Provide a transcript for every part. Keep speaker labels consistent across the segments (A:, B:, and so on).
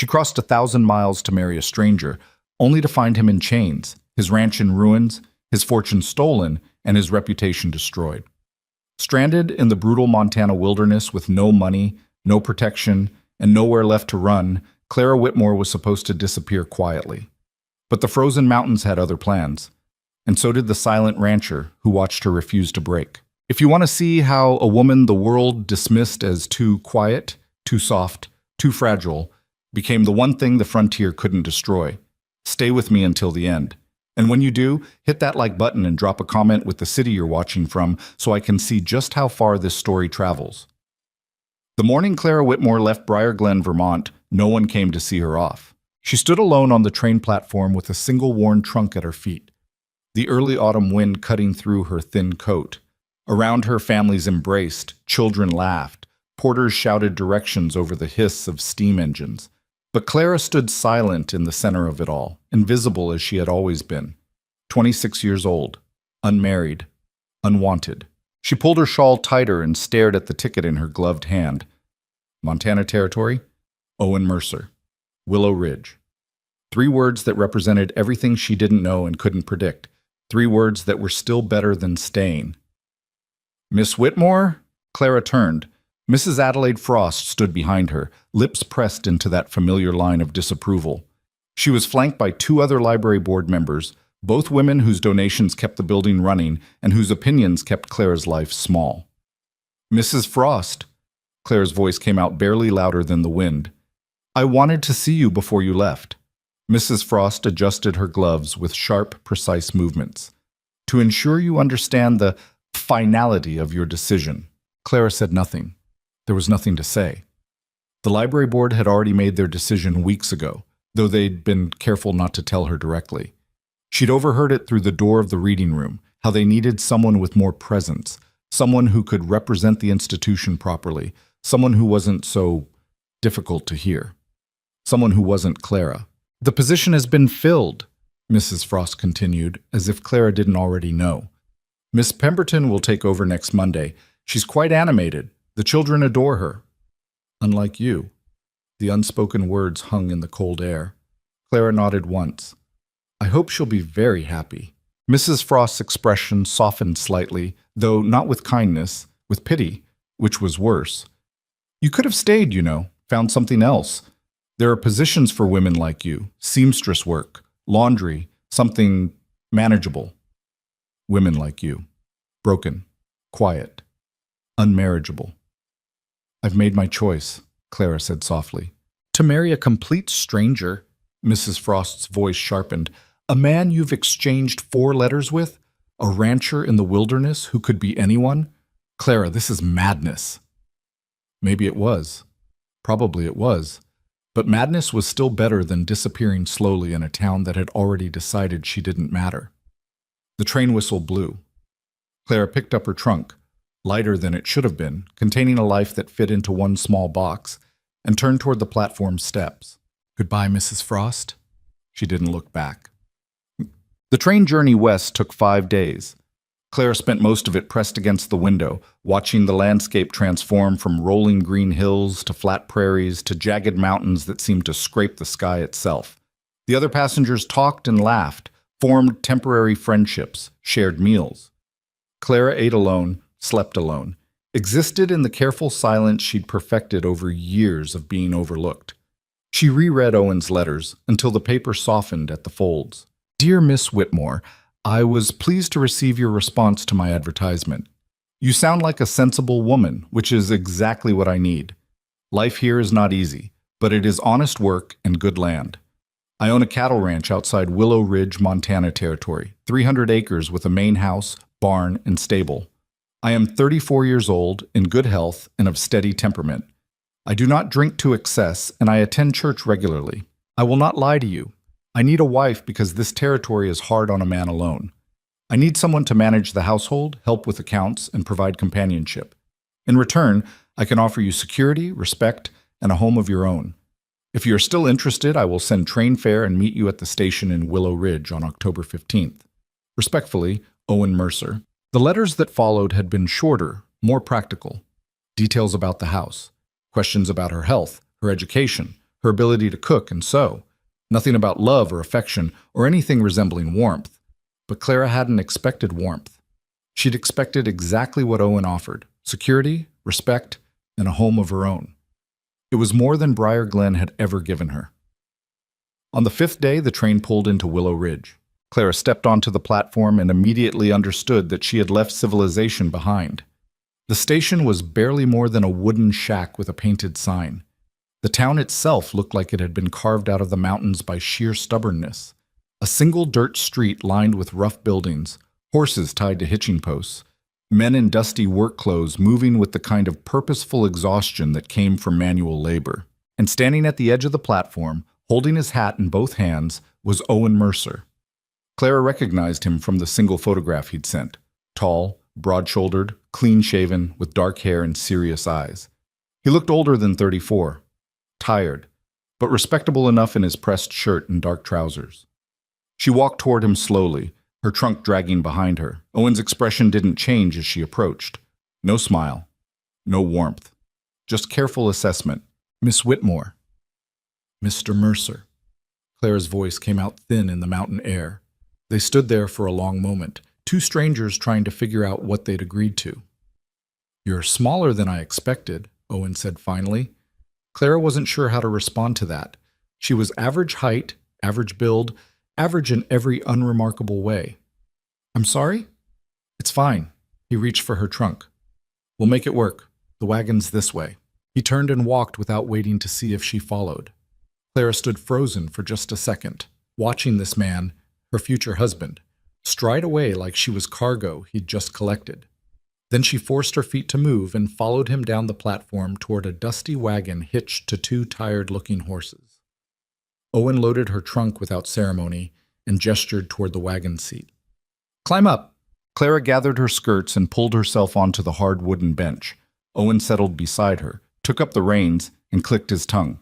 A: She crossed 1,000 miles to marry a stranger, only to find him in chains, his ranch in ruins, his fortune stolen, and his reputation destroyed. Stranded in the brutal Montana wilderness with no money, no protection, and nowhere left to run, Clara Whitmore was supposed to disappear quietly. But the frozen mountains had other plans, and so did the silent rancher who watched her refuse to break. If you want to see how a woman the world dismissed as too quiet, too soft, too fragile, became the one thing the frontier couldn't destroy, stay with me until the end. And when you do, hit that like button and drop a comment with the city you're watching from so I can see just how far this story travels. The morning Clara Whitmore left Briar Glen, Vermont, no one came to see her off. She stood alone on the train platform with a single worn trunk at her feet, the early autumn wind cutting through her thin coat. Around her, families embraced, children laughed, porters shouted directions over the hiss of steam engines. But Clara stood silent in the center of it all, invisible as she had always been. 26 years old, unmarried, unwanted. She pulled her shawl tighter and stared at the ticket in her gloved hand. Montana Territory, Owen Mercer, Willow Ridge. 3 words that represented everything she didn't know and couldn't predict. 3 words that were still better than staying. Miss Whitmore? Clara turned. Mrs. Adelaide Frost stood behind her, lips pressed into that familiar line of disapproval. She was flanked by 2 other library board members, both women whose donations kept the building running and whose opinions kept Clara's life small. Mrs. Frost, Clara's voice came out barely louder than the wind. I wanted to see you before you left. Mrs. Frost adjusted her gloves with sharp, precise movements. To ensure you understand the finality of your decision. Clara said nothing. There was nothing to say. The library board had already made their decision weeks ago, though they'd been careful not to tell her directly. She'd overheard it through the door of the reading room, how they needed someone with more presence, someone who could represent the institution properly, someone who wasn't so difficult to hear, someone who wasn't Clara. The position has been filled, Mrs. Frost continued, as if Clara didn't already know. Miss Pemberton will take over next Monday. She's quite animated. The children adore her. Unlike you. The unspoken words hung in the cold air. Clara nodded once. I hope she'll be very happy. Mrs. Frost's expression softened slightly, though not with kindness, with pity, which was worse. You could have stayed, you know, found something else. There are positions for women like you, seamstress work, laundry, something manageable. Women like you. Broken, quiet, unmarriageable. I've made my choice, Clara said softly. To marry a complete stranger, Mrs. Frost's voice sharpened. A man you've exchanged 4 letters with? A rancher in the wilderness who could be anyone? Clara, this is madness. Maybe it was. Probably it was. But madness was still better than disappearing slowly in a town that had already decided she didn't matter. The train whistle blew. Clara picked up her trunk, lighter than it should have been, containing a life that fit into one small box, and turned toward the platform steps. Goodbye, Mrs. Frost. She didn't look back. The train journey west took 5 days. Clara spent most of it pressed against the window, watching the landscape transform from rolling green hills to flat prairies to jagged mountains that seemed to scrape the sky itself. The other passengers talked and laughed, formed temporary friendships, shared meals. Clara ate alone, slept alone, existed in the careful silence she'd perfected over years of being overlooked. She reread Owen's letters until the paper softened at the folds. Dear Miss Whitmore, I was pleased to receive your response to my advertisement. You sound like a sensible woman, which is exactly what I need. Life here is not easy, but it is honest work and good land. I own a cattle ranch outside Willow Ridge, Montana Territory, 300 acres with a main house, barn, and stable. I am 34 years old, in good health, and of steady temperament. I do not drink to excess, and I attend church regularly. I will not lie to you. I need a wife because this territory is hard on a man alone. I need someone to manage the household, help with accounts, and provide companionship. In return, I can offer you security, respect, and a home of your own. If you are still interested, I will send train fare and meet you at the station in Willow Ridge on October 15th. Respectfully, Owen Mercer. The letters that followed had been shorter, more practical. Details about the house, questions about her health, her education, her ability to cook and sew. Nothing about love or affection or anything resembling warmth. But Clara hadn't expected warmth. She'd expected exactly what Owen offered: security, respect, and a home of her own. It was more than Briar Glen had ever given her. On the 5th day, the train pulled into Willow Ridge. Clara stepped onto the platform and immediately understood that she had left civilization behind. The station was barely more than a wooden shack with a painted sign. The town itself looked like it had been carved out of the mountains by sheer stubbornness. A single dirt street lined with rough buildings, horses tied to hitching posts, men in dusty work clothes moving with the kind of purposeful exhaustion that came from manual labor. And standing at the edge of the platform, holding his hat in both hands, was Owen Mercer. Clara recognized him from the single photograph he'd sent. Tall, broad-shouldered, clean-shaven, with dark hair and serious eyes. He looked older than 34, tired, but respectable enough in his pressed shirt and dark trousers. She walked toward him slowly, her trunk dragging behind her. Owen's expression didn't change as she approached. No smile, no warmth, just careful assessment. "Miss Whitmore." "Mr. Mercer." Clara's voice came out thin in the mountain air. They stood there for a long moment, two strangers trying to figure out what they'd agreed to. "You're smaller than I expected," Owen said finally. Clara wasn't sure how to respond to that. She was average height, average build, average in every unremarkable way. "I'm sorry?" "It's fine." He reached for her trunk. "We'll make it work. The wagon's this way." He turned and walked without waiting to see if she followed. Clara stood frozen for just a second, watching this man, her future husband, stride away like she was cargo he'd just collected. Then she forced her feet to move and followed him down the platform toward a dusty wagon hitched to two tired-looking horses. Owen loaded her trunk without ceremony and gestured toward the wagon seat. "Climb up." Clara gathered her skirts and pulled herself onto the hard wooden bench. Owen settled beside her, took up the reins, and clicked his tongue.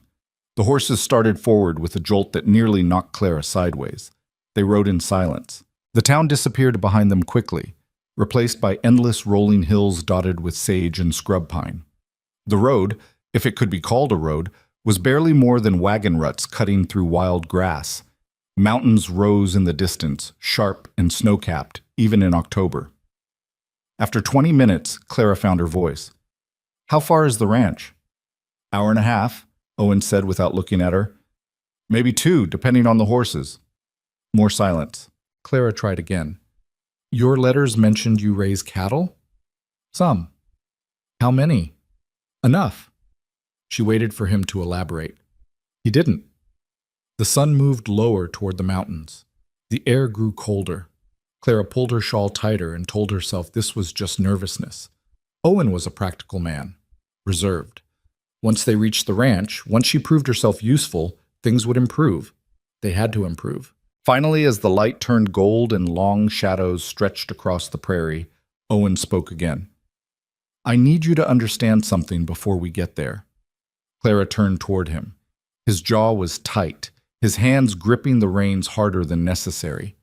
A: The horses started forward with a jolt that nearly knocked Clara sideways. They rode in silence. The town disappeared behind them quickly, replaced by endless rolling hills dotted with sage and scrub pine. The road, if it could be called a road, was barely more than wagon ruts cutting through wild grass. Mountains rose in the distance, sharp and snow-capped, even in October. After 20 minutes, Clara found her voice. "How far is the ranch?" "Hour and a half," Owen said without looking at her. "Maybe 2, depending on the horses." More silence. Clara tried again. "Your letters mentioned you raise cattle?" "Some." "How many?" "Enough." She waited for him to elaborate. He didn't. The sun moved lower toward the mountains. The air grew colder. Clara pulled her shawl tighter and told herself this was just nervousness. Owen was a practical man, reserved. Once they reached the ranch, once she proved herself useful, things would improve. They had to improve. Finally, as the light turned gold and long shadows stretched across the prairie, Owen spoke again. "I need you to understand something before we get there." Clara turned toward him. His jaw was tight, his hands gripping the reins harder than necessary.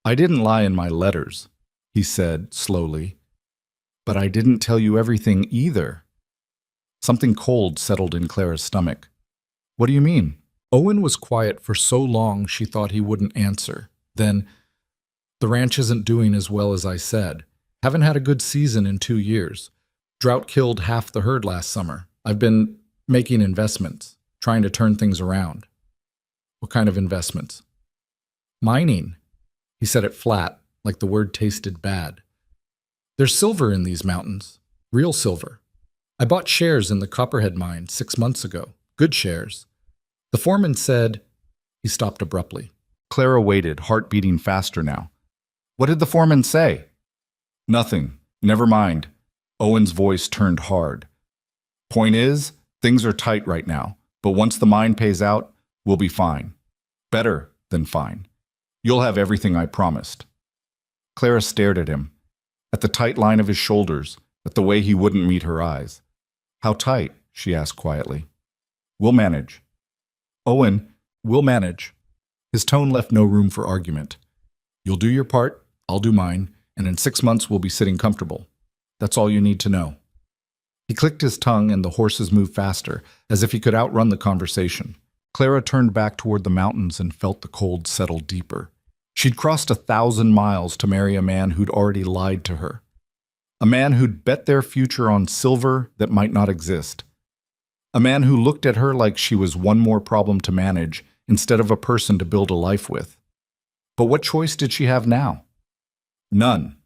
A: "I didn't lie in my letters," he said slowly. "But I didn't tell you everything either." Something cold settled in Clara's stomach. "What do you mean?" Owen was quiet for so long she thought he wouldn't answer. Then, "The ranch isn't doing as well as I said. Haven't had a good season in 2 years. Drought killed half the herd last summer. I've been making investments, trying to turn things around." "What kind of investments?" "Mining." He said it flat, like the word tasted bad. "There's silver in these mountains. Real silver. I bought shares in the Copperhead mine 6 months ago. Good shares. The foreman said—" He stopped abruptly. Clara waited, heart beating faster now. "What did the foreman say?" "Nothing. Never mind." Owen's voice turned hard. "Point is, things are tight right now, but once the mine pays out, we'll be fine. Better than fine. You'll have everything I promised." Clara stared at him, at the tight line of his shoulders, at the way he wouldn't meet her eyes. "How tight?" she asked quietly. "We'll manage." "Owen, we'll manage." His tone left no room for argument. "You'll do your part, I'll do mine, and in 6 months we'll be sitting comfortable. That's all you need to know." He clicked his tongue and the horses moved faster, as if he could outrun the conversation. Clara turned back toward the mountains and felt the cold settle deeper. She'd crossed 1,000 miles to marry a man who'd already lied to her. A man who'd bet their future on silver that might not exist. A man who looked at her like she was one more problem to manage instead of a person to build a life with. But what choice did she have now? None.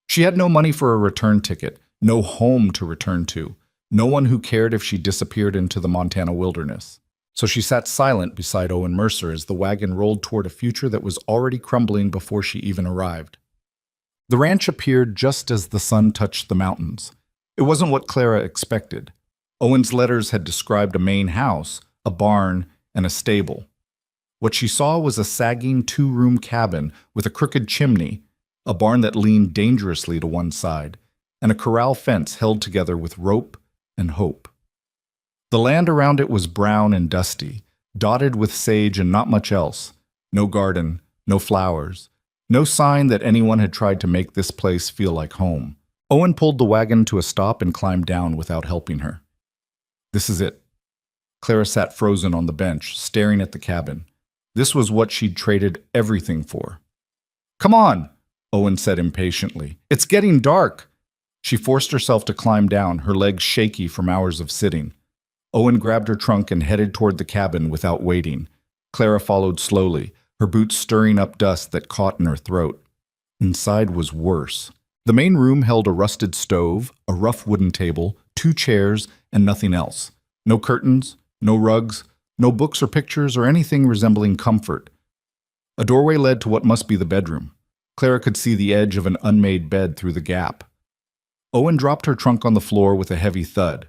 A: She had no money for a return ticket, no home to return to, no one who cared if she disappeared into the Montana wilderness. So she sat silent beside Owen Mercer as the wagon rolled toward a future that was already crumbling before she even arrived. The ranch appeared just as the sun touched the mountains. It wasn't what Clara expected. Owen's letters had described a main house, a barn, and a stable. What she saw was a sagging two-room cabin with a crooked chimney, a barn that leaned dangerously to one side, and a corral fence held together with rope and hope. The land around it was brown and dusty, dotted with sage and not much else. No garden, no flowers, no sign that anyone had tried to make this place feel like home. Owen pulled the wagon to a stop and climbed down without helping her. This is it. Clara sat frozen on the bench, staring at the cabin. This was what she'd traded everything for. "Come on," Owen said impatiently. "It's getting dark." She forced herself to climb down, her legs shaky from hours of sitting. Owen grabbed her trunk and headed toward the cabin without waiting. Clara followed slowly, her boots stirring up dust that caught in her throat. Inside was worse. The main room held a rusted stove, a rough wooden table, 2 chairs, and nothing else. No curtains, no rugs, no books or pictures or anything resembling comfort. A doorway led to what must be the bedroom. Clara could see the edge of an unmade bed through the gap. Owen dropped her trunk on the floor with a heavy thud.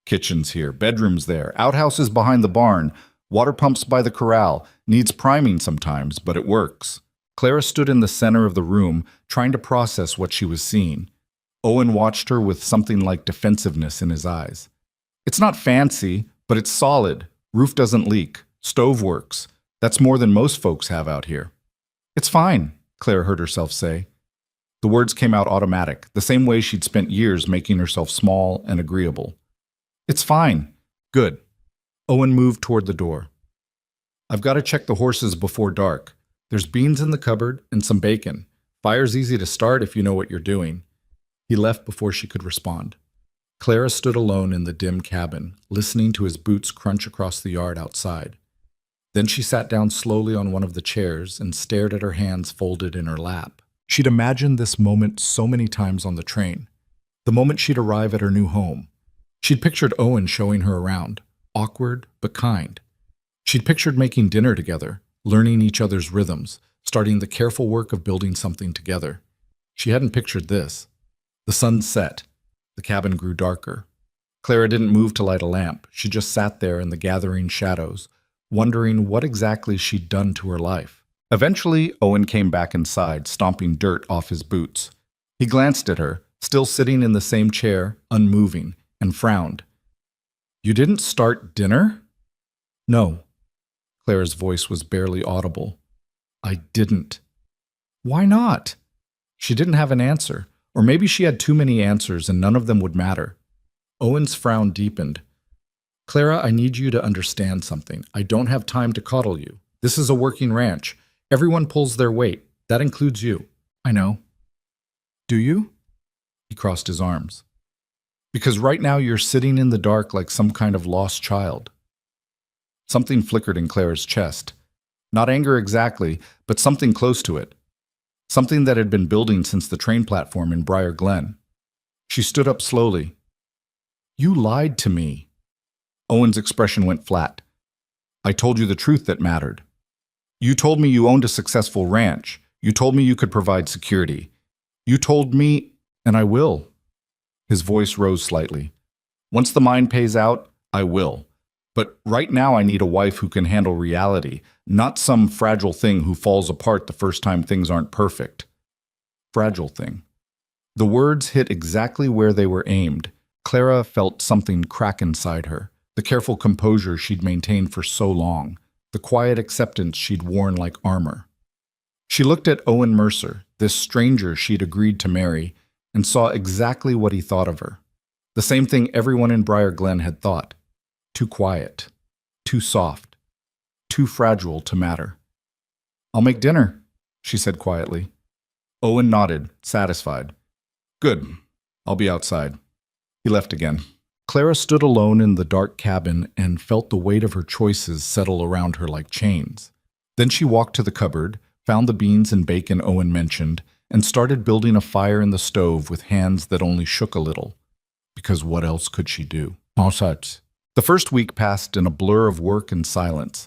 A: Kitchen's here, bedroom's there, outhouses behind the barn, water pumps by the corral, needs priming sometimes, but it works. Clara stood in the center of the room, trying to process what she was seeing. Owen watched her with something like defensiveness in his eyes. "It's not fancy, but it's solid. Roof doesn't leak. Stove works. That's more than most folks have out here." "It's fine," Clara heard herself say. The words came out automatic, the same way she'd spent years making herself small and agreeable. "It's fine." "Good." Owen moved toward the door. "I've got to check the horses before dark. There's beans in the cupboard and some bacon. Fire's easy to start if you know what you're doing." He left before she could respond. Clara stood alone in the dim cabin, listening to his boots crunch across the yard outside. Then she sat down slowly on one of the chairs and stared at her hands folded in her lap. She'd imagined this moment so many times on the train. The moment she'd arrive at her new home. She'd pictured Owen showing her around, awkward but kind. She'd pictured making dinner together, learning each other's rhythms, starting the careful work of building something together. She hadn't pictured this. The sun set. The cabin grew darker. Clara didn't move to light a lamp. She just sat there in the gathering shadows, wondering what exactly she'd done to her life. Eventually, Owen came back inside, stomping dirt off his boots. He glanced at her, still sitting in the same chair, unmoving, and frowned. "You didn't start dinner?" "No." Clara's voice was barely audible. "I didn't." "Why not?" She didn't have an answer, or maybe she had too many answers and none of them would matter. Owen's frown deepened. "Clara, I need you to understand something. I don't have time to coddle you. This is a working ranch. Everyone pulls their weight. That includes you." "I know." "Do you?" He crossed his arms. "Because right now you're sitting in the dark like some kind of lost child." Something flickered in Clara's chest. Not anger exactly, but something close to it. Something that had been building since the train platform in Briar Glen. She stood up slowly. "You lied to me." Owen's expression went flat. "I told you the truth that mattered. You told me you owned a successful ranch. You told me you could provide security. You told me, and I will." His voice rose slightly. "Once the mine pays out, I will. But right now I need a wife who can handle reality, not some fragile thing who falls apart the first time things aren't perfect." Fragile thing. The words hit exactly where they were aimed. Clara felt something crack inside her, the careful composure she'd maintained for so long, the quiet acceptance she'd worn like armor. She looked at Owen Mercer, this stranger she'd agreed to marry, and saw exactly what he thought of her. The same thing everyone in Briar Glen had thought. Too quiet, too soft, too fragile to matter. "I'll make dinner," she said quietly. Owen nodded, satisfied. "Good. I'll be outside." He left again. Clara stood alone in the dark cabin and felt the weight of her choices settle around her like chains. Then she walked to the cupboard, found the beans and bacon Owen mentioned, and started building a fire in the stove with hands that only shook a little. Because what else could she do? Ensuite. The first week passed in a blur of work and silence.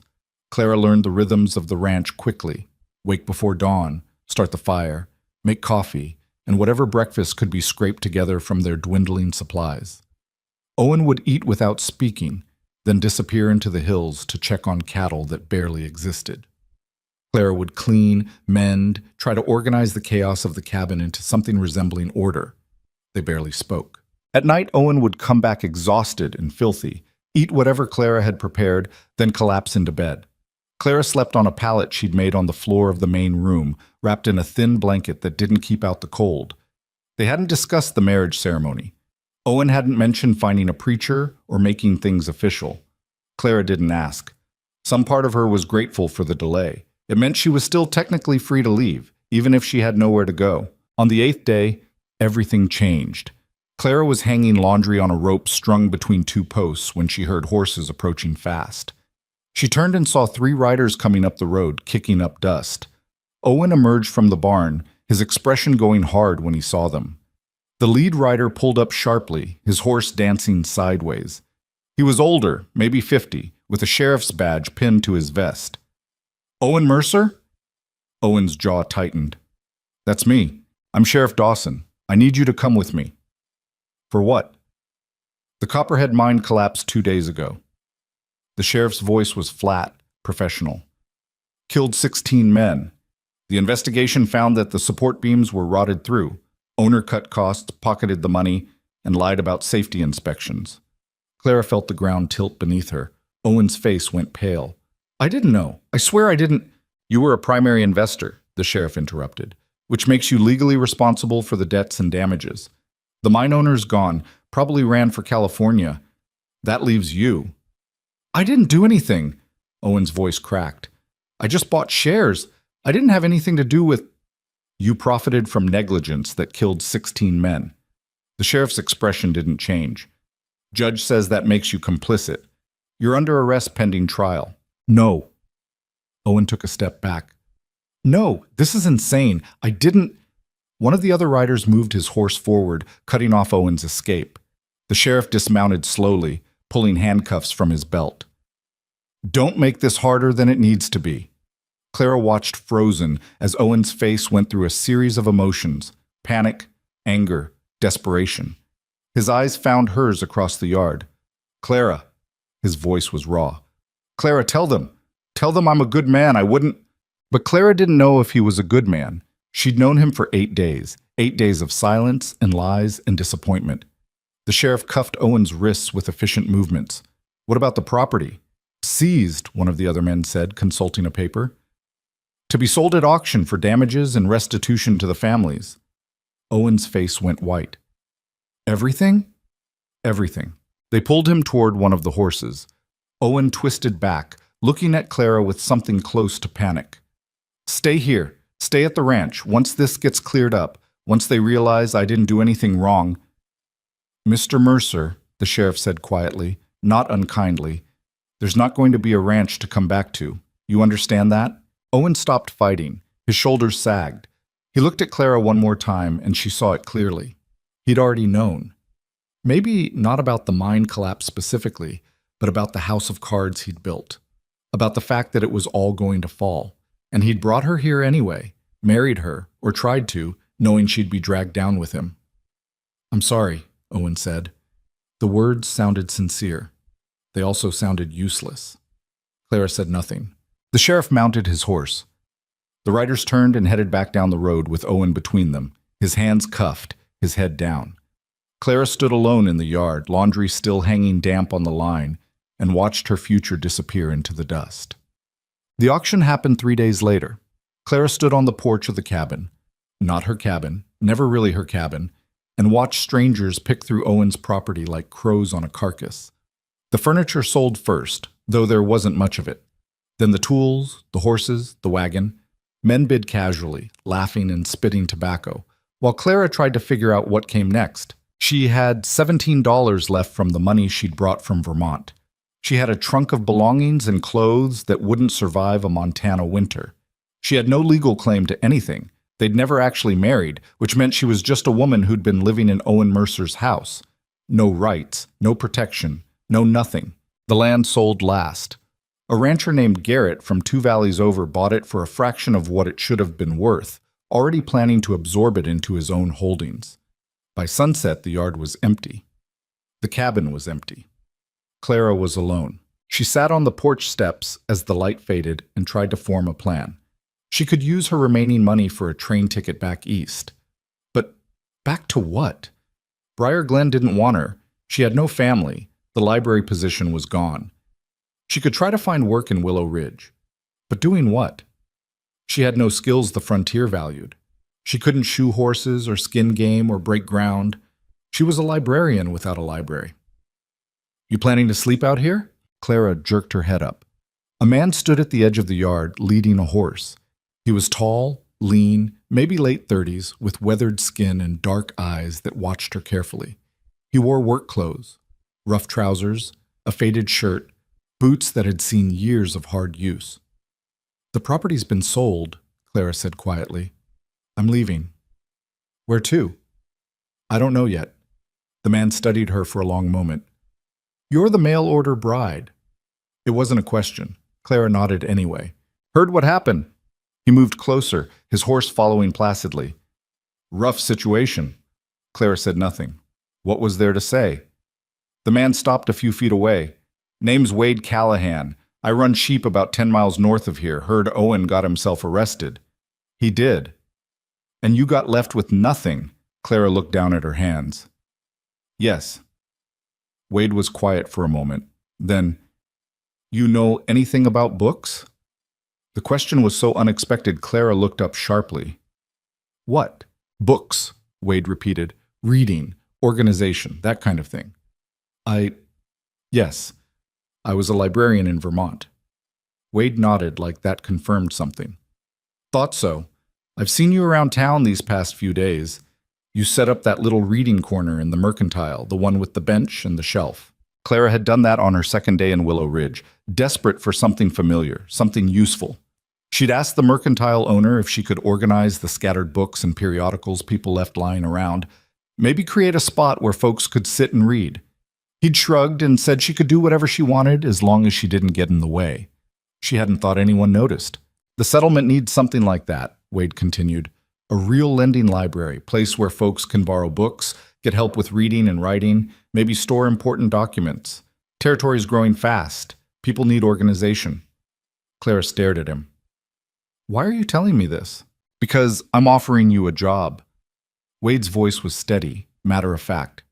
A: Clara learned the rhythms of the ranch quickly. Wake before dawn, start the fire, make coffee, and whatever breakfast could be scraped together from their dwindling supplies. Owen would eat without speaking, then disappear into the hills to check on cattle that barely existed. Clara would clean, mend, try to organize the chaos of the cabin into something resembling order. They barely spoke. At night, Owen would come back exhausted and filthy, eat whatever Clara had prepared, then collapse into bed. Clara slept on a pallet she'd made on the floor of the main room, wrapped in a thin blanket that didn't keep out the cold. They hadn't discussed the marriage ceremony. Owen hadn't mentioned finding a preacher or making things official. Clara didn't ask. Some part of her was grateful for the delay. It meant she was still technically free to leave, even if she had nowhere to go. On the 8th day, everything changed. Clara was hanging laundry on a rope strung between two posts when she heard horses approaching fast. She turned and saw 3 riders coming up the road, kicking up dust. Owen emerged from the barn, his expression going hard when he saw them. The lead rider pulled up sharply, his horse dancing sideways. He was older, maybe 50, with a sheriff's badge pinned to his vest. "Owen Mercer?" Owen's jaw tightened. "That's me. I'm Sheriff Dawson. I need you to come with me." "For what?" "The Copperhead mine collapsed 2 days ago." The sheriff's voice was flat, professional. "Killed 16 men. The investigation found that the support beams were rotted through. Owner cut costs, pocketed the money, and lied about safety inspections." Clara felt the ground tilt beneath her. Owen's face went pale. "I didn't know. I swear I didn't." "You were a primary investor," the sheriff interrupted, "which makes you legally responsible for the debts and damages. The mine owner's gone, probably ran for California. That leaves you." "I didn't do anything," Owen's voice cracked. "I just bought shares. I didn't have anything to do with—" "You profited from negligence that killed 16 men." The sheriff's expression didn't change. "Judge says that makes you complicit. You're under arrest pending trial." "No." Owen took a step back. "No, this is insane. I didn't—" One of the other riders moved his horse forward, cutting off Owen's escape. The sheriff dismounted slowly, pulling handcuffs from his belt. "Don't make this harder than it needs to be." Clara watched frozen as Owen's face went through a series of emotions: panic, anger, desperation. His eyes found hers across the yard. "Clara," his voice was raw. "Clara, tell them. Tell them I'm a good man. I wouldn't—" But Clara didn't know if he was a good man. She'd known him for 8 days, 8 days of silence and lies and disappointment. The sheriff cuffed Owen's wrists with efficient movements. "What about the property?" "Seized," one of the other men said, consulting a paper. "To be sold at auction for damages and restitution to the families." Owen's face went white. "Everything?" "Everything." They pulled him toward one of the horses. Owen twisted back, looking at Clara with something close to panic. "Stay here. Stay at the ranch. Once this gets cleared up, once they realize I didn't do anything wrong—" "Mr. Mercer," the sheriff said quietly, not unkindly, "there's not going to be a ranch to come back to. You understand that?" Owen stopped fighting. His shoulders sagged. He looked at Clara one more time, and she saw it clearly. He'd already known. Maybe not about the mine collapse specifically, but about the house of cards he'd built. About the fact that it was all going to fall. And he'd brought her here anyway, married her, or tried to, knowing she'd be dragged down with him. "I'm sorry," Owen said. The words sounded sincere. They also sounded useless. Clara said nothing. The sheriff mounted his horse. The riders turned and headed back down the road with Owen between them, his hands cuffed, his head down. Clara stood alone in the yard, laundry still hanging damp on the line, and watched her future disappear into the dust. The auction happened 3 days later. Clara stood on the porch of the cabin. Not her cabin, never really her cabin. and watched strangers pick through Owen's property like crows on a carcass. The furniture sold first, though there wasn't much of it. Then the tools, the horses, the wagon. Men bid casually, laughing and spitting tobacco, while Clara tried to figure out what came next. She had $17 left from the money she'd brought from Vermont. She had a trunk of belongings and clothes that wouldn't survive a Montana winter. She had no legal claim to anything. They'd never actually married, which meant she was just a woman who'd been living in Owen Mercer's house. No rights, no protection, no nothing. The land sold last. A rancher named Garrett from 2 valleys over bought it for a fraction of what it should have been worth, already planning to absorb it into his own holdings. By sunset, the yard was empty. The cabin was empty. Clara was alone. She sat on the porch steps as the light faded and tried to form a plan. She could use her remaining money for a train ticket back east. But back to what? Briar Glen didn't want her. She had no family. The library position was gone. She could try to find work in Willow Ridge. But doing what? She had no skills the frontier valued. She couldn't shoe horses or skin game or break ground. She was a librarian without a library. You planning to sleep out here? Clara jerked her head up. A man stood at the edge of the yard, leading a horse. He was tall, lean, maybe late 30s, with weathered skin and dark eyes that watched her carefully. He wore work clothes, rough trousers, a faded shirt, boots that had seen years of hard use. The property's been sold, Clara said quietly. I'm leaving. Where to? I don't know yet. The man studied her for a long moment. You're the mail-order bride. It wasn't a question. Clara nodded anyway. Heard what happened? He moved closer, his horse following placidly. Rough situation. Clara said nothing. What was there to say? The man stopped a few feet away. Name's Wade Callahan. I run sheep about 10 miles north of here. Heard Owen got himself arrested. He did. And you got left with nothing. Clara looked down at her hands. Yes. Wade was quiet for a moment. Then, you know anything about books? The question was so unexpected, Clara looked up sharply. What? Books, Wade repeated. Reading, organization, that kind of thing. Yes. I was a librarian in Vermont. Wade nodded like that confirmed something. Thought so. I've seen you around town these past few days. You set up that little reading corner in the Mercantile, the one with the bench and the shelf. Clara had done that on her second day in Willow Ridge, desperate for something familiar, something useful. She'd asked the Mercantile owner if she could organize the scattered books and periodicals people left lying around, maybe create a spot where folks could sit and read. He'd shrugged and said she could do whatever she wanted as long as she didn't get in the way. She hadn't thought anyone noticed. The settlement needs something like that, Wade continued. A real lending library, place where folks can borrow books, get help with reading and writing, maybe store important documents. Territory's growing fast. People need organization. Clara stared at him. Why are you telling me this? Because I'm offering you a job. Wade's voice was steady, matter of fact.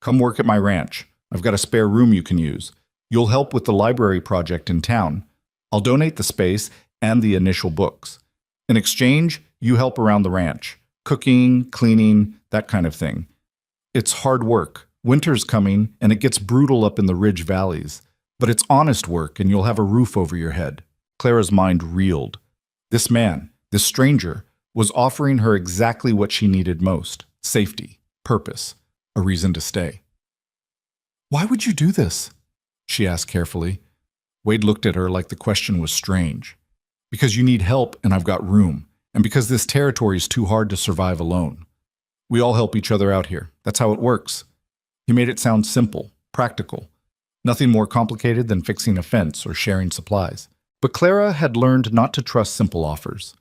A: Come work at my ranch. I've got a spare room you can use. You'll help with the library project in town. I'll donate the space and the initial books. In exchange, you help around the ranch. Cooking, cleaning, that kind of thing. It's hard work. Winter's coming, and it gets brutal up in the ridge valleys. But it's honest work, and you'll have a roof over your head. Clara's mind reeled. This man, this stranger, was offering her exactly what she needed most. Safety, purpose, a reason to stay. Why would you do this? She asked carefully. Wade looked at her like the question was strange. Because you need help and I've got room, and because this territory is too hard to survive alone. We all help each other out here. That's how it works. He made it sound simple, practical. Nothing more complicated than fixing a fence or sharing supplies. But Clara had learned not to trust simple offers.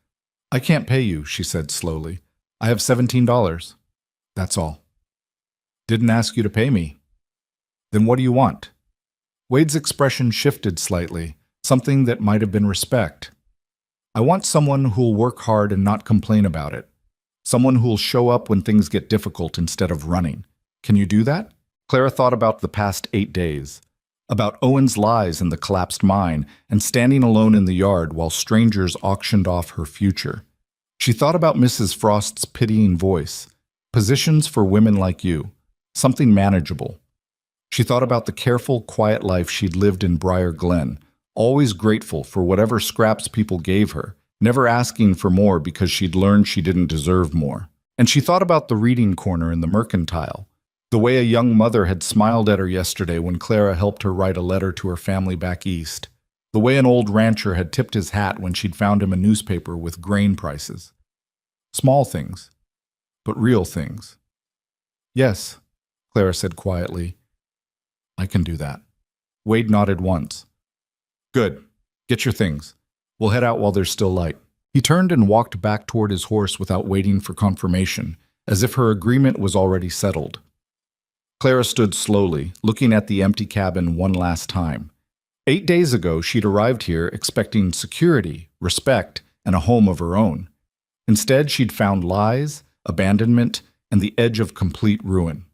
A: I can't pay you, she said slowly. I have $17. That's all. Didn't ask you to pay me. Then what do you want? Wade's expression shifted slightly, something that might have been respect. I want someone who'll work hard and not complain about it. Someone who'll show up when things get difficult instead of running. Can you do that? Clara thought about the past 8 days. About Owen's lies in the collapsed mine and standing alone in the yard while strangers auctioned off her future. She thought about Mrs. Frost's pitying voice, Positions for women like you. Something manageable. She thought about the careful, quiet life she'd lived in Briar Glen, always grateful for whatever scraps people gave her, never asking for more because she'd learned she didn't deserve more. And she thought about the reading corner in the Mercantile, the way a young mother had smiled at her yesterday when Clara helped her write a letter to her family back east, the way an old rancher had tipped his hat when she'd found him a newspaper with grain prices. Small things, but real things. Yes, Clara said quietly. I can do that. Wade nodded once. Good. Get your things. We'll head out while there's still light. He turned and walked back toward his horse without waiting for confirmation, as if her agreement was already settled. Clara stood slowly, looking at the empty cabin one last time. 8 days ago, she'd arrived here expecting security, respect, and a home of her own. Instead, she'd found lies, abandonment, and the edge of complete ruin.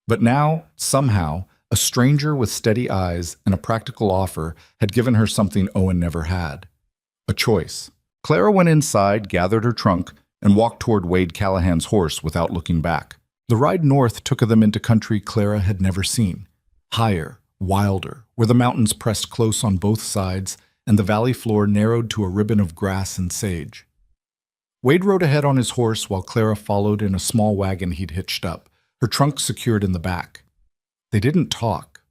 A: But now, somehow, a stranger with steady eyes and a practical offer had given her something Owen never had. A choice. Clara went inside, gathered her trunk, and walked toward Wade Callahan's horse without looking back. The ride north took them into country Clara had never seen. Higher, wilder, where the mountains pressed close on both sides and the valley floor narrowed to a ribbon of grass and sage. Wade rode ahead on his horse while Clara followed in a small wagon he'd hitched up, her trunk secured in the back. They didn't talk.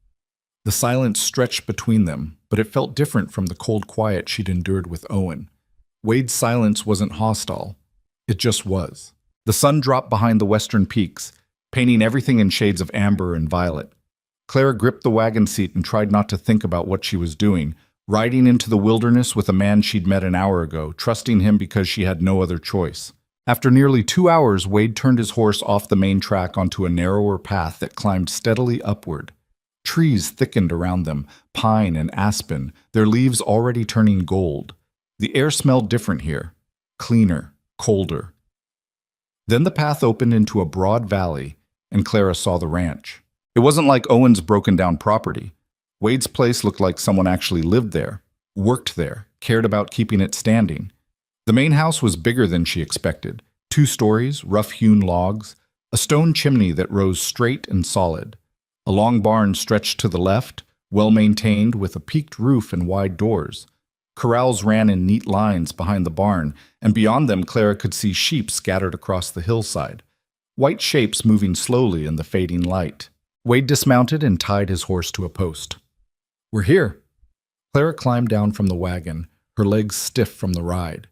A: The silence stretched between them, but it felt different from the cold quiet she'd endured with Owen. Wade's silence wasn't hostile. It just was. The sun dropped behind the western peaks, painting everything in shades of amber and violet. Clara gripped the wagon seat and tried not to think about what she was doing, riding into the wilderness with a man she'd met an hour ago, trusting him because she had no other choice. After nearly 2 hours, Wade turned his horse off the main track onto a narrower path that climbed steadily upward. Trees thickened around them, pine and aspen, their leaves already turning gold. The air smelled different here, cleaner, colder. Then the path opened into a broad valley, and Clara saw the ranch. It wasn't like Owen's broken-down property. Wade's place looked like someone actually lived there, worked there, cared about keeping it standing. The main house was bigger than she expected. 2 stories, rough-hewn logs, a stone chimney that rose straight and solid. A long barn stretched to the left, well-maintained with a peaked roof and wide doors. Corrals ran in neat lines behind the barn, and beyond them Clara could see sheep scattered across the hillside, white shapes moving slowly in the fading light. Wade dismounted and tied his horse to a post. We're here. Clara climbed down from the wagon, her legs stiff from the ride.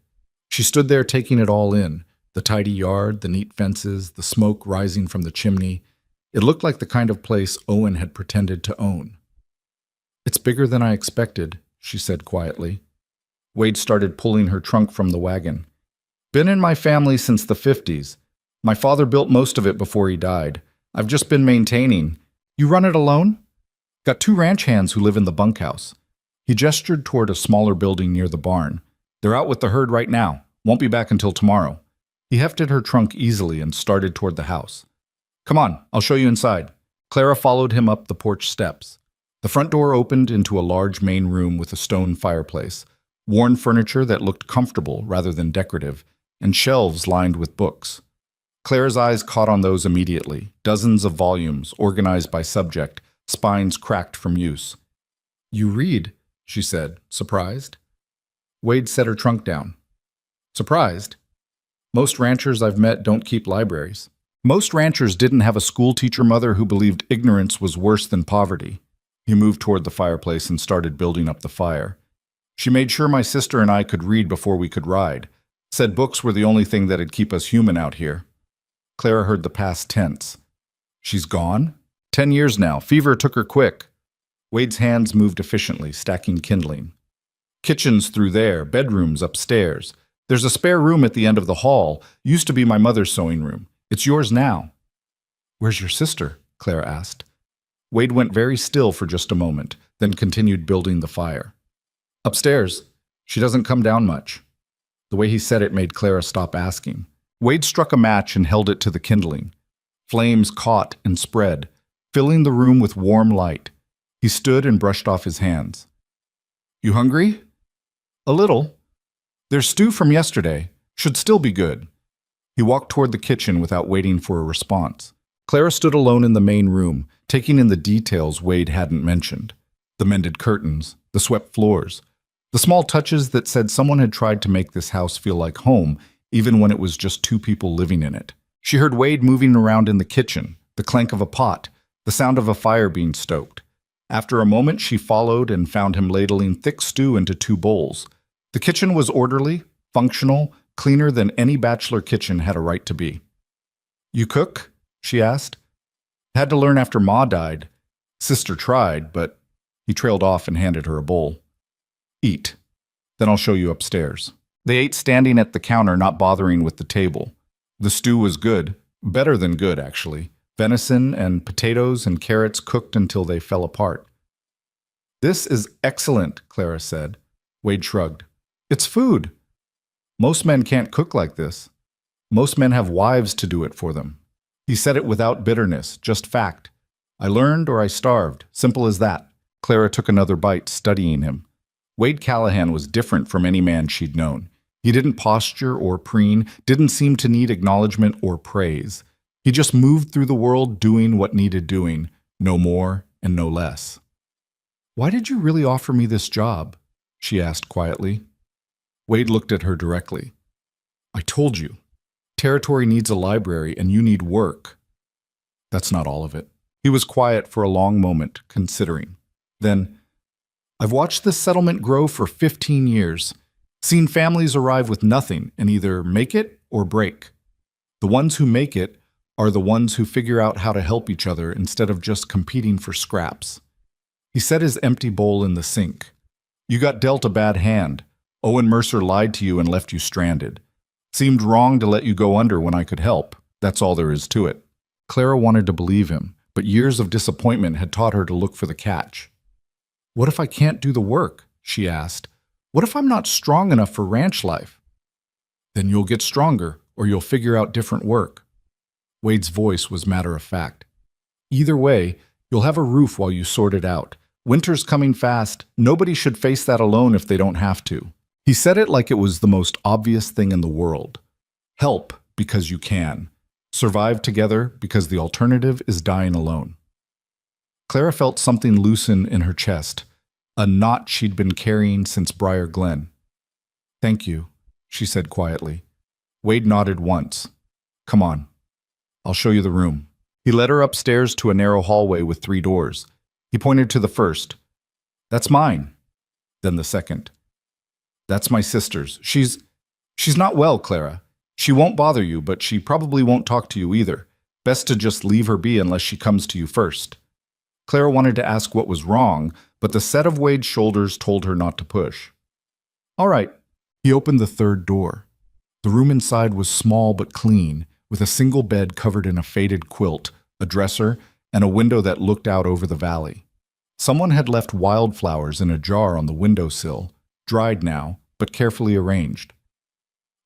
A: She stood there taking it all in, the tidy yard, the neat fences, the smoke rising from the chimney. It looked like the kind of place Owen had pretended to own. It's bigger than I expected, she said quietly. Wade started pulling her trunk from the wagon. Been in my family since the 50s. My father built most of it before he died. I've just been maintaining. You run it alone? Got 2 ranch hands who live in the bunkhouse. He gestured toward a smaller building near the barn. They're out with the herd right now. Won't be back until tomorrow. He hefted her trunk easily and started toward the house. Come on, I'll show you inside. Clara followed him up the porch steps. The front door opened into a large main room with a stone fireplace, worn furniture that looked comfortable rather than decorative, and shelves lined with books. Clara's eyes caught on those immediately, dozens of volumes, organized by subject, spines cracked from use. You read, she said, surprised. Wade set her trunk down. Surprised? Most ranchers I've met don't keep libraries. Most ranchers didn't have a schoolteacher mother who believed ignorance was worse than poverty. He moved toward the fireplace and started building up the fire. She made sure my sister and I could read before we could ride. Said books were the only thing that'd keep us human out here. Clara heard the past tense. She's gone? 10 years now. Fever took her quick. Wade's hands moved efficiently, stacking kindling. Kitchen's through there, bedrooms upstairs. There's a spare room at the end of the hall. Used to be my mother's sewing room. It's yours now. Where's your sister? Clara asked. Wade went very still for just a moment, then continued building the fire. Upstairs. She doesn't come down much. The way he said it made Clara stop asking. Wade struck a match and held it to the kindling. Flames caught and spread, filling the room with warm light. He stood and brushed off his hands. You hungry? A little. There's stew from yesterday. Should still be good. He walked toward the kitchen without waiting for a response. Clara stood alone in the main room, taking in the details Wade hadn't mentioned. The mended curtains, the swept floors, the small touches that said someone had tried to make this house feel like home, even when it was just two people living in it. She heard Wade moving around in the kitchen, the clank of a pot, the sound of a fire being stoked. After a moment, she followed and found him ladling thick stew into two bowls. The kitchen was orderly, functional, cleaner than any bachelor kitchen had a right to be. "You cook?" she asked. "Had to learn after Ma died. Sister tried, but..." He trailed off and handed her a bowl. "Eat. Then I'll show you upstairs." They ate standing at the counter, not bothering with the table. The stew was good, better than good, actually. Venison and potatoes and carrots cooked until they fell apart. "This is excellent," Clara said. Wade shrugged. "It's food. Most men can't cook like this. Most men have wives to do it for them." He said it without bitterness, just fact. "I learned or I starved. Simple as that." Clara took another bite, studying him. Wade Callahan was different from any man she'd known. He didn't posture or preen, didn't seem to need acknowledgement or praise. He just moved through the world doing what needed doing, no more and no less. "Why did you really offer me this job?" she asked quietly. Wade looked at her directly. "I told you. Territory needs a library and you need work." "That's not all of it." He was quiet for a long moment, considering. Then, "I've watched this settlement grow for 15 years, seen families arrive with nothing and either make it or break. The ones who make it are the ones who figure out how to help each other instead of just competing for scraps." He set his empty bowl in the sink. "You got dealt a bad hand. Owen Mercer lied to you and left you stranded. Seemed wrong to let you go under when I could help. That's all there is to it." Clara wanted to believe him, but years of disappointment had taught her to look for the catch. "What if I can't do the work?" she asked. "What if I'm not strong enough for ranch life?" "Then you'll get stronger, or you'll figure out different work." Wade's voice was matter-of-fact. "Either way, you'll have a roof while you sort it out. Winter's coming fast. Nobody should face that alone if they don't have to." He said it like it was the most obvious thing in the world. Help because you can. Survive together because the alternative is dying alone. Clara felt something loosen in her chest, a knot she'd been carrying since Briar Glen. "Thank you," she said quietly. Wade nodded once. "Come on. I'll show you the room." He led her upstairs to a narrow hallway with 3 doors. He pointed to the first. "That's mine." Then the second. "That's my sister's. She's not well, Clara. She won't bother you, but she probably won't talk to you either. Best to just leave her be unless she comes to you first." Clara wanted to ask what was wrong, but the set of Wade's shoulders told her not to push. "All right." He opened the 3rd door. The room inside was small but clean, with a single bed covered in a faded quilt, a dresser, and a window that looked out over the valley. Someone had left wildflowers in a jar on the windowsill, dried now, but carefully arranged.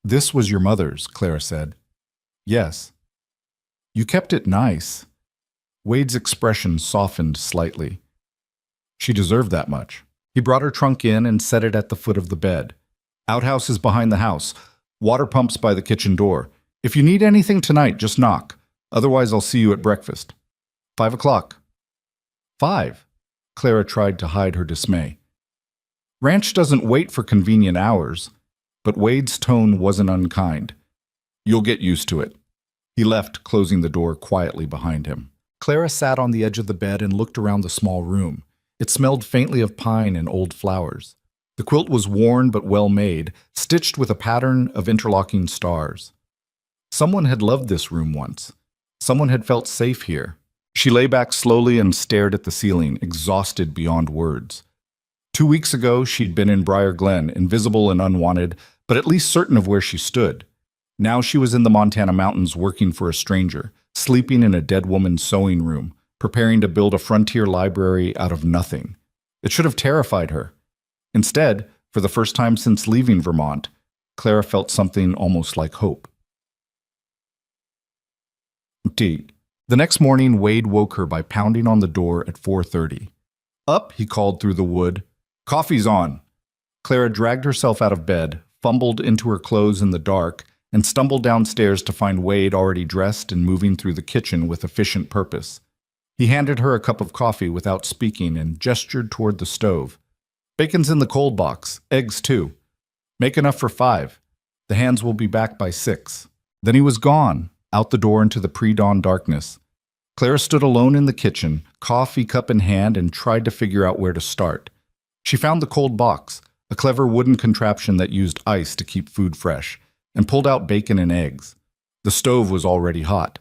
A: "This was your mother's," Clara said. "Yes." "You kept it nice." Wade's expression softened slightly. "She deserved that much." He brought her trunk in and set it at the foot of the bed. "Outhouse is behind the house. Water pumps by the kitchen door. If you need anything tonight, just knock. Otherwise, I'll see you at breakfast. 5 o'clock. 5. Clara tried to hide her dismay. Ranch doesn't wait for convenient hours, but Wade's tone wasn't unkind. "You'll get used to it." He left, closing the door quietly behind him. Clara sat on the edge of the bed and looked around the small room. It smelled faintly of pine and old flowers. The quilt was worn but well made, stitched with a pattern of interlocking stars. Someone had loved this room once. Someone had felt safe here. She lay back slowly and stared at the ceiling, exhausted beyond words. 2 weeks ago, she'd been in Briar Glen, invisible and unwanted, but at least certain of where she stood. Now she was in the Montana mountains working for a stranger, sleeping in a dead woman's sewing room, preparing to build a frontier library out of nothing. It should have terrified her. Instead, for the first time since leaving Vermont, Clara felt something almost like hope. The next morning, Wade woke her by pounding on the door at 4:30. "Up," he called through the wood. "Coffee's on." Clara dragged herself out of bed, fumbled into her clothes in the dark, and stumbled downstairs to find Wade already dressed and moving through the kitchen with efficient purpose. He handed her a cup of coffee without speaking and gestured toward the stove. "Bacon's in the cold box. Eggs, too. Make enough for 5. The hands will be back by 6. Then he was gone, out the door into the pre-dawn darkness. Clara stood alone in the kitchen, coffee cup in hand, and tried to figure out where to start. She found the cold box, a clever wooden contraption that used ice to keep food fresh, and pulled out bacon and eggs. The stove was already hot.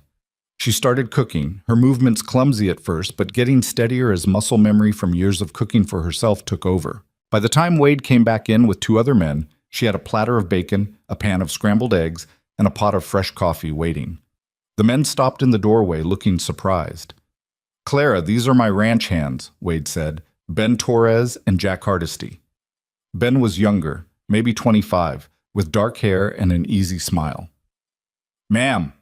A: She started cooking, her movements clumsy at first, but getting steadier as muscle memory from years of cooking for herself took over. By the time Wade came back in with 2 other men, she had a platter of bacon, a pan of scrambled eggs, and a pot of fresh coffee waiting. The men stopped in the doorway, looking surprised. "Clara, these are my ranch hands," Wade said. "Ben Torres and Jack Hardesty." Ben was younger, maybe 25, with dark hair and an easy smile. "Ma'am."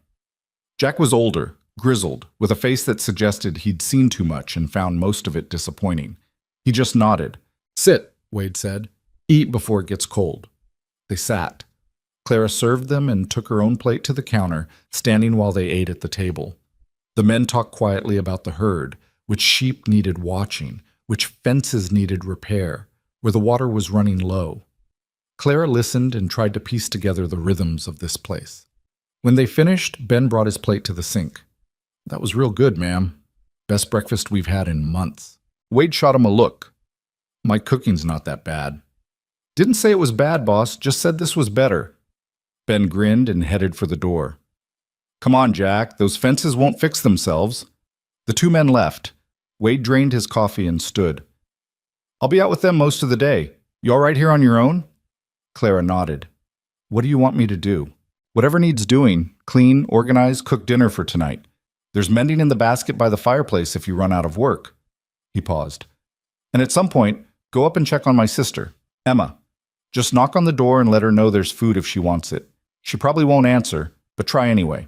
A: Jack was older, grizzled, with a face that suggested he'd seen too much and found most of it disappointing. He just nodded. "Sit," Wade said. "Eat before it gets cold." They sat. Clara served them and took her own plate to the counter, standing while they ate at the table. The men talked quietly about the herd, which sheep needed watching, which fences needed repair, where the water was running low. Clara listened and tried to piece together the rhythms of this place. When they finished, Ben brought his plate to the sink. "That was real good, ma'am. Best breakfast we've had in months." Wade shot him a look. "My cooking's not that bad." "Didn't say it was bad, boss, just said this was better." Ben grinned and headed for the door. "Come on, Jack, those fences won't fix themselves." The 2 men left. Wade drained his coffee and stood. "I'll be out with them most of the day. You all right here on your own?" Clara nodded. "What do you want me to do?" "Whatever needs doing. Clean, organize, cook dinner for tonight. There's mending in the basket by the fireplace if you run out of work." He paused. "And at some point, go up and check on my sister, Emma. Just knock on the door and let her know there's food if she wants it. She probably won't answer, but try anyway."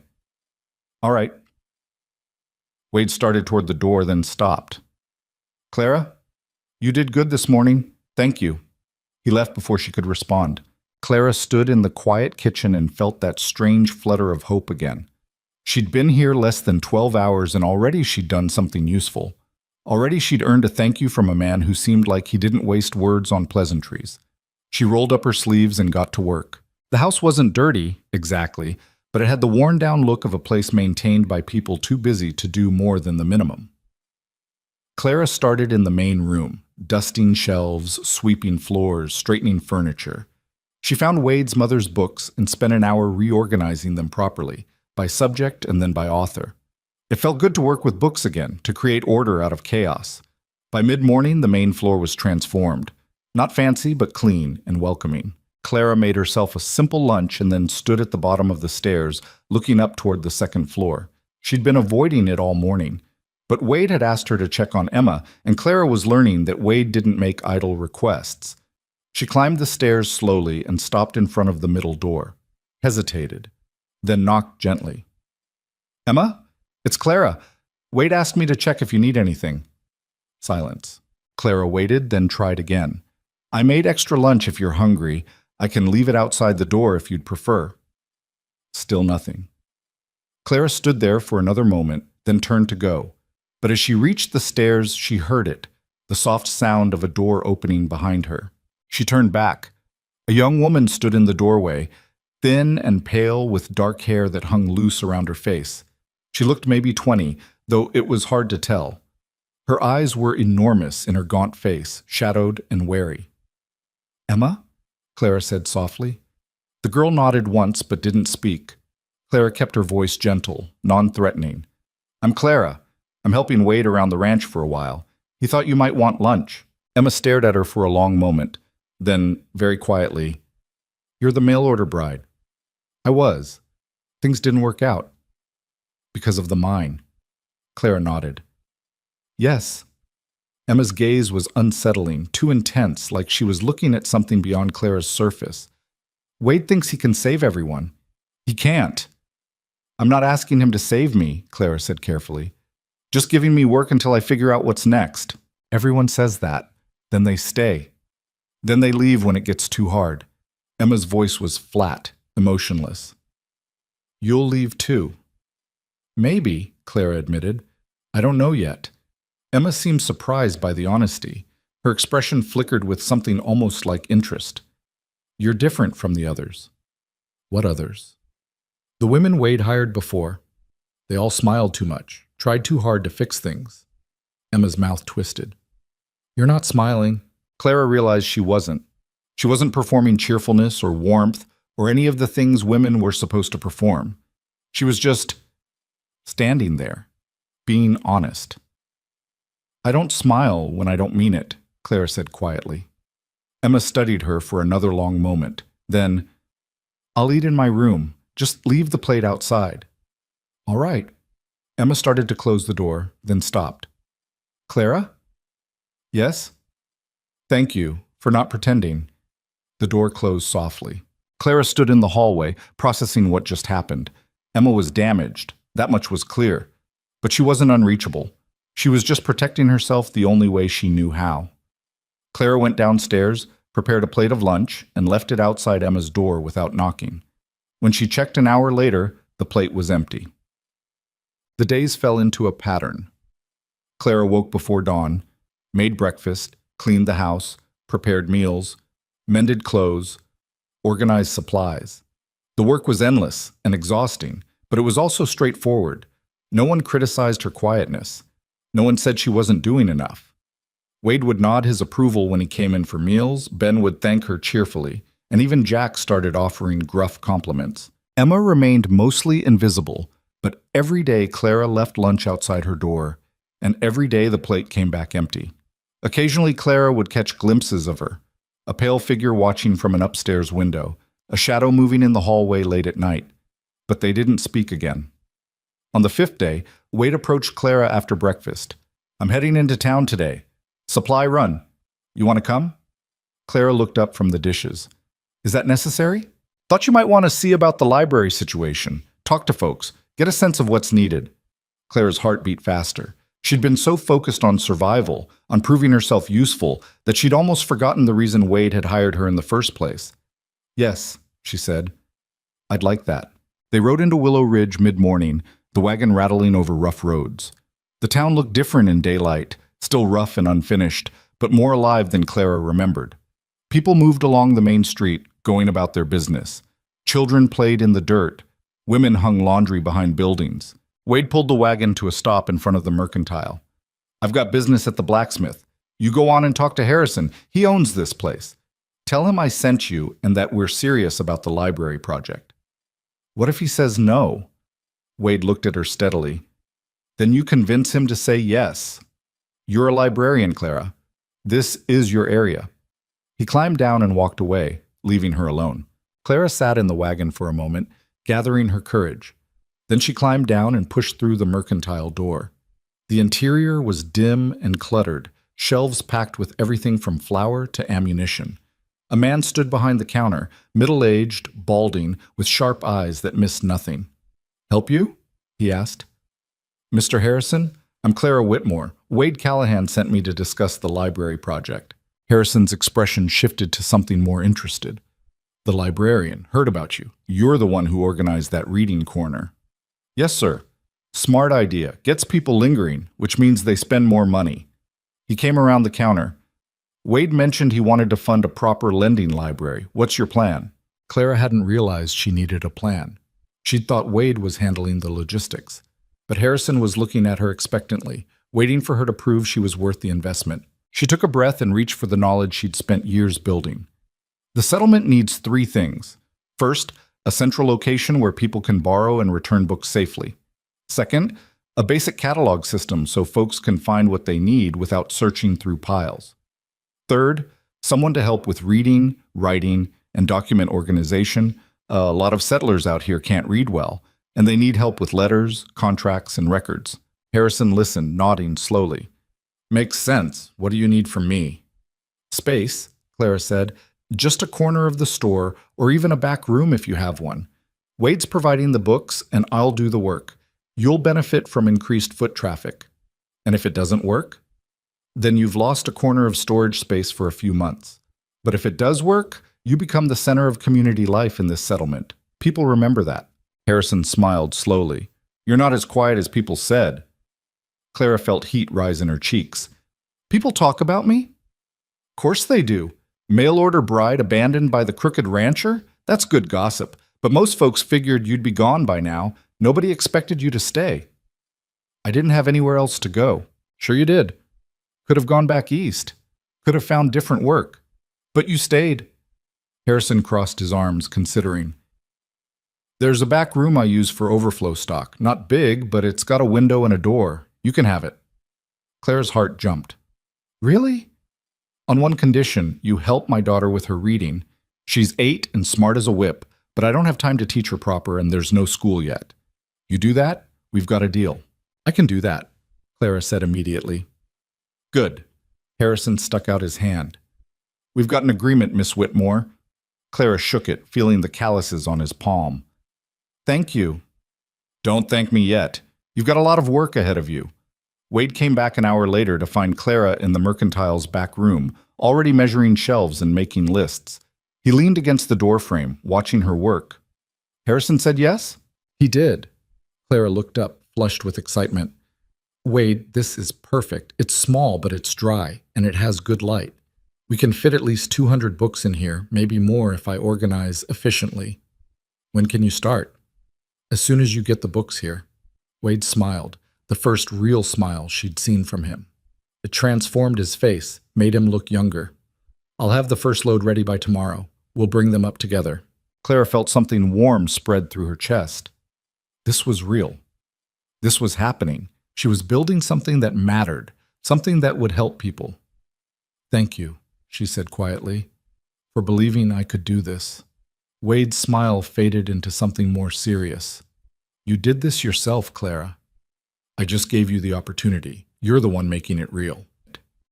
A: "All right." Wade started toward the door, then stopped. "Clara, you did good this morning. Thank you." He left before she could respond. Clara stood in the quiet kitchen and felt that strange flutter of hope again. She'd been here less than 12 hours and already she'd done something useful. Already she'd earned a thank you from a man who seemed like he didn't waste words on pleasantries. She rolled up her sleeves and got to work. The house wasn't dirty, exactly, but it had the worn-down look of a place maintained by people too busy to do more than the minimum. Clara started in the main room, dusting shelves, sweeping floors, straightening furniture. She found Wade's mother's books and spent an hour reorganizing them properly, by subject and then by author. It felt good to work with books again, to create order out of chaos. By mid-morning, the main floor was transformed. Not fancy, but clean and welcoming. Clara made herself a simple lunch and then stood at the bottom of the stairs, looking up toward the second floor. She'd been avoiding it all morning. But Wade had asked her to check on Emma, and Clara was learning that Wade didn't make idle requests. She climbed the stairs slowly and stopped in front of the middle door. Hesitated. Then knocked gently. "Emma? It's Clara. Wade asked me to check if you need anything." Silence. Clara waited, then tried again. "I made extra lunch if you're hungry. I can leave it outside the door if you'd prefer." Still nothing. Clara stood there for another moment, then turned to go. But as she reached the stairs, she heard it, the soft sound of a door opening behind her. She turned back. A young woman stood in the doorway, thin and pale with dark hair that hung loose around her face. She looked maybe 20, though it was hard to tell. Her eyes were enormous in her gaunt face, shadowed and wary. "Emma?" Clara said softly. The girl nodded once but didn't speak. Clara kept her voice gentle, non-threatening. "I'm Clara. I'm helping Wade around the ranch for a while. He thought you might want lunch." Emma stared at her for a long moment. Then, very quietly, "You're the mail-order bride." "I was. Things didn't work out." "Because of the mine." Clara nodded. "Yes." Emma's gaze was unsettling, too intense, like she was looking at something beyond Clara's surface. "Wade thinks he can save everyone. He can't." "I'm not asking him to save me," Clara said carefully. "Just giving me work until I figure out what's next." "Everyone says that. Then they stay. Then they leave when it gets too hard." Emma's voice was flat, emotionless. You'll leave too. Maybe, Clara admitted. I don't know yet. Emma seemed surprised by the honesty. Her expression flickered with something almost like interest. You're different from the others. What others? The women Wade hired before. They all smiled too much, tried too hard to fix things. Emma's mouth twisted. You're not smiling. Clara realized she wasn't. She wasn't performing cheerfulness or warmth or any of the things women were supposed to perform. She was just standing there, being honest. I don't smile when I don't mean it, Clara said quietly. Emma studied her for another long moment. Then, I'll eat in my room. Just leave the plate outside. All right. Emma started to close the door, then stopped. Clara? Yes? Thank you for not pretending. The door closed softly. Clara stood in the hallway, processing what just happened. Emma was damaged. That much was clear. But she wasn't unreachable. She was just protecting herself the only way she knew how. Clara went downstairs, prepared a plate of lunch, and left it outside Emma's door without knocking. When she checked an hour later, the plate was empty. The days fell into a pattern. Clara woke before dawn, made breakfast, cleaned the house, prepared meals, mended clothes, organized supplies. The work was endless and exhausting, but it was also straightforward. No one criticized her quietness. No one said she wasn't doing enough. Wade would nod his approval when he came in for meals, Ben would thank her cheerfully, and even Jack started offering gruff compliments. Emma remained mostly invisible, but every day Clara left lunch outside her door, and every day the plate came back empty. Occasionally Clara would catch glimpses of her, a pale figure watching from an upstairs window, a shadow moving in the hallway late at night, but they didn't speak again. On the fifth day, Wade approached Clara after breakfast. I'm heading into town today. Supply run. You want to come? Clara looked up from the dishes. Is that necessary? Thought you might want to see about the library situation, talk to folks, get a sense of what's needed. Clara's heart beat faster. She'd been so focused on survival, on proving herself useful, that she'd almost forgotten the reason Wade had hired her in the first place. Yes, she said. I'd like that. They rode into Willow Ridge mid-morning, the wagon rattling over rough roads. The town looked different in daylight, still rough and unfinished, but more alive than Clara remembered. People moved along the main street, going about their business. Children played in the dirt. Women hung laundry behind buildings. Wade pulled the wagon to a stop in front of the mercantile. I've got business at the blacksmith. You go on and talk to Harrison. He owns this place. Tell him I sent you and that we're serious about the library project. What if he says no? Wade looked at her steadily. Then you convince him to say yes. You're a librarian, Clara. This is your area. He climbed down and walked away, leaving her alone. Clara sat in the wagon for a moment, gathering her courage. Then she climbed down and pushed through the mercantile door. The interior was dim and cluttered, shelves packed with everything from flour to ammunition. A man stood behind the counter, middle-aged, balding, with sharp eyes that missed nothing. Help you? He asked. Mr. Harrison, I'm Clara Whitmore. Wade Callahan sent me to discuss the library project. Harrison's expression shifted to something more interested. The librarian heard about you. You're the one who organized that reading corner. Yes, sir. Smart idea. Gets people lingering, which means they spend more money. He came around the counter. Wade mentioned he wanted to fund a proper lending library. What's your plan? Clara hadn't realized she needed a plan. She'd thought Wade was handling the logistics. But Harrison was looking at her expectantly, waiting for her to prove she was worth the investment. She took a breath and reached for the knowledge she'd spent years building. The settlement needs 3 things. First, a central location where people can borrow and return books safely. Second, a basic catalog system so folks can find what they need without searching through piles. Third, someone to help with reading, writing, and document organization. A lot of settlers out here can't read well, and they need help with letters, contracts, and records. Harrison listened, nodding slowly. Makes sense. What do you need from me? Space, Clara said. Just a corner of the store, or even a back room if you have one. Wade's providing the books, and I'll do the work. You'll benefit from increased foot traffic. And if it doesn't work, then you've lost a corner of storage space for a few months. But if it does work, you become the center of community life in this settlement. People remember that. Harrison smiled slowly. You're not as quiet as people said. Clara felt heat rise in her cheeks. People talk about me? Course they do. Mail-order bride abandoned by the crooked rancher? That's good gossip. But most folks figured you'd be gone by now. Nobody expected you to stay. I didn't have anywhere else to go. Sure you did. Could have gone back east. Could have found different work. But you stayed. Harrison crossed his arms, considering. There's a back room I use for overflow stock. Not big, but it's got a window and a door. You can have it. Claire's heart jumped. Really? On one condition, you help my daughter with her reading. She's 8 and smart as a whip, but I don't have time to teach her proper and there's no school yet. You do that? We've got a deal. I can do that, Clara said immediately. Good. Harrison stuck out his hand. We've got an agreement, Miss Whitmore. Clara shook it, feeling the calluses on his palm. Thank you. Don't thank me yet. You've got a lot of work ahead of you. Wade came back an hour later to find Clara in the mercantile's back room, already measuring shelves and making lists. He leaned against the doorframe, watching her work. Harrison said yes? He did. Clara looked up, flushed with excitement. Wade, this is perfect. It's small, but it's dry, and it has good light. We can fit at least 200 books in here, maybe more if I organize efficiently. When can you start? As soon as you get the books here. Wade smiled, the first real smile she'd seen from him. It transformed his face, made him look younger. I'll have the first load ready by tomorrow. We'll bring them up together. Clara felt something warm spread through her chest. This was real. This was happening. She was building something that mattered, something that would help people. Thank you, she said quietly, for believing I could do this. Wade's smile faded into something more serious. You did this yourself, Clara. I just gave you the opportunity. You're the one making it real.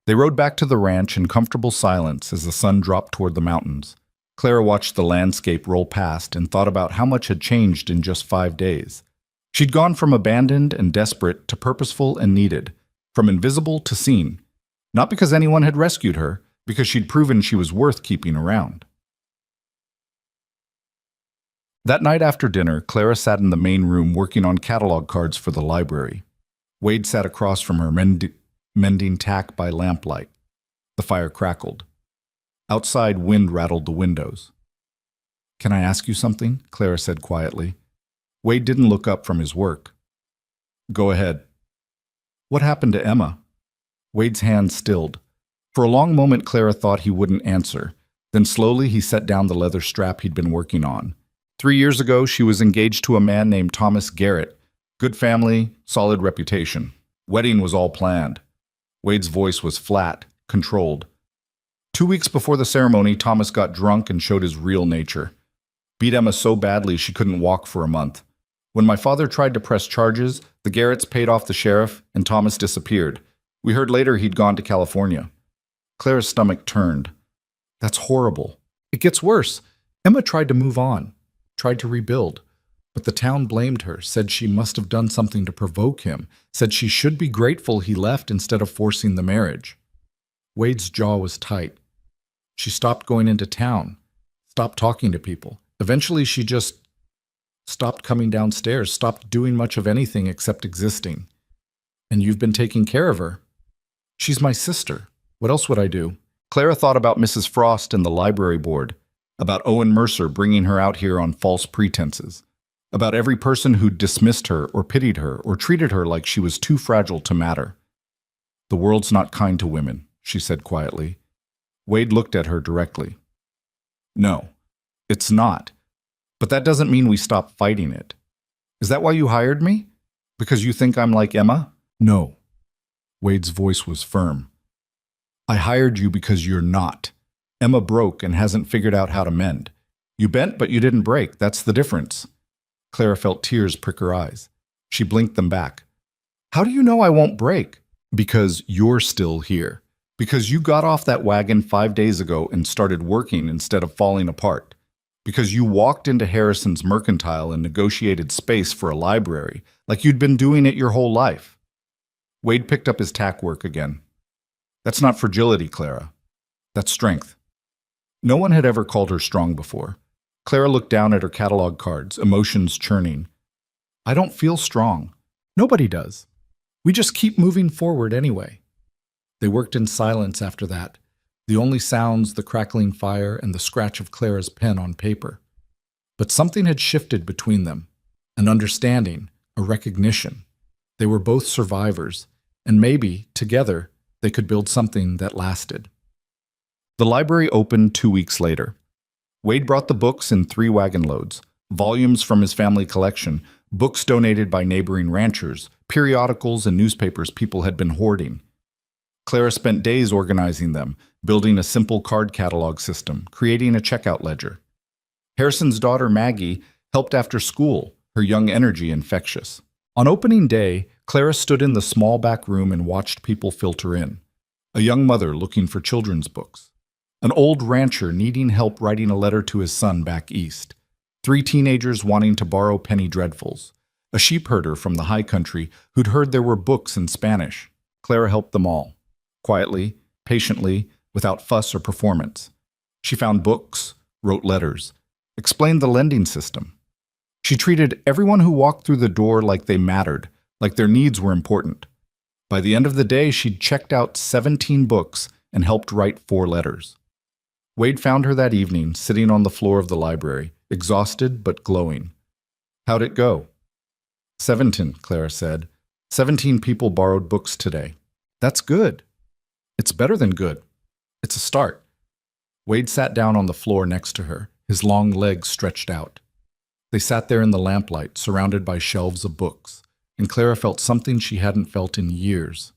A: They rode back to the ranch in comfortable silence as the sun dropped toward the mountains. Clara watched the landscape roll past and thought about how much had changed in just 5 days. She'd gone from abandoned and desperate to purposeful and needed, from invisible to seen. Not because anyone had rescued her, because she'd proven she was worth keeping around. That night after dinner, Clara sat in the main room working on catalog cards for the library. Wade sat across from her, mending tack by lamplight. The fire crackled. Outside, wind rattled the windows. Can I ask you something? Clara said quietly. Wade didn't look up from his work. Go ahead. What happened to Emma? Wade's hand stilled. For a long moment, Clara thought he wouldn't answer. Then slowly he set down the leather strap he'd been working on. 3 years ago, she was engaged to a man named Thomas Garrett. Good family, solid reputation. Wedding was all planned. Wade's voice was flat, controlled. 2 weeks before the ceremony, Thomas got drunk and showed his real nature. Beat Emma so badly she couldn't walk for a month. When my father tried to press charges, the Garretts paid off the sheriff and Thomas disappeared. We heard later he'd gone to California. Clara's stomach turned. That's horrible. It gets worse. Emma tried to move on, tried to rebuild. But the town blamed her, said she must have done something to provoke him, said she should be grateful he left instead of forcing the marriage. Wade's jaw was tight. She stopped going into town, stopped talking to people. Eventually, she just stopped coming downstairs, stopped doing much of anything except existing. And you've been taking care of her. She's my sister. What else would I do? Clara thought about Mrs. Frost and the library board, about Owen Mercer bringing her out here on false pretenses, about every person who'd dismissed her or pitied her or treated her like she was too fragile to matter. The world's not kind to women, she said quietly. Wade looked at her directly. No, it's not. But that doesn't mean we stop fighting it. Is that why you hired me? Because you think I'm like Emma? No. Wade's voice was firm. I hired you because you're not. Emma broke and hasn't figured out how to mend. You bent, but you didn't break. That's the difference. Clara felt tears prick her eyes. She blinked them back. How do you know I won't break? Because you're still here. Because you got off that wagon 5 days ago and started working instead of falling apart. Because you walked into Harrison's mercantile and negotiated space for a library, like you'd been doing it your whole life. Wade picked up his tack work again. That's not fragility, Clara. That's strength. No one had ever called her strong before. Clara looked down at her catalog cards, emotions churning. I don't feel strong. Nobody does. We just keep moving forward anyway. They worked in silence after that, the only sounds the crackling fire and the scratch of Clara's pen on paper. But something had shifted between them, an understanding, a recognition. They were both survivors, and maybe, together, they could build something that lasted. The library opened 2 weeks later. Wade brought the books in 3 wagon loads, volumes from his family collection, books donated by neighboring ranchers, periodicals and newspapers people had been hoarding. Clara spent days organizing them, building a simple card catalog system, creating a checkout ledger. Harrison's daughter Maggie helped after school, her young energy infectious. On opening day, Clara stood in the small back room and watched people filter in. A young mother looking for children's books. An old rancher needing help writing a letter to his son back east. 3 teenagers wanting to borrow penny dreadfuls. A sheep herder from the high country who'd heard there were books in Spanish. Clara helped them all. Quietly, patiently, without fuss or performance. She found books, wrote letters, explained the lending system. She treated everyone who walked through the door like they mattered, like their needs were important. By the end of the day, she'd checked out 17 books and helped write 4 letters. Wade found her that evening, sitting on the floor of the library, exhausted but glowing. How'd it go? 17, Clara said. 17 people borrowed books today. That's good. It's better than good. It's a start. Wade sat down on the floor next to her, his long legs stretched out. They sat there in the lamplight, surrounded by shelves of books, and Clara felt something she hadn't felt in years.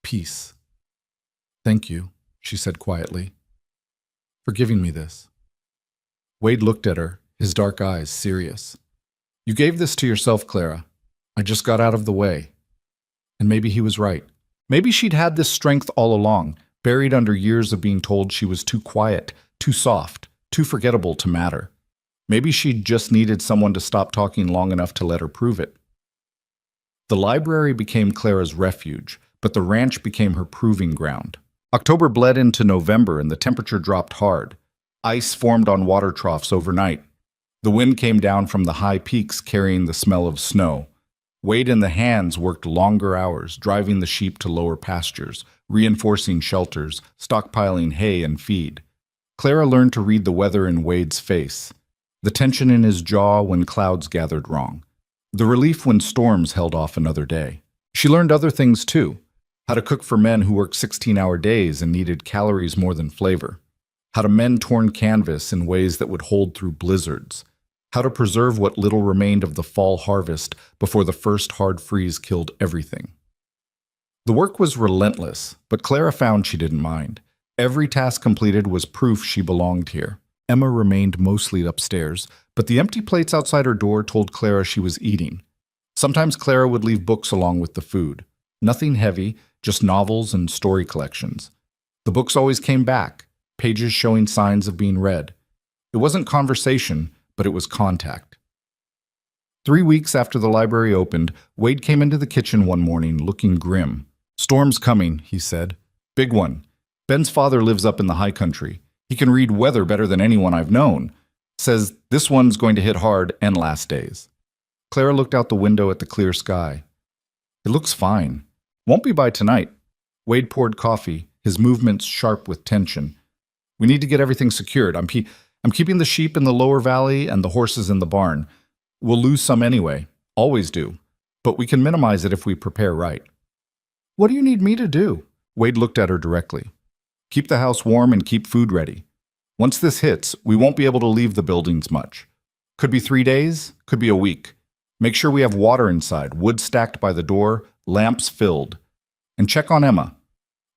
A: Peace. Thank you, she said quietly, for giving me this. Wade looked at her, his dark eyes serious. You gave this to yourself, Clara. I just got out of the way. And maybe he was right. Maybe she'd had this strength all along, buried under years of being told she was too quiet, too soft, too forgettable to matter. Maybe she'd just needed someone to stop talking long enough to let her prove it. The library became Clara's refuge, but the ranch became her proving ground. October bled into November and the temperature dropped hard. Ice formed on water troughs overnight. The wind came down from the high peaks carrying the smell of snow. Wade and the hands worked longer hours, driving the sheep to lower pastures, reinforcing shelters, stockpiling hay and feed. Clara learned to read the weather in Wade's face, the tension in his jaw when clouds gathered wrong, the relief when storms held off another day. She learned other things too, how to cook for men who worked 16-hour days and needed calories more than flavor, how to mend torn canvas in ways that would hold through blizzards, how to preserve what little remained of the fall harvest before the first hard freeze killed everything. The work was relentless, but Clara found she didn't mind. Every task completed was proof she belonged here. Emma remained mostly upstairs, but the empty plates outside her door told Clara she was eating. Sometimes Clara would leave books along with the food. Nothing heavy, just novels and story collections. The books always came back, pages showing signs of being read. It wasn't conversation, but it was contact. 3 weeks after the library opened, Wade came into the kitchen one morning looking grim. Storm's coming, he said. Big one. Ben's father lives up in the high country. He can read weather better than anyone I've known. Says this one's going to hit hard and last days. Clara looked out the window at the clear sky. It looks fine. Won't be by tonight. Wade poured coffee, his movements sharp with tension. We need to get everything secured. I'm keeping the sheep in the lower valley and the horses in the barn. We'll lose some anyway. Always do. But we can minimize it if we prepare right. What do you need me to do? Wade looked at her directly. Keep the house warm and keep food ready. Once this hits, we won't be able to leave the buildings much. Could be 3 days, could be a week. Make sure we have water inside, wood stacked by the door, lamps filled. And check on Emma.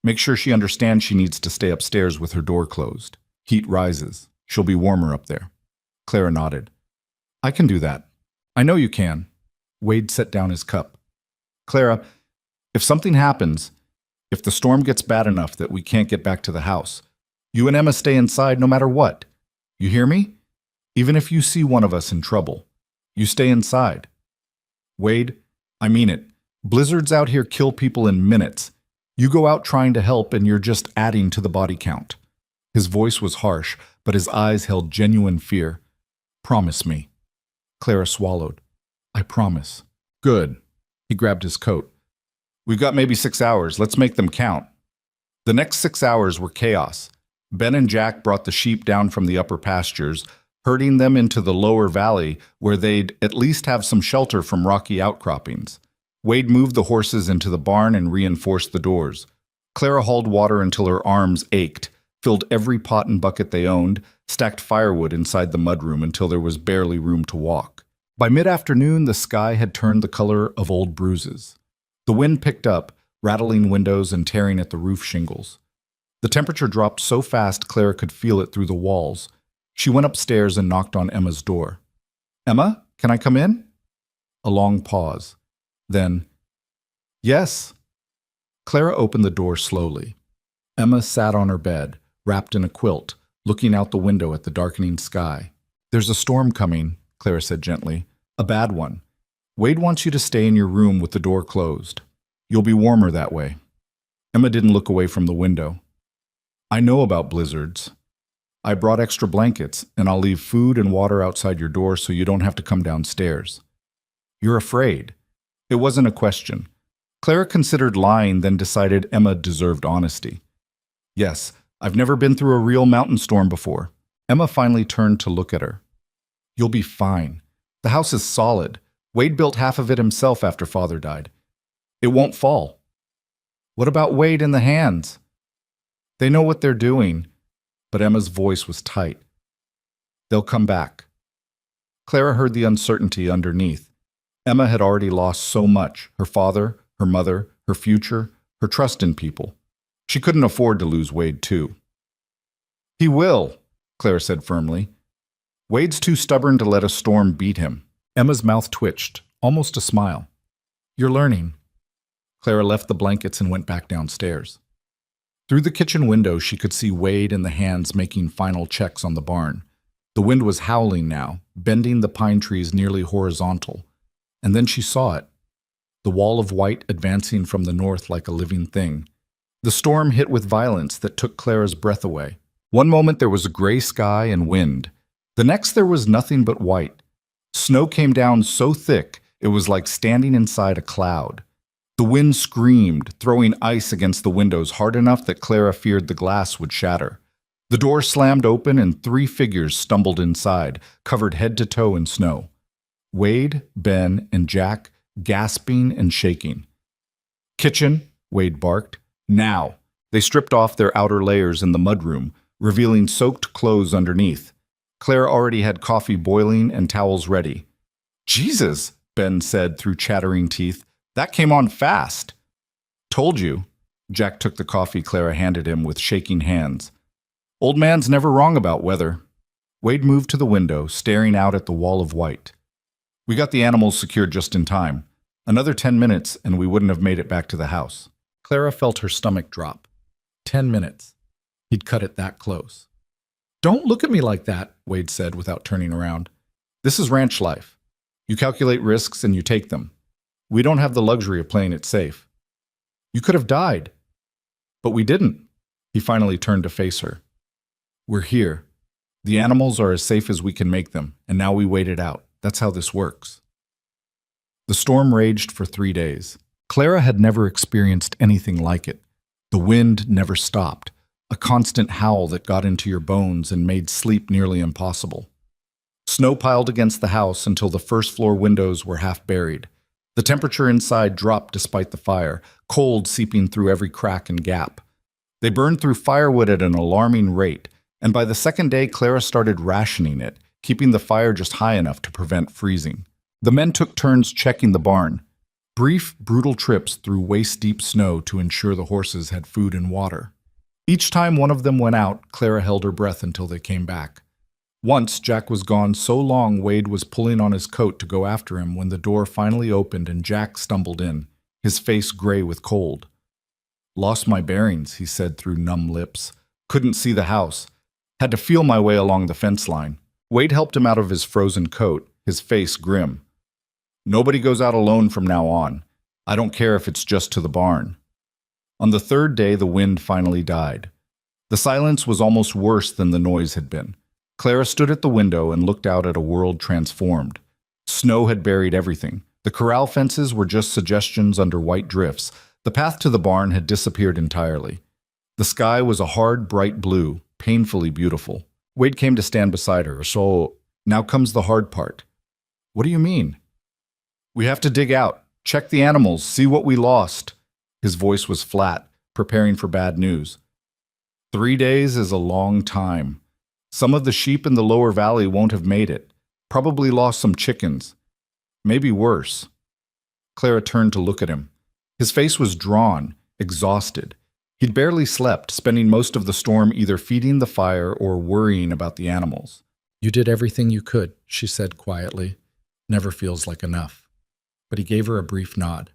A: Make sure she understands she needs to stay upstairs with her door closed. Heat rises. She'll be warmer up there. Clara nodded. I can do that. I know you can. Wade set down his cup. Clara, if something happens, if the storm gets bad enough that we can't get back to the house, you and Emma stay inside no matter what. You hear me? Even if you see one of us in trouble, you stay inside. Wade, I mean it. Blizzards out here kill people in minutes. You go out trying to help and you're just adding to the body count. His voice was harsh, but his eyes held genuine fear. Promise me. Clara swallowed. I promise. Good. He grabbed his coat. We've got maybe 6 hours. Let's make them count. The next 6 hours were chaos. Ben and Jack brought the sheep down from the upper pastures, herding them into the lower valley where they'd at least have some shelter from rocky outcroppings. Wade moved the horses into the barn and reinforced the doors. Clara hauled water until her arms ached, filled every pot and bucket they owned, stacked firewood inside the mudroom until there was barely room to walk. By mid-afternoon, the sky had turned the color of old bruises. The wind picked up, rattling windows and tearing at the roof shingles. The temperature dropped so fast Clara could feel it through the walls. She went upstairs and knocked on Emma's door. "Emma, can I come in?" A long pause. Then, "Yes." Clara opened the door slowly. Emma sat on her bed, wrapped in a quilt, looking out the window at the darkening sky. "There's a storm coming," Clara said gently. "A bad one. Wade wants you to stay in your room with the door closed. You'll be warmer that way." Emma didn't look away from the window. "I know about blizzards. I brought extra blankets, and I'll leave food and water outside your door so you don't have to come downstairs." "You're afraid." It wasn't a question. Clara considered lying, then decided Emma deserved honesty. "Yes, I've never been through a real mountain storm before." Emma finally turned to look at her. "You'll be fine. The house is solid. Wade built half of it himself after Father died. It won't fall." "What about Wade and the hands?" "They know what they're doing." But Emma's voice was tight. "They'll come back." Clara heard the uncertainty underneath. Emma had already lost so much: her father, her mother, her future, her trust in people. She couldn't afford to lose Wade too. "He will," Clara said firmly. "Wade's too stubborn to let a storm beat him." Emma's mouth twitched, almost a smile. "You're learning." Clara left the blankets and went back downstairs. Through the kitchen window, she could see Wade and the hands making final checks on the barn. The wind was howling now, bending the pine trees nearly horizontal. And then she saw it, the wall of white advancing from the north like a living thing. The storm hit with violence that took Clara's breath away. One moment there was a gray sky and wind. The next there was nothing but white. Snow came down so thick it was like standing inside a cloud. The wind screamed, throwing ice against the windows hard enough that Clara feared the glass would shatter. The door slammed open and 3 figures stumbled inside, covered head to toe in snow. Wade, Ben, and Jack, gasping and shaking. "Kitchen," Wade barked. "Now!" They stripped off their outer layers in the mudroom, revealing soaked clothes underneath. Clara already had coffee boiling and towels ready. "Jesus," Ben said through chattering teeth. "That came on fast." "Told you." Jack took the coffee Clara handed him with shaking hands. "Old man's never wrong about weather." Wade moved to the window, staring out at the wall of white. "We got the animals secured just in time. Another 10 minutes and we wouldn't have made it back to the house." Clara felt her stomach drop. 10 minutes. He'd cut it that close. "Don't look at me like that," Wade said without turning around. "This is ranch life. You calculate risks and you take them. We don't have the luxury of playing it safe." "You could have died." "But we didn't." He finally turned to face her. "We're here. The animals are as safe as we can make them, and now we wait it out. That's how this works." The storm raged for 3 days. Clara had never experienced anything like it. The wind never stopped, a constant howl that got into your bones and made sleep nearly impossible. Snow piled against the house until the first-floor windows were half buried. The temperature inside dropped despite the fire, cold seeping through every crack and gap. They burned through firewood at an alarming rate, and by the second day Clara started rationing it, keeping the fire just high enough to prevent freezing. The men took turns checking the barn. Brief, brutal trips through waist-deep snow to ensure the horses had food and water. Each time one of them went out, Clara held her breath until they came back. Once, Jack was gone so long Wade was pulling on his coat to go after him when the door finally opened and Jack stumbled in, his face gray with cold. "Lost my bearings," he said through numb lips. "Couldn't see the house. Had to feel my way along the fence line." Wade helped him out of his frozen coat, his face grim. "Nobody goes out alone from now on. I don't care if it's just to the barn." On the 3rd day, the wind finally died. The silence was almost worse than the noise had been. Clara stood at the window and looked out at a world transformed. Snow had buried everything. The corral fences were just suggestions under white drifts. The path to the barn had disappeared entirely. The sky was a hard, bright blue, painfully beautiful. Wade came to stand beside her. So, now comes the hard part. What do you mean? We have to dig out, check the animals, see what we lost. His voice was flat, preparing for bad news. 3 days is a long time. Some of the sheep in the lower valley won't have made it. Probably lost some chickens. Maybe worse. Clara turned to look at him. His face was drawn, exhausted. He'd barely slept, spending most of the storm either feeding the fire or worrying about the animals. You did everything you could, she said quietly. Never feels like enough. But he gave her a brief nod.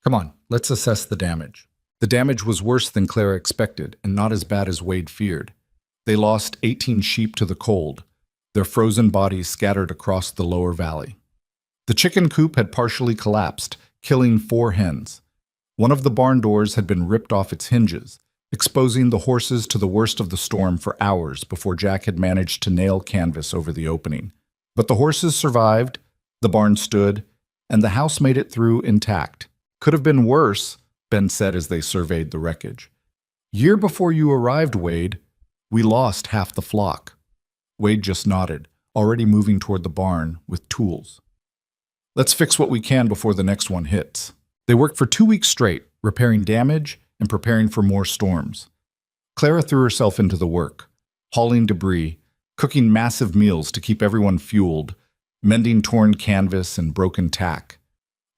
A: Come on, let's assess the damage. The damage was worse than Clara expected, and not as bad as Wade feared. They lost 18 sheep to the cold, their frozen bodies scattered across the lower valley. The chicken coop had partially collapsed, killing 4 hens. One of the barn doors had been ripped off its hinges, exposing the horses to the worst of the storm for hours before Jack had managed to nail canvas over the opening. But the horses survived, the barn stood, and the house made it through intact. Could have been worse, Ben said as they surveyed the wreckage. Year before you arrived, Wade, we lost half the flock. Wade just nodded, already moving toward the barn with tools. Let's fix what we can before the next one hits. They worked for 2 weeks straight, repairing damage and preparing for more storms. Clara threw herself into the work, hauling debris, cooking massive meals to keep everyone fueled, mending torn canvas and broken tack.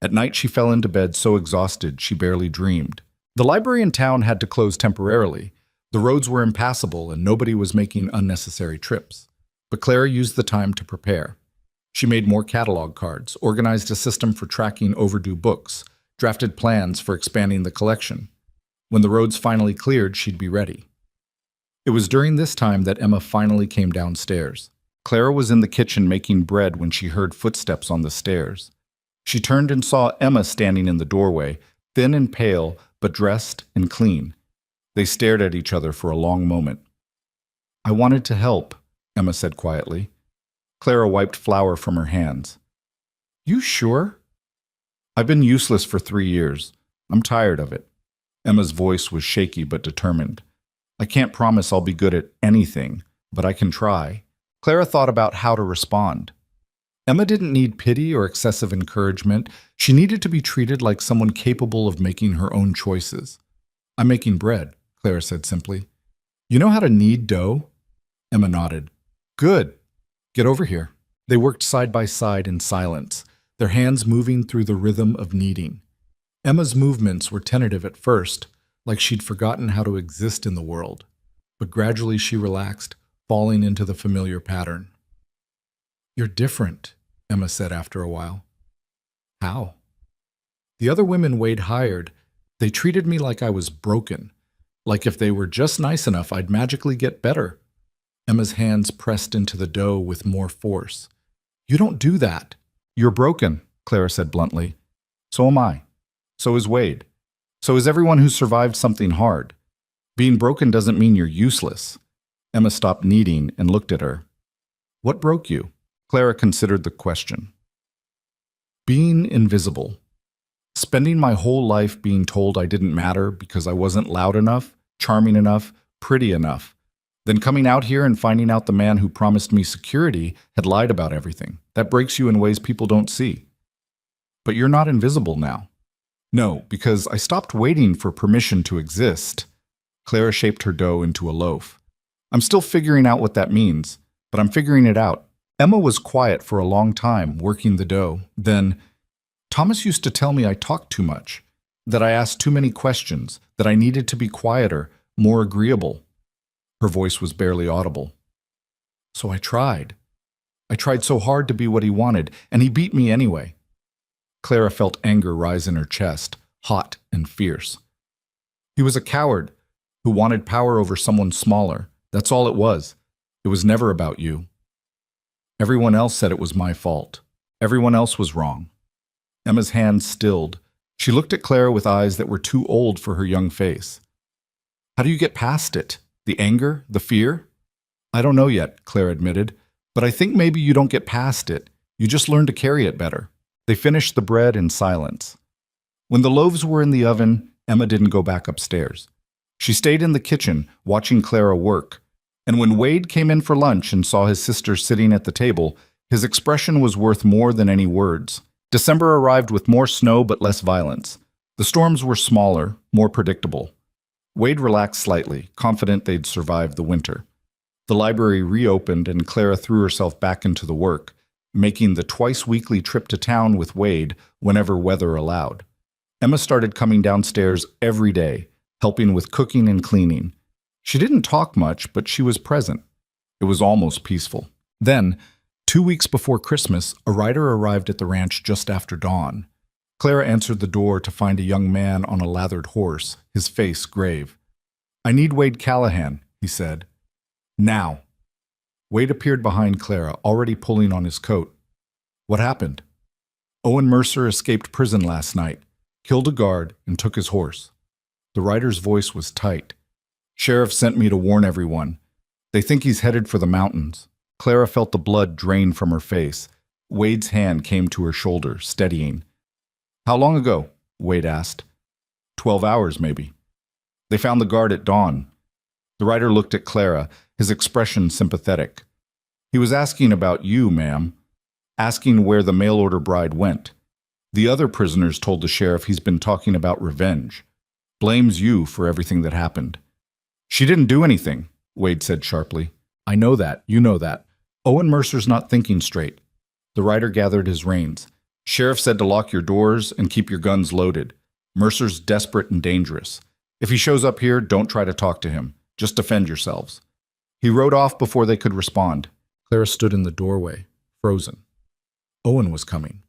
A: At night she fell into bed so exhausted she barely dreamed. The library in town had to close temporarily. The roads were impassable and nobody was making unnecessary trips. But Clara used the time to prepare. She made more catalog cards, organized a system for tracking overdue books, drafted plans for expanding the collection. When the roads finally cleared, she'd be ready. It was during this time that Emma finally came downstairs. Clara was in the kitchen making bread when she heard footsteps on the stairs. She turned and saw Emma standing in the doorway, thin and pale, but dressed and clean. They stared at each other for a long moment. I wanted to help, Emma said quietly. Clara wiped flour from her hands. You sure? I've been useless for 3 years. I'm tired of it. Emma's voice was shaky but determined. I can't promise I'll be good at anything, but I can try. Clara thought about how to respond. Emma didn't need pity or excessive encouragement. She needed to be treated like someone capable of making her own choices. I'm making bread, Clara said simply. You know how to knead dough? Emma nodded. Good. Get over here. They worked side by side in silence, their hands moving through the rhythm of kneading. Emma's movements were tentative at first, like she'd forgotten how to exist in the world. But gradually she relaxed, falling into the familiar pattern. You're different, Emma said after a while. How? The other women Wade hired, they treated me like I was broken, like if they were just nice enough I'd magically get better. Emma's hands pressed into the dough with more force. You don't do that. You're broken, Clara said bluntly. So am I. So is Wade. So is everyone who survived something hard. Being broken doesn't mean you're useless. Emma stopped kneading and looked at her. What broke you? Clara considered the question. Being invisible. Spending my whole life being told I didn't matter because I wasn't loud enough, charming enough, pretty enough. Then coming out here and finding out the man who promised me security had lied about everything. That breaks you in ways people don't see. But you're not invisible now. No, because I stopped waiting for permission to exist. Clara shaped her dough into a loaf. I'm still figuring out what that means, but I'm figuring it out. Emma was quiet for a long time, working the dough. Then, Thomas used to tell me I talked too much, that I asked too many questions, that I needed to be quieter, more agreeable. Her voice was barely audible. So I tried. I tried so hard to be what he wanted, and he beat me anyway. Clara felt anger rise in her chest, hot and fierce. He was a coward who wanted power over someone smaller. That's all it was. It was never about you. Everyone else said it was my fault. Everyone else was wrong. Emma's hands stilled. She looked at Clara with eyes that were too old for her young face. How do you get past it? The anger? The fear? I don't know yet, Claire admitted, but I think maybe you don't get past it. You just learn to carry it better. They finished the bread in silence. When the loaves were in the oven, Emma didn't go back upstairs. She stayed in the kitchen, watching Clara work. And when Wade came in for lunch and saw his sister sitting at the table, his expression was worth more than any words. December arrived with more snow but less violence. The storms were smaller, more predictable. Wade relaxed slightly, confident they'd survive the winter. The library reopened and Clara threw herself back into the work, making the twice-weekly trip to town with Wade whenever weather allowed. Emma started coming downstairs every day, helping with cooking and cleaning. She didn't talk much, but she was present. It was almost peaceful. Then, 2 weeks before Christmas, a rider arrived at the ranch just after dawn. Clara answered the door to find a young man on a lathered horse, his face grave. "I need Wade Callahan," he said. "Now." Wade appeared behind Clara, already pulling on his coat. "What happened?" "Owen Mercer escaped prison last night, killed a guard, and took his horse." The rider's voice was tight. "Sheriff sent me to warn everyone. They think he's headed for the mountains." Clara felt the blood drain from her face. Wade's hand came to her shoulder, steadying. "How long ago?" Wade asked. 12 hours, maybe. They found the guard at dawn." The rider looked at Clara, his expression sympathetic. "He was asking about you, ma'am. Asking where the mail-order bride went. The other prisoners told the sheriff he's been talking about revenge. Blames you for everything that happened." "She didn't do anything," Wade said sharply. "I know that. You know that. Owen Mercer's not thinking straight." The rider gathered his reins. "Sheriff said to lock your doors and keep your guns loaded. Mercer's desperate and dangerous. If he shows up here, don't try to talk to him. Just defend yourselves." He rode off before they could respond. Clara stood in the doorway, frozen. Owen was coming.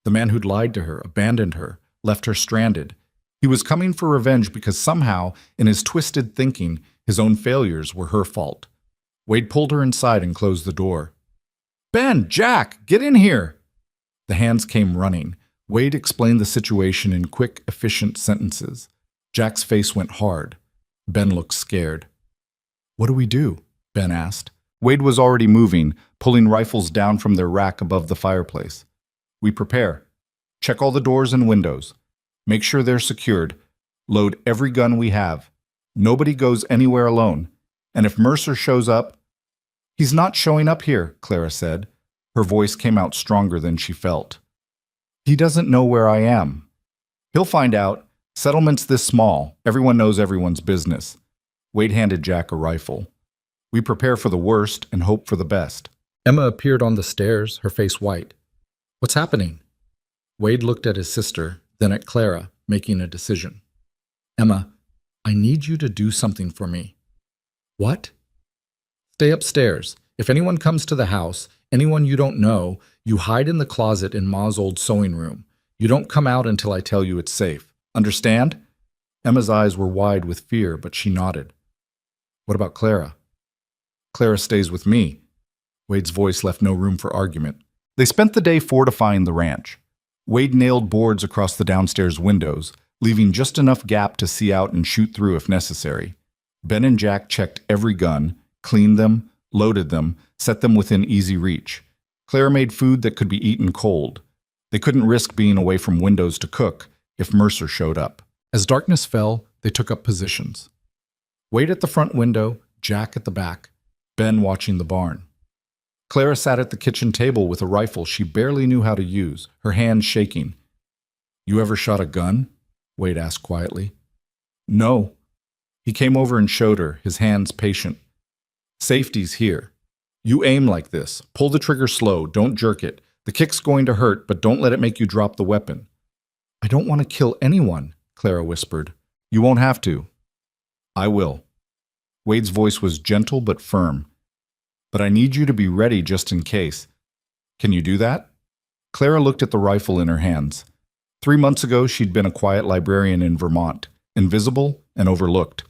A: The man who'd lied to her, abandoned her, left her stranded. He was coming for revenge because somehow, in his twisted thinking, his own failures were her fault. Wade pulled her inside and closed the door. "Ben, Jack, get in here!" The hands came running. Wade explained the situation in quick, efficient sentences. Jack's face went hard. Ben looked scared. "What do we do?" Ben asked. Wade was already moving, pulling rifles down from their rack above the fireplace. "We prepare. Check all the doors and windows. Make sure they're secured. Load every gun we have. Nobody goes anywhere alone. And if Mercer shows up—" "He's not showing up here," Clara said. Her voice came out stronger than she felt. "He doesn't know where I am." "He'll find out. Settlement's this small. Everyone knows everyone's business." Wade handed Jack a rifle. "We prepare for the worst and hope for the best." Emma appeared on the stairs, her face white. "What's happening?" Wade looked at his sister, then at Clara, making a decision. "Emma, I need you to do something for me." "What?" "Stay upstairs. If anyone comes to the house, anyone you don't know, you hide in the closet in Ma's old sewing room. You don't come out until I tell you it's safe. Understand?" Emma's eyes were wide with fear, but she nodded. "What about Clara?" "Clara stays with me." Wade's voice left no room for argument. They spent the day fortifying the ranch. Wade nailed boards across the downstairs windows, leaving just enough gap to see out and shoot through if necessary. Ben and Jack checked every gun, cleaned them, loaded them, set them within easy reach. Clara made food that could be eaten cold. They couldn't risk being away from windows to cook if Mercer showed up. As darkness fell, they took up positions. Wade at the front window, Jack at the back, Ben watching the barn. Clara sat at the kitchen table with a rifle she barely knew how to use, her hands shaking. "You ever shot a gun?" Wade asked quietly. "No." He came over and showed her, his hands patient. "Safety's here. You aim like this. Pull the trigger slow, don't jerk it. The kick's going to hurt, but don't let it make you drop the weapon." "I don't want to kill anyone," Clara whispered. "You won't have to." "I will." Wade's voice was gentle but firm. "But I need you to be ready just in case. Can you do that?" Clara looked at the rifle in her hands. 3 months ago, she'd been a quiet librarian in Vermont, invisible and overlooked.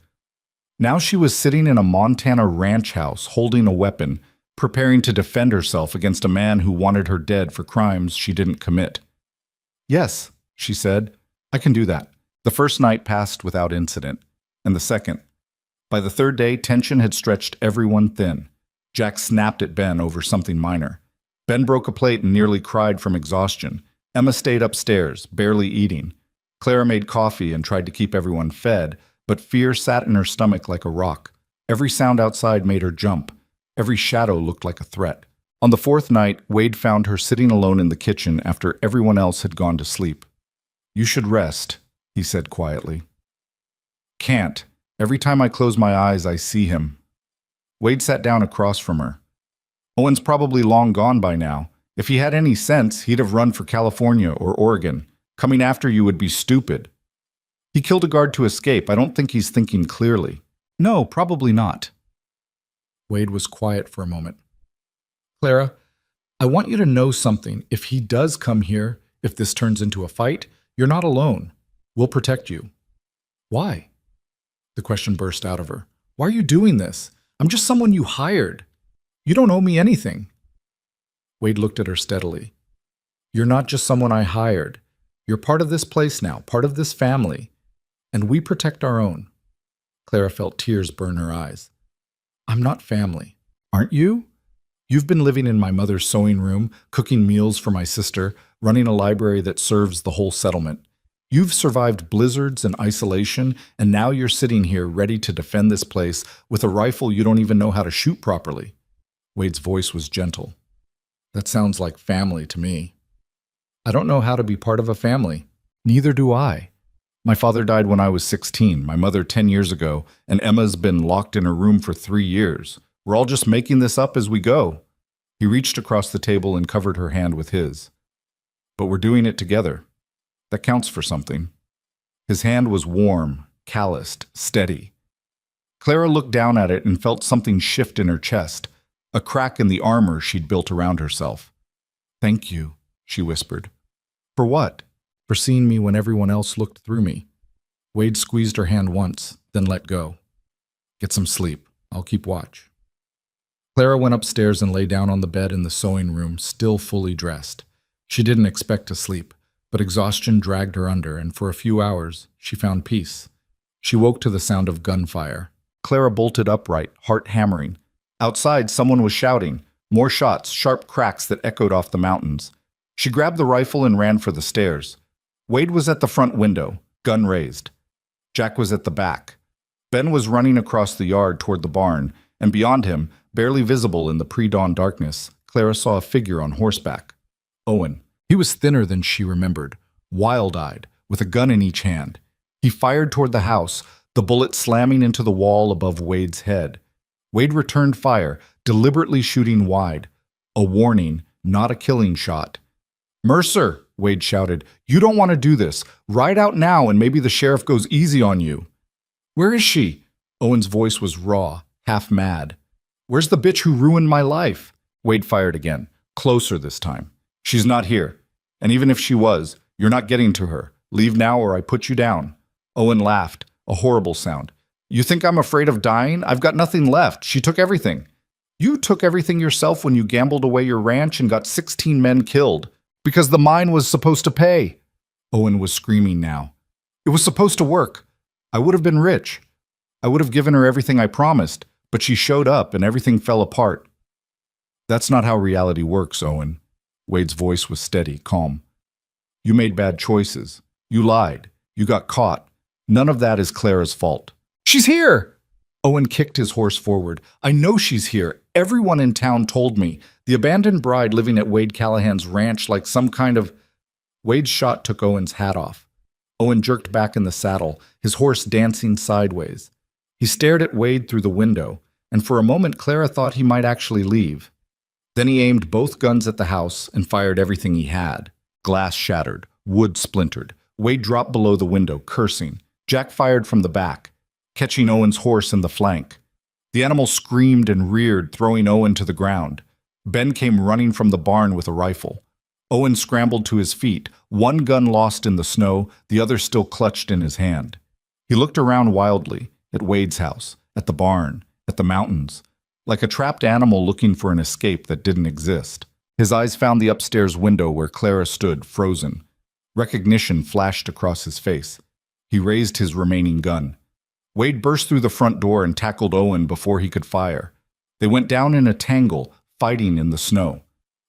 A: Now she was sitting in a Montana ranch house, holding a weapon, preparing to defend herself against a man who wanted her dead for crimes she didn't commit. "Yes," she said, "I can do that." The first night passed without incident, and the second. By the third day, tension had stretched everyone thin. Jack snapped at Ben over something minor. Ben broke a plate and nearly cried from exhaustion. Emma stayed upstairs, barely eating. Clara made coffee and tried to keep everyone fed, but fear sat in her stomach like a rock. Every sound outside made her jump. Every shadow looked like a threat. On the fourth night, Wade found her sitting alone in the kitchen after everyone else had gone to sleep. "You should rest," he said quietly. "Can't. Every time I close my eyes, I see him." Wade sat down across from her. "Owen's probably long gone by now. If he had any sense, he'd have run for California or Oregon. Coming after you would be stupid. He killed a guard to escape. I don't think he's thinking clearly." "No, probably not." Wade was quiet for a moment. "Clara, I want you to know something. If he does come here, if this turns into a fight, you're not alone. We'll protect you." "Why?" The question burst out of her. "Why are you doing this? I'm just someone you hired. You don't owe me anything." Wade looked at her steadily. "You're not just someone I hired. You're part of this place now, part of this family. And we protect our own." Clara felt tears burn her eyes. "I'm not family. Aren't you? You've been living in my mother's sewing room, cooking meals for my sister, running a library that serves the whole settlement. You've survived blizzards and isolation, and now you're sitting here ready to defend this place with a rifle you don't even know how to shoot properly." Wade's voice was gentle. "That sounds like family to me." "I don't know how to be part of a family. Neither do I. My father died when I was 16, my mother 10 years ago, and Emma's been locked in her room for 3 years. We're all just making this up as we go." He reached across the table and covered her hand with his. "But we're doing it together. That counts for something." His hand was warm, calloused, steady. Clara looked down at it and felt something shift in her chest, a crack in the armor she'd built around herself. "Thank you," she whispered. "For what?" "For seeing me when everyone else looked through me." Wade squeezed her hand once, then let go. "Get some sleep. I'll keep watch." Clara went upstairs and lay down on the bed in the sewing room, still fully dressed. She didn't expect to sleep, but exhaustion dragged her under, and for a few hours, she found peace. She woke to the sound of gunfire. Clara bolted upright, heart hammering. Outside, someone was shouting. More shots, sharp cracks that echoed off the mountains. She grabbed the rifle and ran for the stairs. Wade was at the front window, gun raised. Jack was at the back. Ben was running across the yard toward the barn, and beyond him, barely visible in the pre-dawn darkness, Clara saw a figure on horseback. Owen. He was thinner than she remembered, wild-eyed, with a gun in each hand. He fired toward the house, the bullet slamming into the wall above Wade's head. Wade returned fire, deliberately shooting wide. A warning, not a killing shot. "Mercer," Wade shouted, "you don't want to do this. Ride out now and maybe the sheriff goes easy on you." "Where is she?" Owen's voice was raw, half mad. "Where's the bitch who ruined my life?" Wade fired again, closer this time. "She's not here. And even if she was, you're not getting to her. Leave now or I put you down." Owen laughed, a horrible sound. "You think I'm afraid of dying? I've got nothing left. She took everything." "You took everything yourself when you gambled away your ranch and got 16 men killed. Because the mine was supposed to pay." Owen was screaming now. "It was supposed to work. I would have been rich. I would have given her everything I promised, but she showed up and everything fell apart." "That's not how reality works, Owen." Wade's voice was steady, calm. "You made bad choices. You lied. You got caught. None of that is Clara's fault." "She's here!" Owen kicked his horse forward. "I know she's here. Everyone in town told me. The abandoned bride living at Wade Callahan's ranch like some kind of—" Wade's shot took Owen's hat off. Owen jerked back in the saddle, his horse dancing sideways. He stared at Wade through the window, and for a moment Clara thought he might actually leave. Then he aimed both guns at the house and fired everything he had. Glass shattered, wood splintered. Wade dropped below the window, cursing. Jack fired from the back, catching Owen's horse in the flank. The animal screamed and reared, throwing Owen to the ground. Ben came running from the barn with a rifle. Owen scrambled to his feet, one gun lost in the snow, the other still clutched in his hand. He looked around wildly, at Wade's house, at the barn, at the mountains, like a trapped animal looking for an escape that didn't exist. His eyes found the upstairs window where Clara stood, frozen. Recognition flashed across his face. He raised his remaining gun. Wade burst through the front door and tackled Owen before he could fire. They went down in a tangle, fighting in the snow.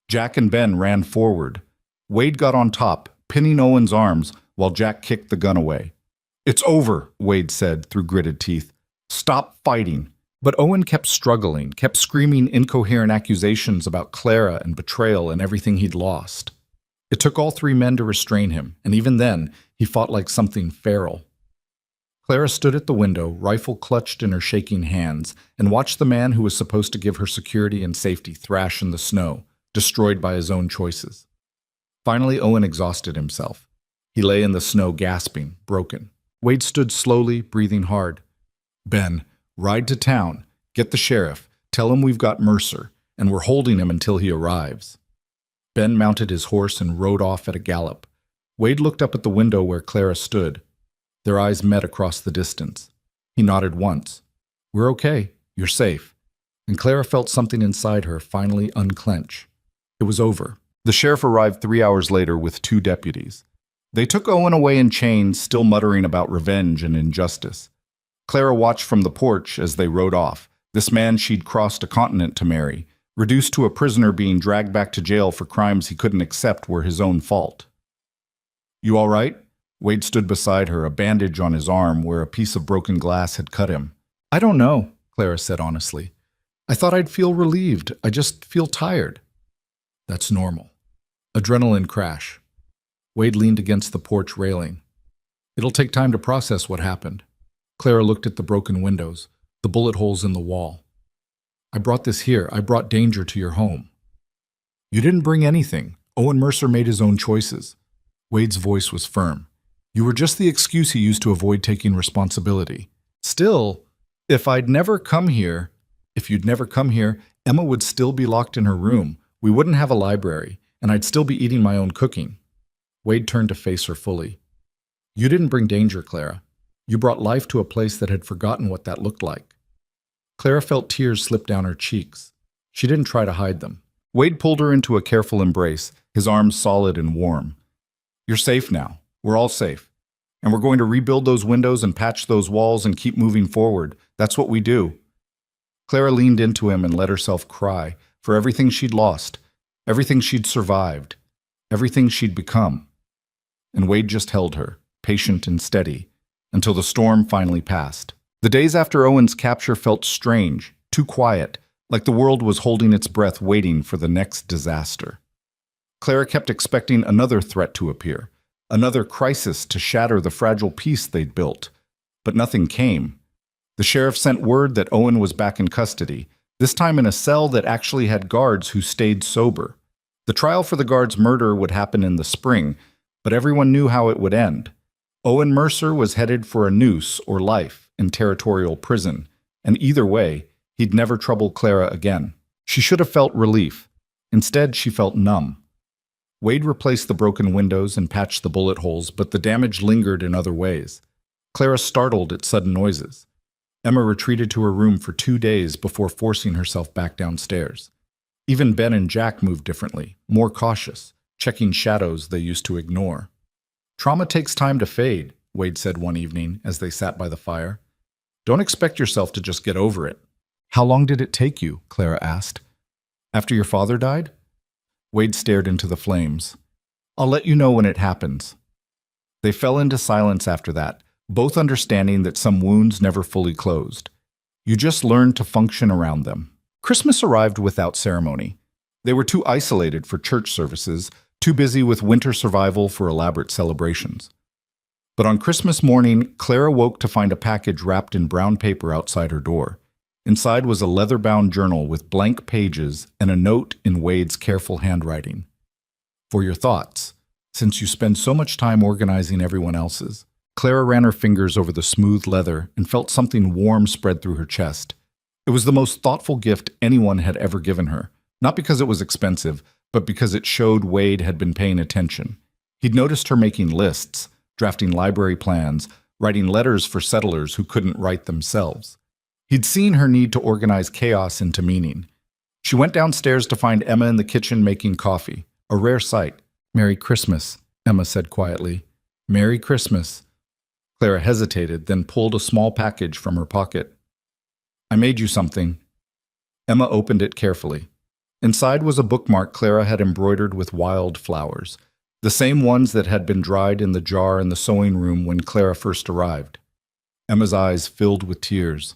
A: Jack and Ben ran forward. Wade got on top, pinning Owen's arms, while Jack kicked the gun away. "It's over," Wade said through gritted teeth. "Stop fighting." But Owen kept struggling, kept screaming incoherent accusations about Clara and betrayal and everything he'd lost. It took all three men to restrain him, and even then, he fought like something feral. Clara stood at the window, rifle clutched in her shaking hands, and watched the man who was supposed to give her security and safety thrash in the snow, destroyed by his own choices. Finally, Owen exhausted himself. He lay in the snow gasping, broken. Wade stood slowly, breathing hard. "Ben, ride to town, get the sheriff, tell him we've got Mercer, and we're holding him until he arrives." Ben mounted his horse and rode off at a gallop. Wade looked up at the window where Clara stood. Their eyes met across the distance. He nodded once. "We're okay. You're safe." And Clara felt something inside her finally unclench. It was over. The sheriff arrived 3 hours later with 2 deputies. They took Owen away in chains, still muttering about revenge and injustice. Clara watched from the porch as they rode off, this man she'd crossed a continent to marry, reduced to a prisoner being dragged back to jail for crimes he couldn't accept were his own fault. "You all right?" Wade stood beside her, a bandage on his arm where a piece of broken glass had cut him. "I don't know," Clara said honestly. "I thought I'd feel relieved. I just feel tired." "That's normal. Adrenaline crash." Wade leaned against the porch railing. "It'll take time to process what happened." Clara looked at the broken windows, the bullet holes in the wall. "I brought this here. I brought danger to your home." "You didn't bring anything. Owen Mercer made his own choices." Wade's voice was firm. "You were just the excuse he used to avoid taking responsibility. Still, if you'd never come here, Emma would still be locked in her room. We wouldn't have a library, and I'd still be eating my own cooking." Wade turned to face her fully. "You didn't bring danger, Clara. You brought life to a place that had forgotten what that looked like." Clara felt tears slip down her cheeks. She didn't try to hide them. Wade pulled her into a careful embrace, his arms solid and warm. "You're safe now. We're all safe. And we're going to rebuild those windows and patch those walls and keep moving forward. That's what we do." Clara leaned into him and let herself cry for everything she'd lost, everything she'd survived, everything she'd become. And Wade just held her, patient and steady, until the storm finally passed. The days after Owen's capture felt strange, too quiet, like the world was holding its breath waiting for the next disaster. Clara kept expecting another threat to appear, another crisis to shatter the fragile peace they'd built. But nothing came. The sheriff sent word that Owen was back in custody, this time in a cell that actually had guards who stayed sober. The trial for the guard's murder would happen in the spring, but everyone knew how it would end. Owen Mercer was headed for a noose or life in territorial prison, and either way, he'd never trouble Clara again. She should have felt relief. Instead, she felt numb. Wade replaced the broken windows and patched the bullet holes, but the damage lingered in other ways. Clara startled at sudden noises. Emma retreated to her room for 2 days before forcing herself back downstairs. Even Ben and Jack moved differently, more cautious, checking shadows they used to ignore. "Trauma takes time to fade," Wade said one evening as they sat by the fire. "Don't expect yourself to just get over it." "How long did it take you?" Clara asked. "After your father died?" Wade stared into the flames. "I'll let you know when it happens." They fell into silence after that, both understanding that some wounds never fully closed. You just learned to function around them. Christmas arrived without ceremony. They were too isolated for church services, too busy with winter survival for elaborate celebrations. But on Christmas morning, Clara woke to find a package wrapped in brown paper outside her door. Inside was a leather-bound journal with blank pages and a note in Wade's careful handwriting. "For your thoughts, since you spend so much time organizing everyone else's." Clara ran her fingers over the smooth leather and felt something warm spread through her chest. It was the most thoughtful gift anyone had ever given her, not because it was expensive, but because it showed Wade had been paying attention. He'd noticed her making lists, drafting library plans, writing letters for settlers who couldn't write themselves. He'd seen her need to organize chaos into meaning. She went downstairs to find Emma in the kitchen making coffee, a rare sight. "Merry Christmas," Emma said quietly. "Merry Christmas." Clara hesitated, then pulled a small package from her pocket. "I made you something." Emma opened it carefully. Inside was a bookmark Clara had embroidered with wild flowers, the same ones that had been dried in the jar in the sewing room when Clara first arrived. Emma's eyes filled with tears.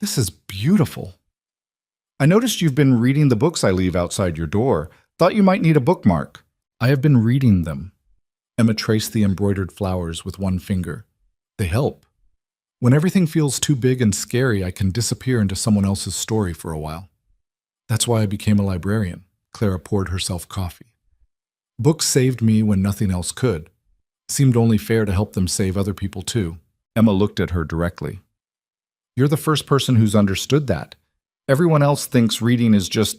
A: "This is beautiful. I noticed you've been reading the books I leave outside your door. Thought you might need a bookmark." "I have been reading them." Emma traced the embroidered flowers with one finger. "They help. When everything feels too big and scary, I can disappear into someone else's story for a while. That's why I became a librarian." Clara poured herself coffee. "Books saved me when nothing else could. Seemed only fair to help them save other people too." Emma looked at her directly. "You're the first person who's understood that. Everyone else thinks reading is just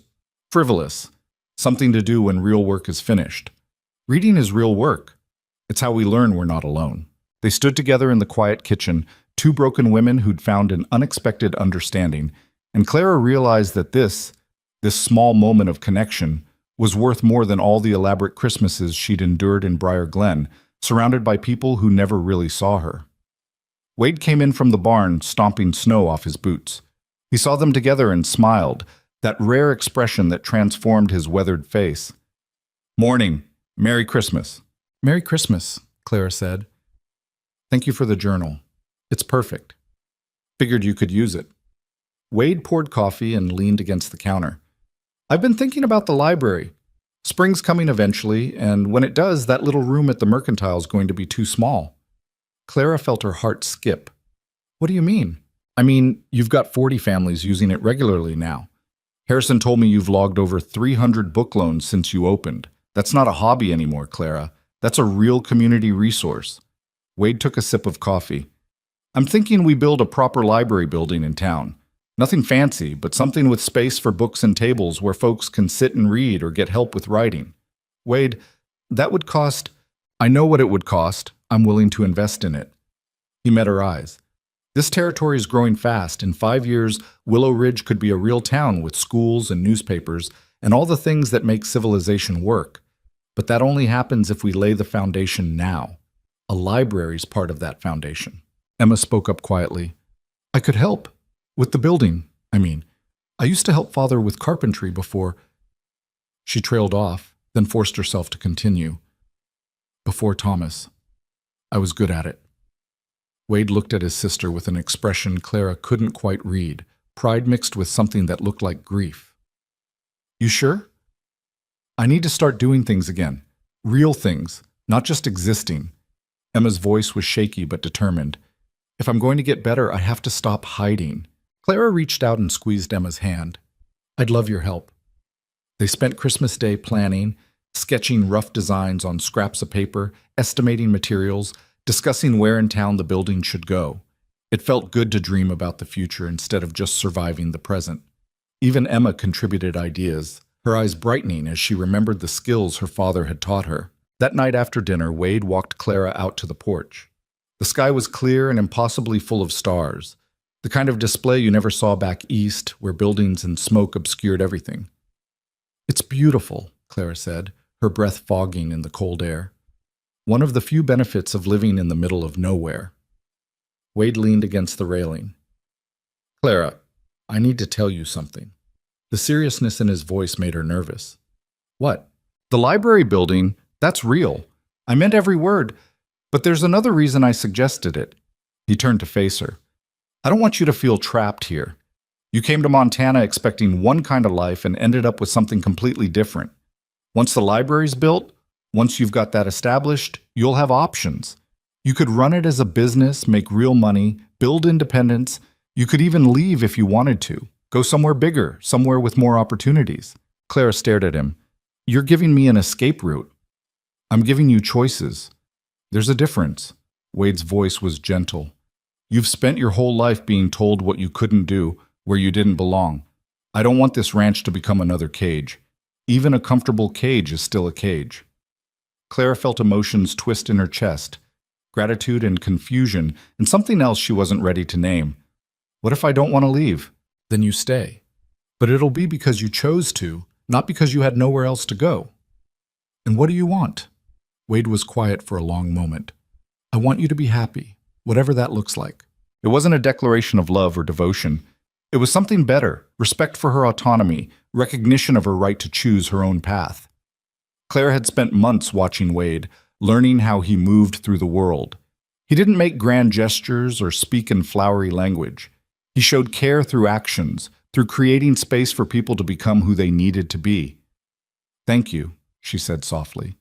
A: frivolous, something to do when real work is finished. Reading is real work. It's how we learn we're not alone." They stood together in the quiet kitchen, two broken women who'd found an unexpected understanding, and Clara realized that this small moment of connection, was worth more than all the elaborate Christmases she'd endured in Briar Glen, surrounded by people who never really saw her. Wade came in from the barn, stomping snow off his boots. He saw them together and smiled, that rare expression that transformed his weathered face. "Morning. Merry Christmas." "Merry Christmas," Clara said. "Thank you for the journal. It's perfect. Figured you could use it." Wade poured coffee and leaned against the counter. "I've been thinking about the library. Spring's coming eventually, and when it does, that little room at the Mercantile's going to be too small." Clara felt her heart skip. "What do you mean?" "I mean, you've got 40 families using it regularly now. Harrison told me you've logged over 300 book loans since you opened. That's not a hobby anymore, Clara. That's a real community resource." Wade took a sip of coffee. "I'm thinking we build a proper library building in town. Nothing fancy, but something with space for books and tables where folks can sit and read or get help with writing." "Wade, that would cost—" "I know what it would cost. I'm willing to invest in it." He met her eyes. "This territory is growing fast. In 5 years, Willow Ridge could be a real town with schools and newspapers and all the things that make civilization work. But that only happens if we lay the foundation now. A library's part of that foundation." Emma spoke up quietly. "I could help. With the building, I mean. I used to help Father with carpentry before—" She trailed off, then forced herself to continue. "Before Thomas. I was good at it." Wade looked at his sister with an expression Clara couldn't quite read, pride mixed with something that looked like grief. "You sure? I need to start doing things again. Real things, not just existing." Emma's voice was shaky but determined. "If I'm going to get better, I have to stop hiding." Clara reached out and squeezed Emma's hand. "I'd love your help." They spent Christmas Day planning, sketching rough designs on scraps of paper, estimating materials, discussing where in town the building should go. It felt good to dream about the future instead of just surviving the present. Even Emma contributed ideas, her eyes brightening as she remembered the skills her father had taught her. That night after dinner, Wade walked Clara out to the porch. The sky was clear and impossibly full of stars, the kind of display you never saw back east, where buildings and smoke obscured everything. "It's beautiful," Clara said, her breath fogging in the cold air. "One of the few benefits of living in the middle of nowhere." Wade leaned against the railing. "Clara, I need to tell you something." The seriousness in his voice made her nervous. "What?" "The library building, that's real. I meant every word, but there's another reason I suggested it." He turned to face her. "I don't want you to feel trapped here. You came to Montana expecting one kind of life and ended up with something completely different. Once the library's built, once you've got that established, you'll have options. You could run it as a business, make real money, build independence. You could even leave if you wanted to. Go somewhere bigger, somewhere with more opportunities." Clara stared at him. "You're giving me an escape route. I'm giving you choices. There's a difference." Wade's voice was gentle. "You've spent your whole life being told what you couldn't do, where you didn't belong. I don't want this ranch to become another cage. Even a comfortable cage is still a cage." Clara felt emotions twist in her chest, gratitude and confusion, and something else she wasn't ready to name. "What if I don't want to leave?" "Then you stay. But it'll be because you chose to, not because you had nowhere else to go." "And what do you want?" Wade was quiet for a long moment. "I want you to be happy, whatever that looks like." It wasn't a declaration of love or devotion. It was something better, respect for her autonomy, recognition of her right to choose her own path. Clara had spent months watching Wade, learning how he moved through the world. He didn't make grand gestures or speak in flowery language. He showed care through actions, through creating space for people to become who they needed to be. "Thank you," she said softly,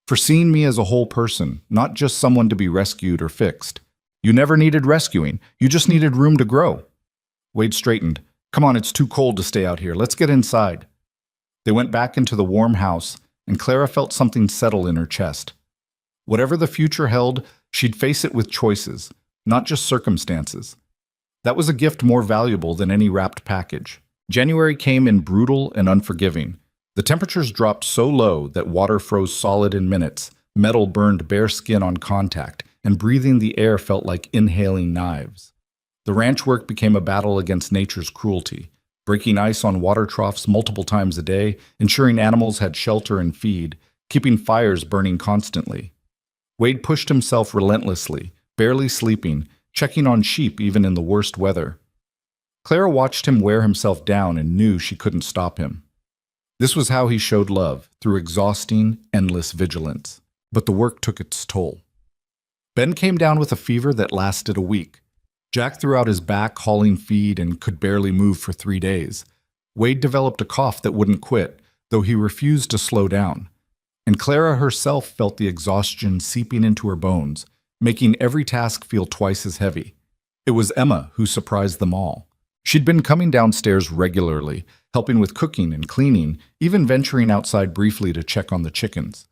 A: "for seeing me as a whole person, not just someone to be rescued or fixed. You never needed rescuing, you just needed room to grow." Wade straightened. "Come on, it's too cold to stay out here. Let's get inside." They went back into the warm house, and Clara felt something settle in her chest. Whatever the future held, she'd face it with choices, not just circumstances. That was a gift more valuable than any wrapped package. January came in brutal and unforgiving. The temperatures dropped so low that water froze solid in minutes, metal burned bare skin on contact, and breathing the air felt like inhaling knives. The ranch work became a battle against nature's cruelty, breaking ice on water troughs multiple times a day, ensuring animals had shelter and feed, keeping fires burning constantly. Wade pushed himself relentlessly, barely sleeping, checking on sheep even in the worst weather. Clara watched him wear himself down and knew she couldn't stop him. This was how he showed love, through exhausting, endless vigilance. But the work took its toll. Ben came down with a fever that lasted a week. Jack threw out his back hauling feed and could barely move for 3 days. Wade developed a cough that wouldn't quit, though he refused to slow down. And Clara herself felt the exhaustion seeping into her bones, making every task feel twice as heavy. It was Emma who surprised them all. She'd been coming downstairs regularly, helping with cooking and cleaning, even venturing outside briefly to check on the chickens.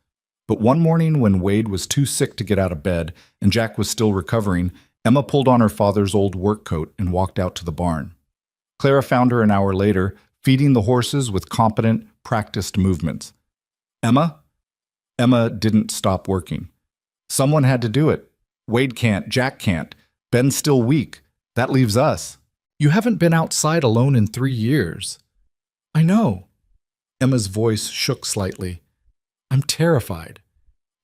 A: But one morning when Wade was too sick to get out of bed and Jack was still recovering, Emma pulled on her father's old work coat and walked out to the barn. Clara found her an hour later, feeding the horses with competent, practiced movements. "Emma?" Emma didn't stop working. "Someone had to do it. Wade can't, Jack can't. Ben's still weak. That leaves us. You haven't been outside alone in 3 years." "I know." Emma's voice shook slightly. "I'm terrified.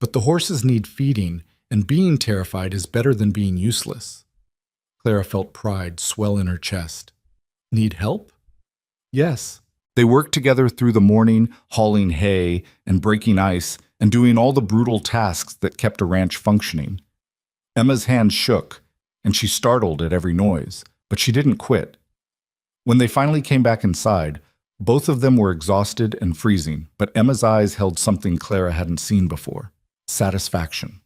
A: But the horses need feeding, and being terrified is better than being useless." Clara felt pride swell in her chest. "Need help?" "Yes." They worked together through the morning, hauling hay and breaking ice and doing all the brutal tasks that kept a ranch functioning. Emma's hands shook, and she startled at every noise, but she didn't quit. When they finally came back inside, both of them were exhausted and freezing, but Emma's eyes held something Clara hadn't seen before: satisfaction.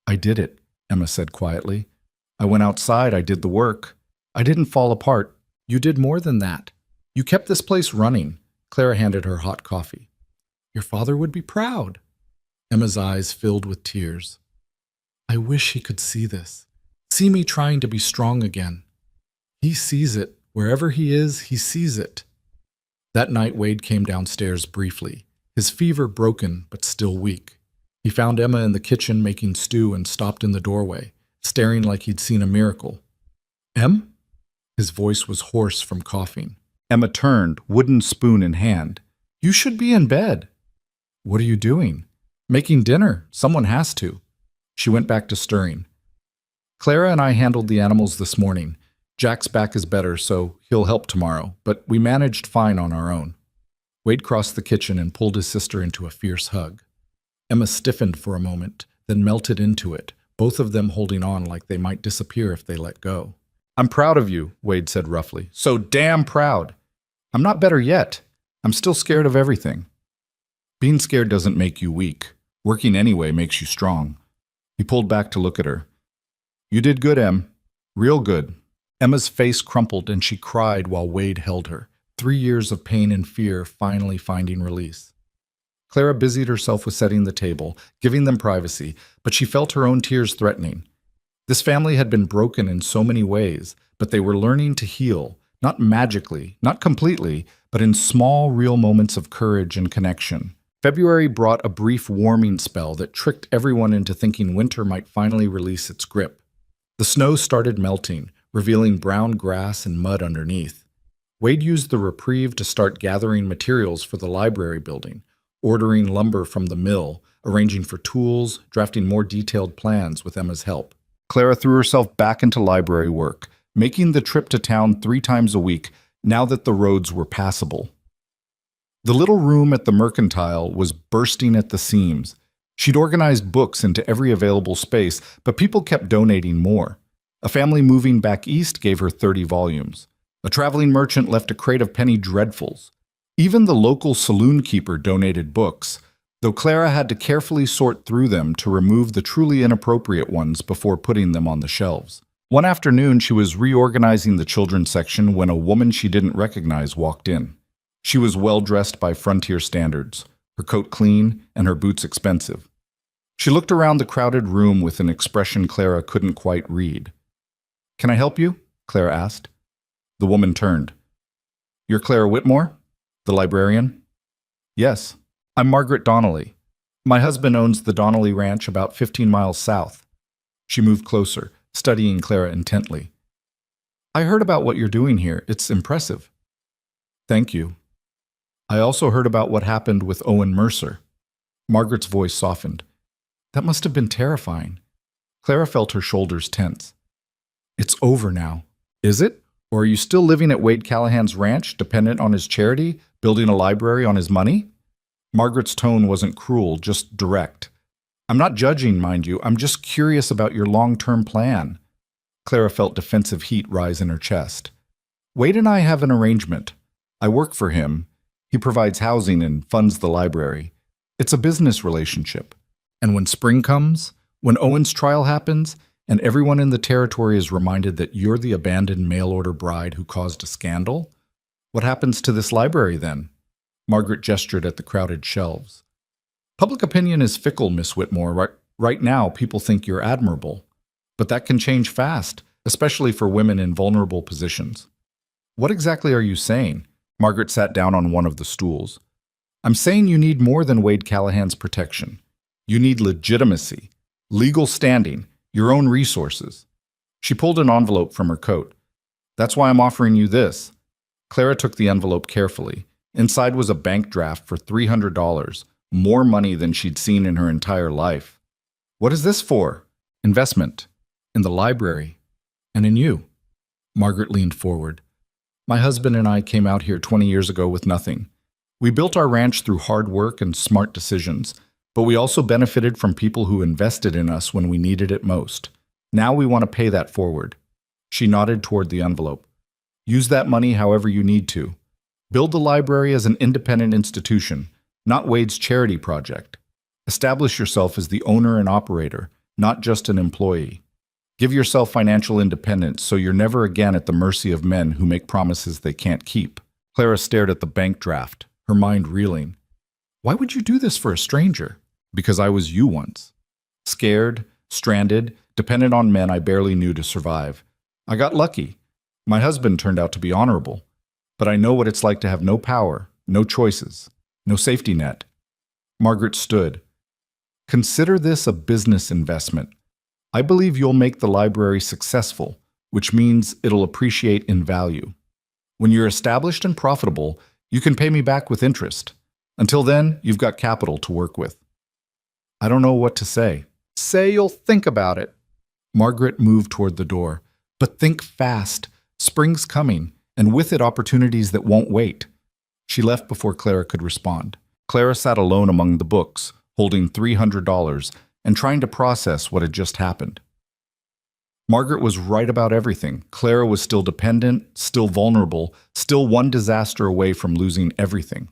A: "I did it," Emma said quietly. "I went outside, I did the work. I didn't fall apart. You did more than that. You kept this place running." Clara handed her hot coffee. "Your father would be proud." Emma's eyes filled with tears. "I wish he could see this. See me trying to be strong again. He sees it. Wherever he is, he sees it." That night, Wade came downstairs briefly, his fever broken but still weak. He found Emma in the kitchen making stew and stopped in the doorway, staring like he'd seen a miracle. "Em?" His voice was hoarse from coughing. Emma turned, wooden spoon in hand. "You should be in bed." "What are you doing?" "Making dinner. Someone has to." She went back to stirring. "Clara and I handled the animals this morning. Jack's back is better, so he'll help tomorrow, but we managed fine on our own." Wade crossed the kitchen and pulled his sister into a fierce hug. Emma stiffened for a moment, then melted into it, both of them holding on like they might disappear if they let go. "I'm proud of you," Wade said roughly. "So damn proud. I'm not better yet. I'm still scared of everything." "Being scared doesn't make you weak. Working anyway makes you strong." He pulled back to look at her. "You did good, Em. Real good." Emma's face crumpled and she cried while Wade held her, 3 years of pain and fear finally finding release. Clara busied herself with setting the table, giving them privacy, but she felt her own tears threatening. This family had been broken in so many ways, but they were learning to heal, not magically, not completely, but in small, real moments of courage and connection. February brought a brief warming spell that tricked everyone into thinking winter might finally release its grip. The snow started melting, revealing brown grass and mud underneath. Wade used the reprieve to start gathering materials for the library building, ordering lumber from the mill, arranging for tools, drafting more detailed plans with Emma's help. Clara threw herself back into library work, making the trip to town 3 times a week now that the roads were passable. The little room at the Mercantile was bursting at the seams. She'd organized books into every available space, but people kept donating more. A family moving back east gave her 30 volumes. A traveling merchant left a crate of penny dreadfuls. Even the local saloon keeper donated books, though Clara had to carefully sort through them to remove the truly inappropriate ones before putting them on the shelves. One afternoon, she was reorganizing the children's section when a woman she didn't recognize walked in. She was well-dressed by frontier standards, her coat clean and her boots expensive. She looked around the crowded room with an expression Clara couldn't quite read. "Can I help you?" Clara asked. The woman turned. "You're Clara Whitmore? The librarian?" "Yes, I'm Margaret Donnelly. My husband owns the Donnelly Ranch about 15 miles south." She moved closer, studying Clara intently. "I heard about what you're doing here. It's impressive." "Thank you. I also heard about what happened with Owen Mercer." Margaret's voice softened. "That must have been terrifying." Clara felt her shoulders tense. "It's over now." "Is it? Or are you still living at Wade Callahan's ranch, dependent on his charity, building a library on his money?" Margaret's tone wasn't cruel, just direct. "I'm not judging, mind you. I'm just curious about your long-term plan." Clara felt defensive heat rise in her chest. "Wade and I have an arrangement. I work for him. He provides housing and funds the library. It's a business relationship. And when spring comes, when Owen's trial happens, and everyone in the territory is reminded that you're the abandoned mail-order bride who caused a scandal, what happens to this library then?" Margaret gestured at the crowded shelves. "Public opinion is fickle, Miss Whitmore. Right now, people think you're admirable. But that can change fast, especially for women in vulnerable positions." "What exactly are you saying?" Margaret sat down on one of the stools. "I'm saying you need more than Wade Callahan's protection. You need legitimacy, legal standing, your own resources." She pulled an envelope from her coat. "That's why I'm offering you this." Clara took the envelope carefully. Inside was a bank draft for $300, more money than she'd seen in her entire life. "What is this for?" "Investment. In the library. And in you." Margaret leaned forward. "My husband and I came out here 20 years ago with nothing. We built our ranch through hard work and smart decisions, but we also benefited from people who invested in us when we needed it most. Now we want to pay that forward." She nodded toward the envelope. "Use that money however you need to. Build the library as an independent institution, not Wade's charity project. Establish yourself as the owner and operator, not just an employee. Give yourself financial independence so you're never again at the mercy of men who make promises they can't keep." Clara stared at the bank draft, her mind reeling. "Why would you do this for a stranger?" "Because I was you once. Scared, stranded, dependent on men I barely knew to survive. I got lucky. My husband turned out to be honorable. But I know what it's like to have no power, no choices, no safety net." Margaret stood. "Consider this a business investment. I believe you'll make the library successful, which means it'll appreciate in value. When you're established and profitable, you can pay me back with interest. Until then, you've got capital to work with." "I don't know what to say." "Say you'll think about it." Margaret moved toward the door. "But think fast. Spring's coming, and with it opportunities that won't wait." She left before Clara could respond. Clara sat alone among the books, holding $300 and trying to process what had just happened. Margaret was right about everything. Clara was still dependent, still vulnerable, still one disaster away from losing everything.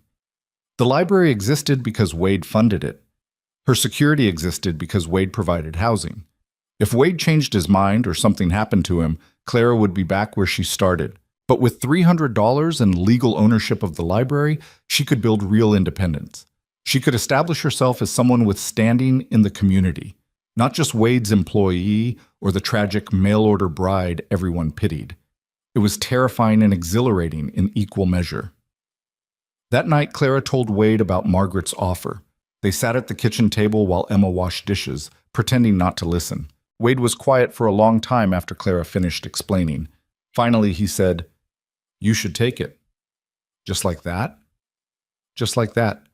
A: The library existed because Wade funded it. Her security existed because Wade provided housing. If Wade changed his mind or something happened to him, Clara would be back where she started. But with $300 and legal ownership of the library, she could build real independence. She could establish herself as someone with standing in the community, not just Wade's employee or the tragic mail-order bride everyone pitied. It was terrifying and exhilarating in equal measure. That night, Clara told Wade about Margaret's offer. They sat at the kitchen table while Emma washed dishes, pretending not to listen. Wade was quiet for a long time after Clara finished explaining. Finally, he said, "You should take it." "Just like that?" "Just like that."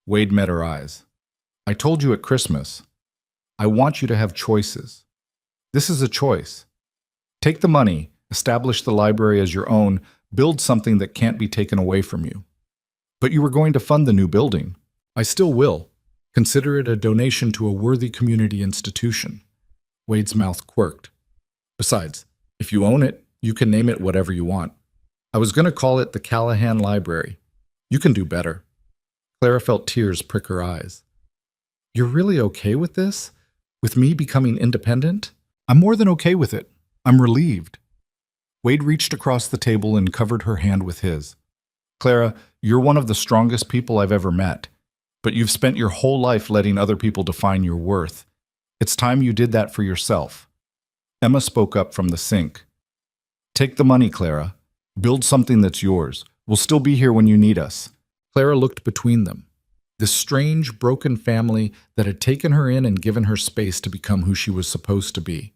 A: Wade met her eyes. "I told you at Christmas. I want you to have choices. This is a choice. Take the money, establish the library as your own, build something that can't be taken away from you. But you were going to fund the new building. I still will. Consider it a donation to a worthy community institution. Wade's mouth quirked. Besides, if you own it, you can name it whatever you want. I was going to call it the Callahan Library. You can do better. Clara felt tears prick her eyes. You're really okay with this? With me becoming independent? I'm more than okay with it. I'm relieved. Wade reached across the table and covered her hand with his. Clara, you're one of the strongest people I've ever met, but you've spent your whole life letting other people define your worth. It's time you did that for yourself. Emma spoke up from the sink. Take the money, Clara. Build something that's yours. We'll still be here when you need us. Clara looked between them. This strange, broken family that had taken her in and given her space to become who she was supposed to be.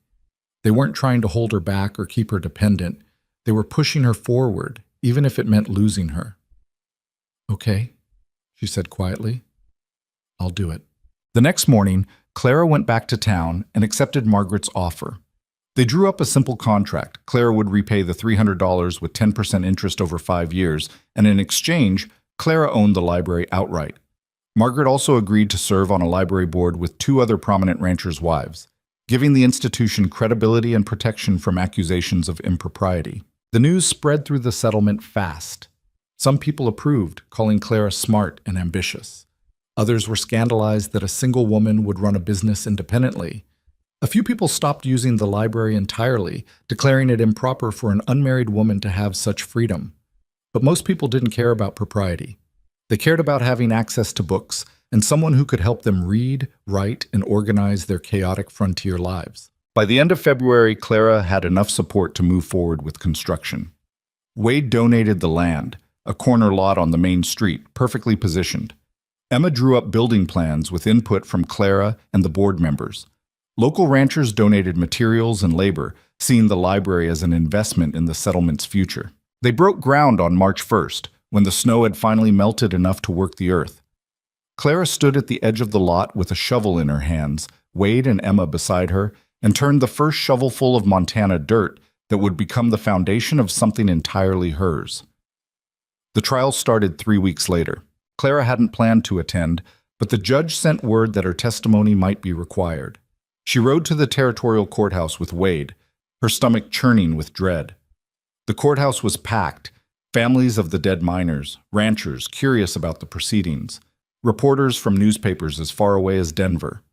A: They weren't trying to hold her back or keep her dependent. They were pushing her forward, even if it meant losing her. Okay, she said quietly. I'll do it. The next morning, Clara went back to town and accepted Margaret's offer. They drew up a simple contract. Clara would repay the $300 with 10% interest over 5 years, and in exchange, Clara owned the library outright. Margaret also agreed to serve on a library board with 2 other prominent ranchers' wives, giving the institution credibility and protection from accusations of impropriety. The news spread through the settlement fast. Some people approved, calling Clara smart and ambitious. Others were scandalized that a single woman would run a business independently. A few people stopped using the library entirely, declaring it improper for an unmarried woman to have such freedom. But most people didn't care about propriety. They cared about having access to books and someone who could help them read, write, and organize their chaotic frontier lives. By the end of February, Clara had enough support to move forward with construction. Wade donated the land, a corner lot on the main street, perfectly positioned. Emma drew up building plans with input from Clara and the board members. Local ranchers donated materials and labor, seeing the library as an investment in the settlement's future. They broke ground on March 1st, when the snow had finally melted enough to work the earth. Clara stood at the edge of the lot with a shovel in her hands, Wade and Emma beside her, and turned the first shovelful of Montana dirt that would become the foundation of something entirely hers. The trial started 3 weeks later. Clara hadn't planned to attend, but the judge sent word that her testimony might be required. She rode to the territorial courthouse with Wade, her stomach churning with dread. The courthouse was packed, families of the dead miners, ranchers curious about the proceedings, reporters from newspapers as far away as Denver.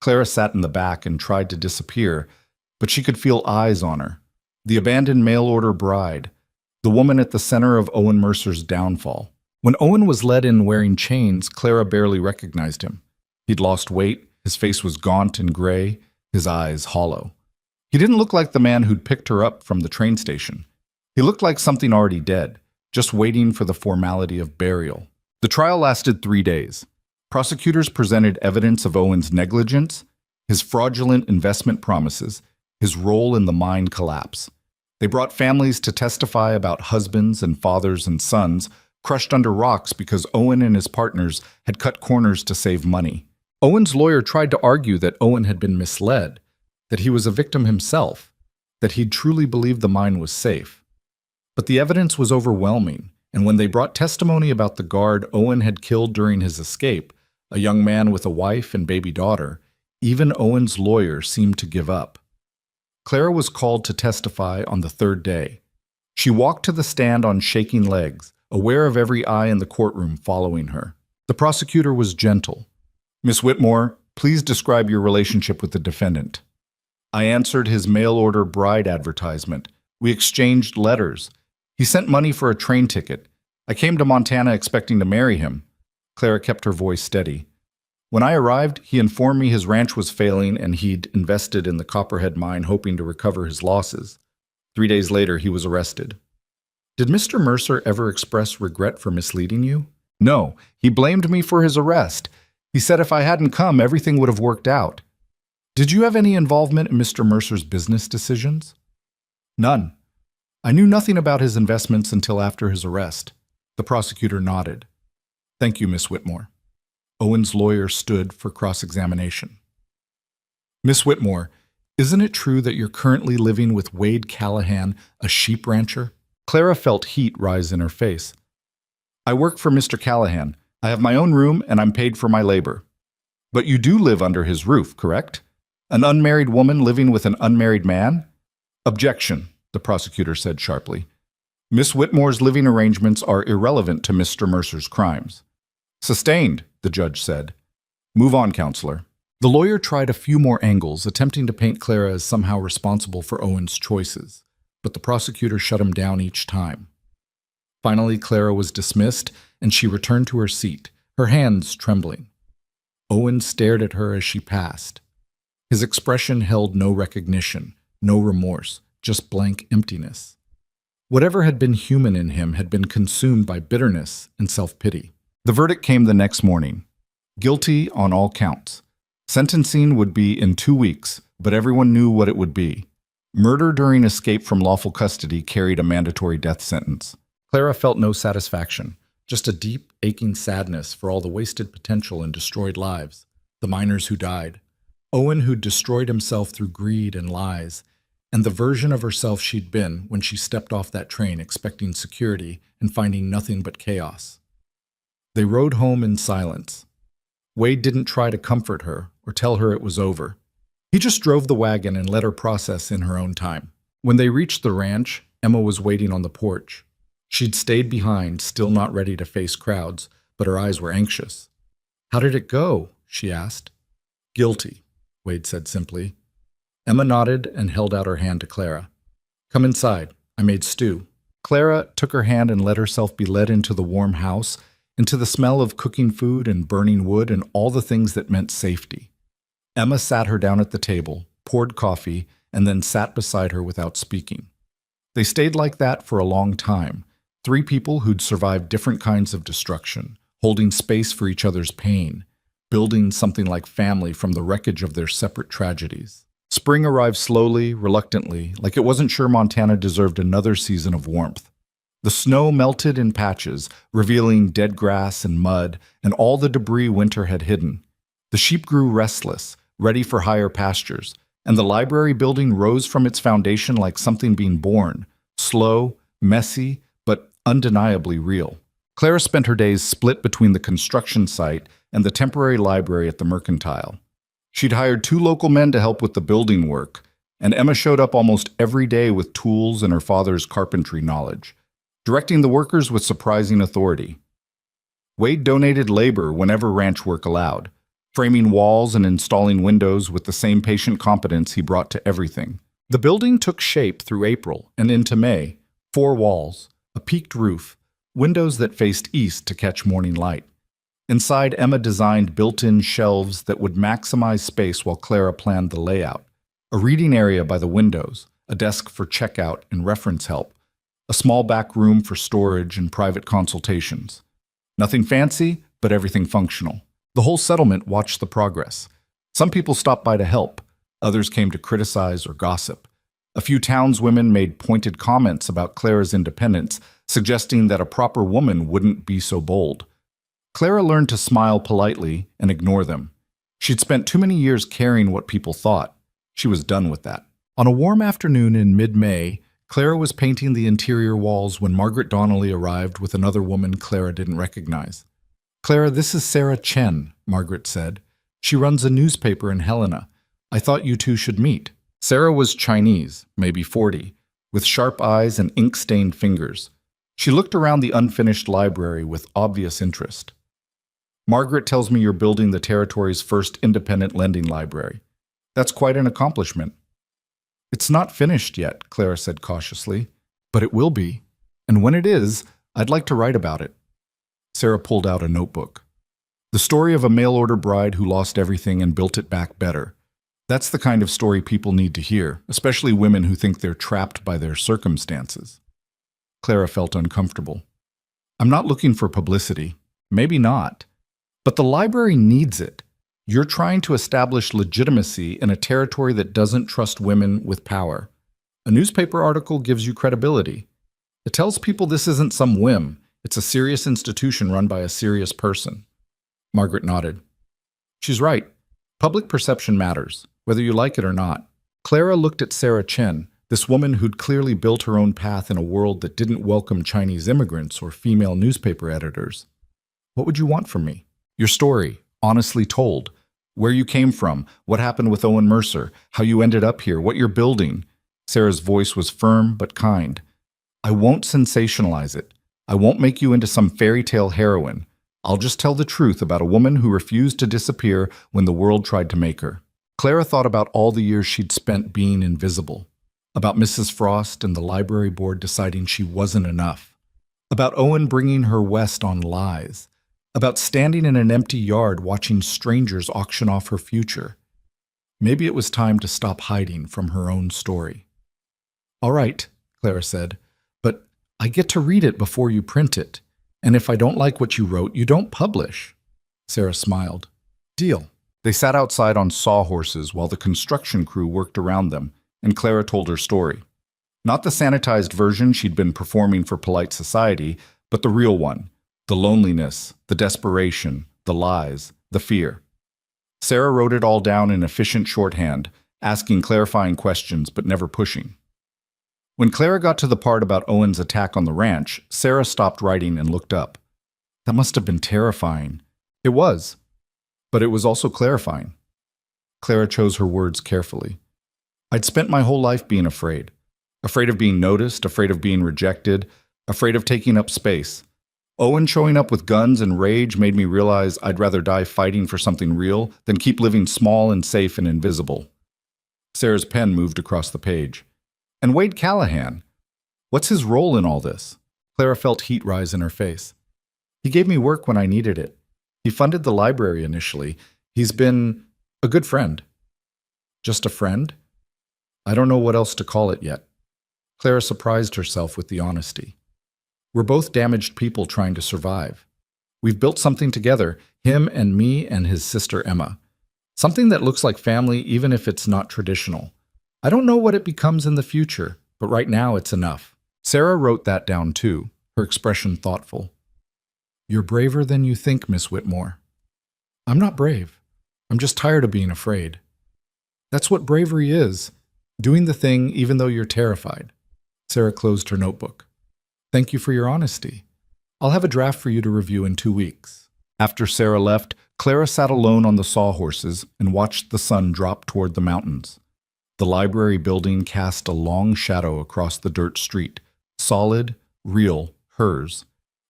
A: Clara sat in the back and tried to disappear, but she could feel eyes on her. The abandoned mail-order bride, the woman at the center of Owen Mercer's downfall. When Owen was led in wearing chains, Clara barely recognized him. He'd lost weight, his face was gaunt and gray, his eyes hollow. He didn't look like the man who'd picked her up from the train station. He looked like something already dead, just waiting for the formality of burial. The trial lasted 3 days. Prosecutors presented evidence of Owen's negligence, his fraudulent investment promises, his role in the mine collapse. They brought families to testify about husbands and fathers and sons crushed under rocks because Owen and his partners had cut corners to save money. Owen's lawyer tried to argue that Owen had been misled, that he was a victim himself, that he'd truly believed the mine was safe. But the evidence was overwhelming, and when they brought testimony about the guard Owen had killed during his escape, a young man with a wife and baby daughter, even Owen's lawyer seemed to give up. Clara was called to testify on the 3rd day. She walked to the stand on shaking legs, aware of every eye in the courtroom following her. The prosecutor was gentle. Miss Whitmore, please describe your relationship with the defendant. I answered his mail-order bride advertisement. We exchanged letters. He sent money for a train ticket. I came to Montana expecting to marry him. Clara kept her voice steady. When I arrived, he informed me his ranch was failing and he'd invested in the Copperhead mine hoping to recover his losses. 3 days later, he was arrested. Did Mr. Mercer ever express regret for misleading you? No, he blamed me for his arrest. He said if I hadn't come, everything would have worked out. Did you have any involvement in Mr. Mercer's business decisions? None. I knew nothing about his investments until after his arrest. The prosecutor nodded. Thank you, Miss Whitmore. Owen's lawyer stood for cross-examination. Miss Whitmore, Isn't it true that you're currently living with Wade Callahan, a sheep rancher? Clara felt heat rise in her face. I work for Mr. Callahan. I have my own room and I'm paid for my labor. But you do live under his roof, correct? An unmarried woman living with an unmarried man? Objection, the prosecutor said sharply. Miss Whitmore's living arrangements are irrelevant to Mr. Mercer's crimes. Sustained, the judge said. Move on, counselor. The lawyer tried a few more angles, attempting to paint Clara as somehow responsible for Owen's choices, but the prosecutor shut him down each time. Finally, Clara was dismissed, and she returned to her seat, her hands trembling. Owen stared at her as she passed. His expression held no recognition, no remorse, just blank emptiness. Whatever had been human in him had been consumed by bitterness and self-pity. The verdict came the next morning. Guilty on all counts. Sentencing would be in 2 weeks, but everyone knew what it would be. Murder during escape from lawful custody carried a mandatory death sentence. Clara felt no satisfaction, just a deep, aching sadness for all the wasted potential and destroyed lives, the miners who died, Owen who'd destroyed himself through greed and lies, and the version of herself she'd been when she stepped off that train expecting security and finding nothing but chaos. They rode home in silence. Wade didn't try to comfort her or tell her it was over. He just drove the wagon and let her process in her own time. When they reached the ranch, Emma was waiting on the porch. She'd stayed behind, still not ready to face crowds, but her eyes were anxious. How did it go? She asked. Guilty, Wade said simply. Emma nodded and held out her hand to Clara. Come inside. I made stew. Clara took her hand and let herself be led into the warm house, into the smell of cooking food and burning wood and all the things that meant safety. Emma sat her down at the table, poured coffee, and then sat beside her without speaking. They stayed like that for a long time, 3 people who'd survived different kinds of destruction, holding space for each other's pain, building something like family from the wreckage of their separate tragedies. Spring arrived slowly, reluctantly, like it wasn't sure Montana deserved another season of warmth. The snow melted in patches, revealing dead grass and mud and all the debris winter had hidden. The sheep grew restless, ready for higher pastures, and the library building rose from its foundation like something being born, slow, messy, but undeniably real. Clara spent her days split between the construction site and the temporary library at the Mercantile. She'd hired 2 local men to help with the building work, and Emma showed up almost every day with tools and her father's carpentry knowledge, directing the workers with surprising authority. Wade donated labor whenever ranch work allowed, framing walls and installing windows with the same patient competence he brought to everything. The building took shape through April and into May, 4 walls, a peaked roof, windows that faced east to catch morning light. Inside, Emma designed built-in shelves that would maximize space while Clara planned the layout. A reading area by the windows, a desk for checkout and reference help, a small back room for storage and private consultations. Nothing fancy, but everything functional. The whole settlement watched the progress. Some people stopped by to help. Others came to criticize or gossip. A few townswomen made pointed comments about Clara's independence, suggesting that a proper woman wouldn't be so bold. Clara learned to smile politely and ignore them. She'd spent too many years caring what people thought. She was done with that. On a warm afternoon in mid-May, Clara was painting the interior walls when Margaret Donnelly arrived with another woman Clara didn't recognize. Clara, this is Sarah Chen, Margaret said. She runs a newspaper in Helena. I thought you two should meet. Sarah was Chinese, maybe 40, with sharp eyes and ink-stained fingers. She looked around the unfinished library with obvious interest. Margaret tells me you're building the territory's first independent lending library. That's quite an accomplishment. It's not finished yet, Clara said cautiously, but it will be. And when it is, I'd like to write about it. Sarah pulled out a notebook. The story of a mail-order bride who lost everything and built it back better. That's the kind of story people need to hear, especially women who think they're trapped by their circumstances. Clara felt uncomfortable. I'm not looking for publicity. Maybe not. But the library needs it. You're trying to establish legitimacy in a territory that doesn't trust women with power. A newspaper article gives you credibility. It tells people this isn't some whim. It's a serious institution run by a serious person. Margaret nodded. She's right. Public perception matters, whether you like it or not. Clara looked at Sarah Chen, this woman who'd clearly built her own path in a world that didn't welcome Chinese immigrants or female newspaper editors. What would you want from me? Your story, honestly told. Where you came from, what happened with Owen Mercer, how you ended up here, what you're building. Sarah's voice was firm but kind. I won't sensationalize it. I won't make you into some fairy tale heroine. I'll just tell the truth about a woman who refused to disappear when the world tried to make her. Clara thought about all the years she'd spent being invisible. About Mrs. Frost and the library board deciding she wasn't enough. About Owen bringing her west on lies. About standing in an empty yard watching strangers auction off her future. Maybe it was time to stop hiding from her own story. All right, Clara said, but I get to read it before you print it. And if I don't like what you wrote, you don't publish. Sarah smiled. Deal. They sat outside on sawhorses while the construction crew worked around them, and Clara told her story. Not the sanitized version she'd been performing for polite society, but the real one. The loneliness, the desperation, the lies, the fear. Sarah wrote it all down in efficient shorthand, asking clarifying questions but never pushing. When Clara got to the part about Owen's attack on the ranch, Sarah stopped writing and looked up. That must have been terrifying. It was. But it was also clarifying. Clara chose her words carefully. I'd spent my whole life being afraid. Afraid of being noticed, afraid of being rejected, afraid of taking up space. Owen showing up with guns and rage made me realize I'd rather die fighting for something real than keep living small and safe and invisible. Sarah's pen moved across the page. And Wade Callahan. What's his role in all this? Clara felt heat rise in her face. He gave me work when I needed it. He funded the library initially. He's been a good friend. Just a friend? I don't know what else to call it yet. Clara surprised herself with the honesty. We're both damaged people trying to survive. We've built something together, him and me and his sister Emma. Something that looks like family even if it's not traditional. I don't know what it becomes in the future, but right now it's enough. Sarah wrote that down too, her expression thoughtful. You're braver than you think, Miss Whitmore. I'm not brave. I'm just tired of being afraid. That's what bravery is, doing the thing even though you're terrified. Sarah closed her notebook. Thank you for your honesty. I'll have a draft for you to review in 2 weeks. After Sarah left, Clara sat alone on the sawhorses and watched the sun drop toward the mountains. The library building cast a long shadow across the dirt street, solid, real, hers.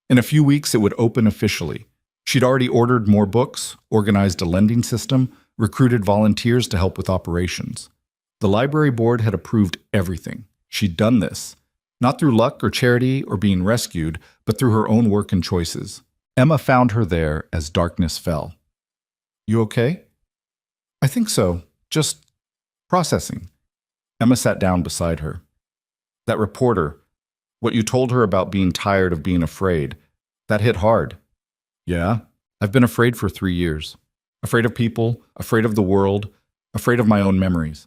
A: In a few weeks it would open officially. She'd already ordered more books, organized a lending system, recruited volunteers to help with operations. The library board had approved everything. She'd done this. Not through luck or charity or being rescued, but through her own work and choices. Emma found her there as darkness fell. You okay? I think so. Just processing. Emma sat down beside her. That reporter, what you told her about being tired of being afraid, that hit hard. Yeah, I've been afraid for 3 years. Afraid of people, afraid of the world, afraid of my own memories.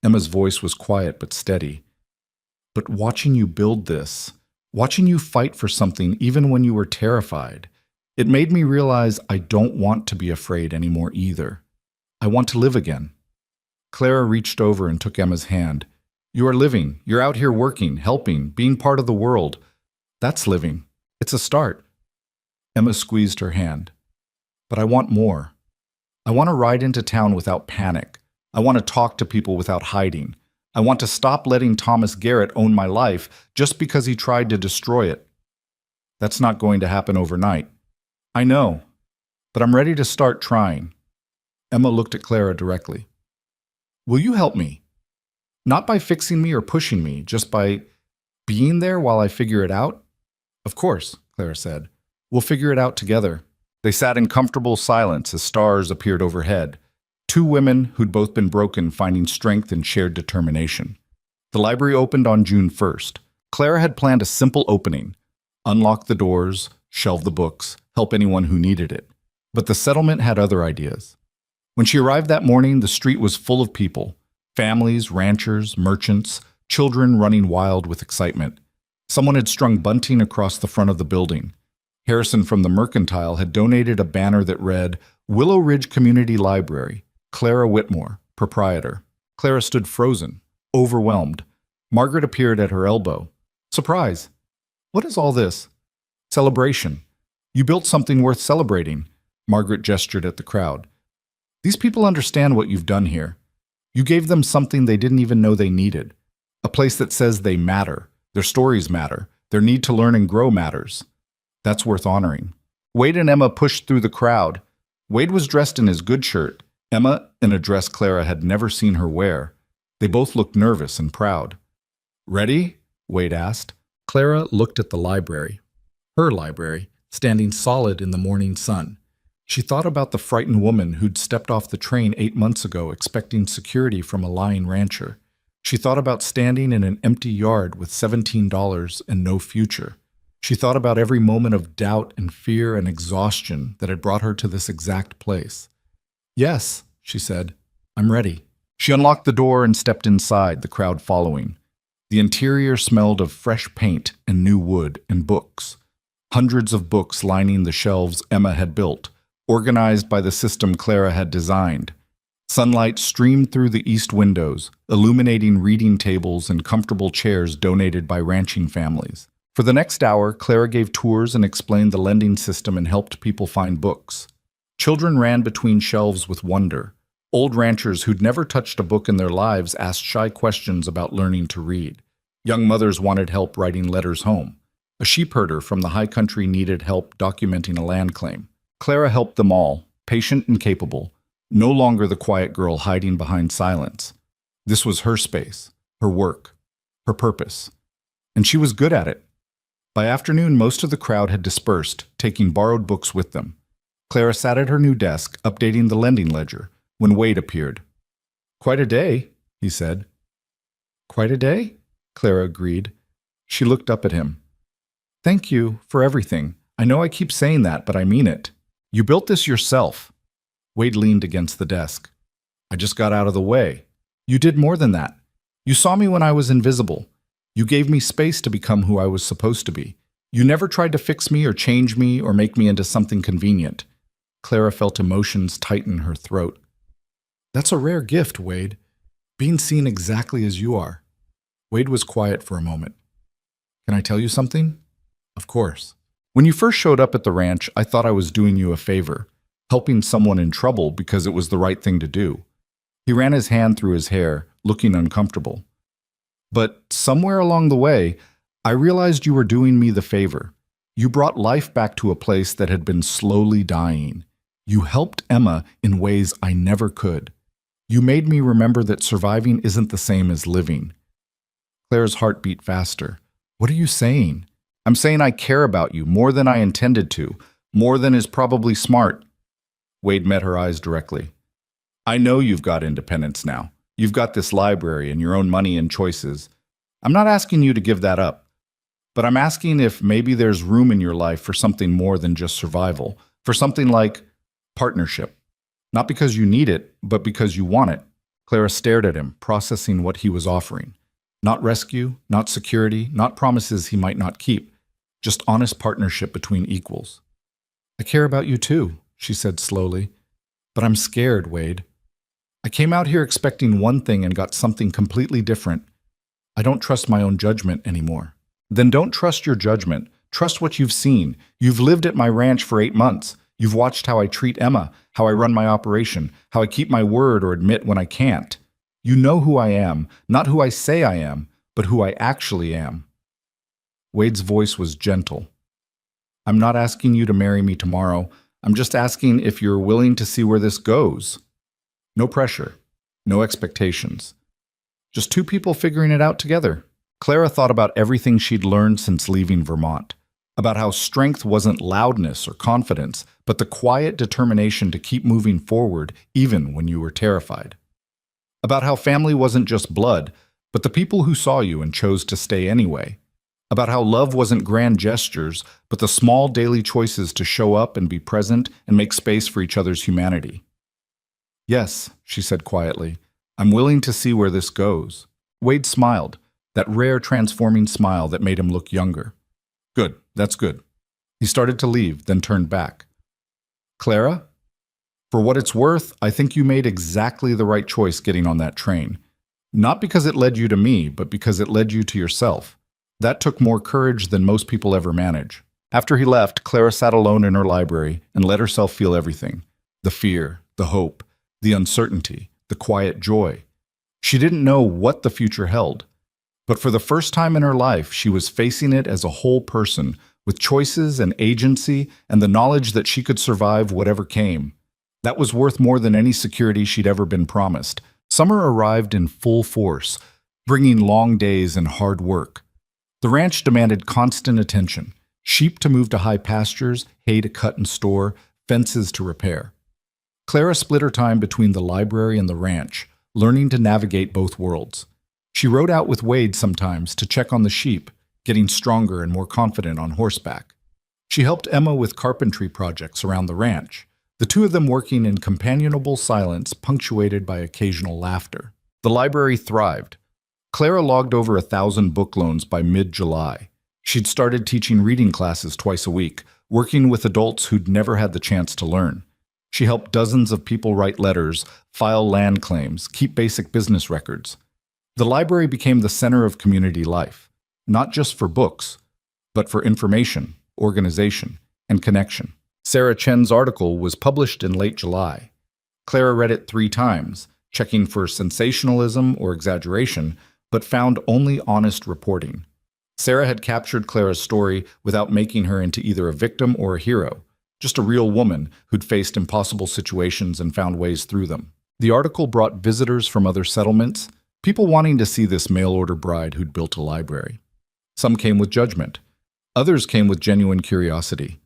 A: Emma's voice was quiet but steady. But watching you build this, watching you fight for something even when you were terrified, it made me realize I don't want to be afraid anymore either. I want to live again. Clara reached over and took Emma's hand. You are living. You're out here working, helping, being part of the world. That's living. It's a start. Emma squeezed her hand. But I want more. I want to ride into town without panic. I want to talk to people without hiding. I want to stop letting Thomas Garrett own my life just because he tried to destroy it. That's not going to happen overnight. I know, but I'm ready to start trying. Emma looked at Clara directly. Will you help me? Not by fixing me or pushing me, just by being there while I figure it out? Of course, Clara said. We'll figure it out together. They sat in comfortable silence as stars appeared overhead. 2 women who'd both been broken finding strength in shared determination. The library opened on June 1st. Clara had planned a simple opening. Unlock the doors, shelve the books, help anyone who needed it. But the settlement had other ideas. When she arrived that morning, the street was full of people. Families, ranchers, merchants, children running wild with excitement. Someone had strung bunting across the front of the building. Harrison from the Mercantile had donated a banner that read, Willow Ridge Community Library, Clara Whitmore, proprietor. Clara stood frozen, overwhelmed. Margaret appeared at her elbow. Surprise! What is all this? Celebration. You built something worth celebrating. Margaret gestured at the crowd. These people understand what you've done here. You gave them something they didn't even know they needed. A place that says they matter, their stories matter, their need to learn and grow matters. That's worth honoring. Wade and Emma pushed through the crowd. Wade was dressed in his good shirt, Emma in a dress Clara had never seen her wear. They both looked nervous and proud. Ready? Wade asked. Clara looked at the library. Her library, standing solid in the morning sun. She thought about the frightened woman who'd stepped off the train 8 months ago expecting security from a lying rancher. She thought about standing in an empty yard with $17 and no future. She thought about every moment of doubt and fear and exhaustion that had brought her to this exact place. Yes, she said, I'm ready. She unlocked the door and stepped inside, the crowd following. The interior smelled of fresh paint and new wood and books. Hundreds of books lining the shelves Emma had built, organized by the system Clara had designed. Sunlight streamed through the east windows, illuminating reading tables and comfortable chairs donated by ranching families. For the next hour, Clara gave tours and explained the lending system and helped people find books. Children ran between shelves with wonder. Old ranchers who'd never touched a book in their lives asked shy questions about learning to read. Young mothers wanted help writing letters home. A sheep herder from the high country needed help documenting a land claim. Clara helped them all, patient and capable, no longer the quiet girl hiding behind silence. This was her space, her work, her purpose. And she was good at it. By afternoon, most of the crowd had dispersed, taking borrowed books with them. Clara sat at her new desk, updating the lending ledger, when Wade appeared. Quite a day, he said. Quite a day? Clara agreed. She looked up at him. Thank you for everything. I know I keep saying that, but I mean it. You built this yourself. Wade leaned against the desk. I just got out of the way. You did more than that. You saw me when I was invisible. You gave me space to become who I was supposed to be. You never tried to fix me or change me or make me into something convenient. Clara felt emotions tighten her throat. That's a rare gift, Wade. Being seen exactly as you are. Wade was quiet for a moment. Can I tell you something? Of course. When you first showed up at the ranch, I thought I was doing you a favor, helping someone in trouble because it was the right thing to do. He ran his hand through his hair, looking uncomfortable. But somewhere along the way, I realized you were doing me the favor. You brought life back to a place that had been slowly dying. You helped Emma in ways I never could. You made me remember that surviving isn't the same as living. Claire's heart beat faster. What are you saying? I'm saying I care about you more than I intended to, more than is probably smart. Wade met her eyes directly. I know you've got independence now. You've got this library and your own money and choices. I'm not asking you to give that up, but I'm asking if maybe there's room in your life for something more than just survival, for something like partnership. Not because you need it, but because you want it. Clara stared at him, processing what he was offering. Not rescue, not security, not promises he might not keep. Just honest partnership between equals. I care about you too, she said slowly. But I'm scared, Wade. I came out here expecting one thing and got something completely different. I don't trust my own judgment anymore. Then don't trust your judgment. Trust what you've seen. You've lived at my ranch for 8 months. You've watched how I treat Emma, how I run my operation, how I keep my word or admit when I can't. You know who I am, not who I say I am, but who I actually am. Wade's voice was gentle. I'm not asking you to marry me tomorrow. I'm just asking if you're willing to see where this goes. No pressure, no expectations. Just two people figuring it out together. Clara thought about everything she'd learned since leaving Vermont, about how strength wasn't loudness or confidence, but the quiet determination to keep moving forward even when you were terrified. About how family wasn't just blood, but the people who saw you and chose to stay anyway. About how love wasn't grand gestures, but the small daily choices to show up and be present and make space for each other's humanity. Yes, she said quietly, I'm willing to see where this goes. Wade smiled, that rare transforming smile that made him look younger. Good, that's good. He started to leave, then turned back. Clara, for what it's worth, I think you made exactly the right choice getting on that train. Not because it led you to me, but because it led you to yourself. That took more courage than most people ever manage. After he left, Clara sat alone in her library and let herself feel everything. The fear, the hope, the uncertainty, the quiet joy. She didn't know what the future held. But for the first time in her life, she was facing it as a whole person, with choices and agency and the knowledge that she could survive whatever came. That was worth more than any security she'd ever been promised. Summer arrived in full force, bringing long days and hard work. The ranch demanded constant attention. Sheep to move to high pastures, hay to cut and store, fences to repair. Clara split her time between the library and the ranch, learning to navigate both worlds. She rode out with Wade sometimes to check on the sheep, getting stronger and more confident on horseback. She helped Emma with carpentry projects around the ranch, the two of them working in companionable silence punctuated by occasional laughter. The library thrived. Clara logged over 1,000 book loans by mid-July. She'd started teaching reading classes twice a week, working with adults who'd never had the chance to learn. She helped dozens of people write letters, file land claims, keep basic business records. The library became the center of community life, not just for books, but for information, organization, and connection. Sarah Chen's article was published in late July. Clara read it 3 times, checking for sensationalism or exaggeration, but found only honest reporting. Sarah had captured Clara's story without making her into either a victim or a hero, just a real woman who'd faced impossible situations and found ways through them. The article brought visitors from other settlements, people wanting to see this mail-order bride who'd built a library. Some came with judgment. Others came with genuine curiosity.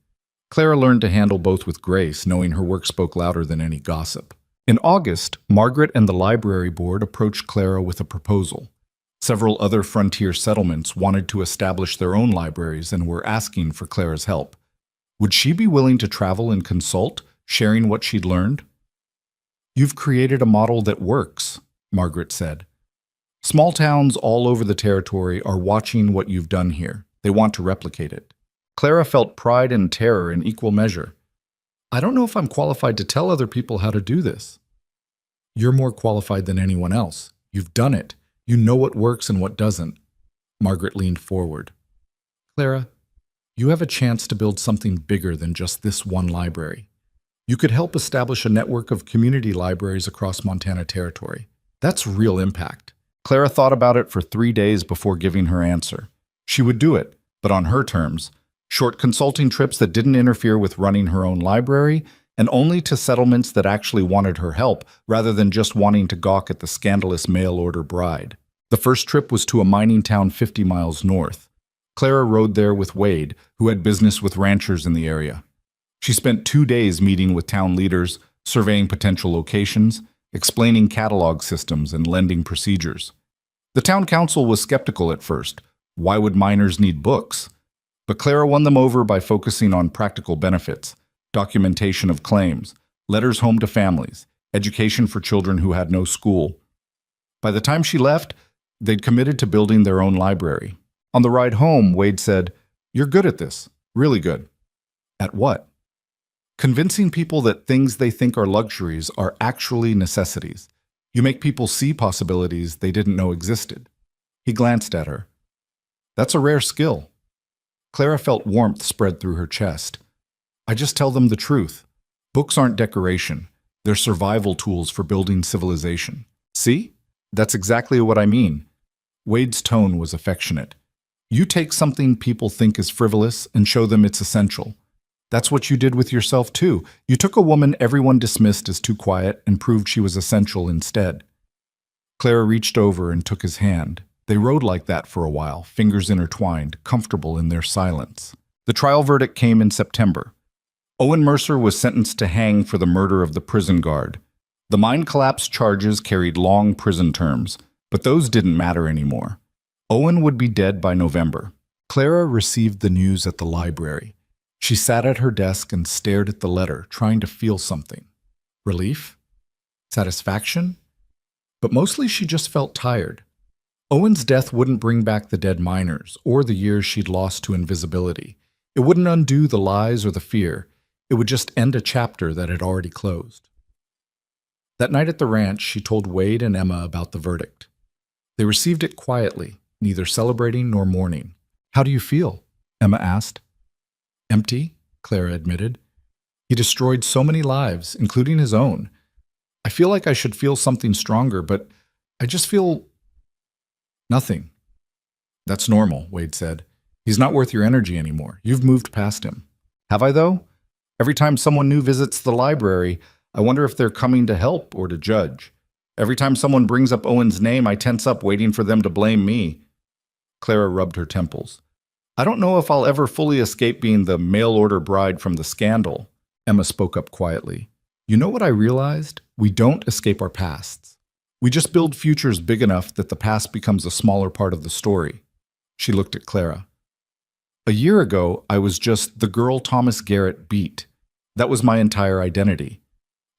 A: Clara learned to handle both with grace, knowing her work spoke louder than any gossip. In August, Margaret and the library board approached Clara with a proposal. Several other frontier settlements wanted to establish their own libraries and were asking for Clara's help. Would she be willing to travel and consult, sharing what she'd learned? "You've created a model that works," Margaret said. "Small towns all over the territory are watching what you've done here. They want to replicate it." Clara felt pride and terror in equal measure. "I don't know if I'm qualified to tell other people how to do this." "You're more qualified than anyone else. You've done it. You know what works and what doesn't." Margaret leaned forward. "Clara, you have a chance to build something bigger than just this one library. You could help establish a network of community libraries across Montana Territory. That's real impact." Clara thought about it for 3 days before giving her answer. She would do it, but on her terms. Short consulting trips that didn't interfere with running her own library, and only to settlements that actually wanted her help, rather than just wanting to gawk at the scandalous mail-order bride. The first trip was to a mining town 50 miles north. Clara rode there with Wade, who had business with ranchers in the area. She spent 2 days meeting with town leaders, surveying potential locations, explaining catalog systems and lending procedures. The town council was skeptical at first. Why would miners need books? But Clara won them over by focusing on practical benefits, documentation of claims, letters home to families, education for children who had no school. By the time she left, they'd committed to building their own library. On the ride home, Wade said, "You're good at this, really good." "At what?" "Convincing people that things they think are luxuries are actually necessities. You make people see possibilities they didn't know existed." He glanced at her. "That's a rare skill." Clara felt warmth spread through her chest. "I just tell them the truth. Books aren't decoration. They're survival tools for building civilization. See? That's exactly what I mean." Wade's tone was affectionate. "You take something people think is frivolous and show them it's essential. That's what you did with yourself, too. You took a woman everyone dismissed as too quiet and proved she was essential instead." Clara reached over and took his hand. They rode like that for a while, fingers intertwined, comfortable in their silence. The trial verdict came in September. Owen Mercer was sentenced to hang for the murder of the prison guard. The mine collapse charges carried long prison terms, but those didn't matter anymore. Owen would be dead by November. Clara received the news at the library. She sat at her desk and stared at the letter, trying to feel something. Relief? Satisfaction? But mostly she just felt tired. Owen's death wouldn't bring back the dead miners or the years she'd lost to invisibility. It wouldn't undo the lies or the fear. It would just end a chapter that had already closed. That night at the ranch, she told Wade and Emma about the verdict. They received it quietly, neither celebrating nor mourning. "How do you feel?" Emma asked. "Empty," Clara admitted. "He destroyed so many lives, including his own. I feel like I should feel something stronger, but I just feel nothing." "That's normal," Wade said. "He's not worth your energy anymore. You've moved past him." "Have I, though? Every time someone new visits the library, I wonder if they're coming to help or to judge. Every time someone brings up Owen's name, I tense up waiting for them to blame me." Clara rubbed her temples. "I don't know if I'll ever fully escape being the mail-order bride from the scandal," Emma spoke up quietly. "You know what I realized? We don't escape our pasts. We just build futures big enough that the past becomes a smaller part of the story." She looked at Clara. "A year ago, I was just the girl Thomas Garrett beat. That was my entire identity.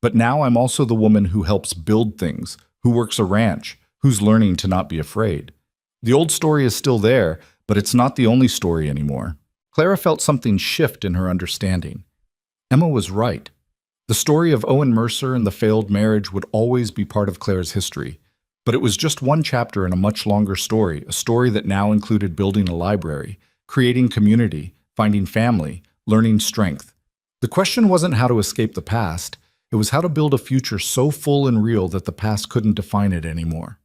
A: But now I'm also the woman who helps build things, who works a ranch, who's learning to not be afraid. The old story is still there, but it's not the only story anymore." Clara felt something shift in her understanding. Emma was right. The story of Owen Mercer and the failed marriage would always be part of Clara's history, but it was just one chapter in a much longer story, a story that now included building a library, creating community, finding family, learning strength. The question wasn't how to escape the past, it was how to build a future so full and real that the past couldn't define it anymore.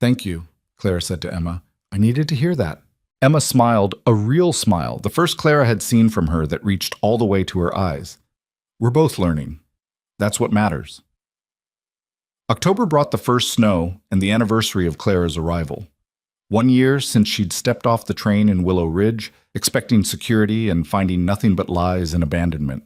A: "Thank you," Clara said to Emma. "I needed to hear that." Emma smiled, a real smile, the first Clara had seen from her that reached all the way to her eyes. "We're both learning. That's what matters." October brought the first snow and the anniversary of Clara's arrival. 1 year since she'd stepped off the train in Willow Ridge, expecting security and finding nothing but lies and abandonment.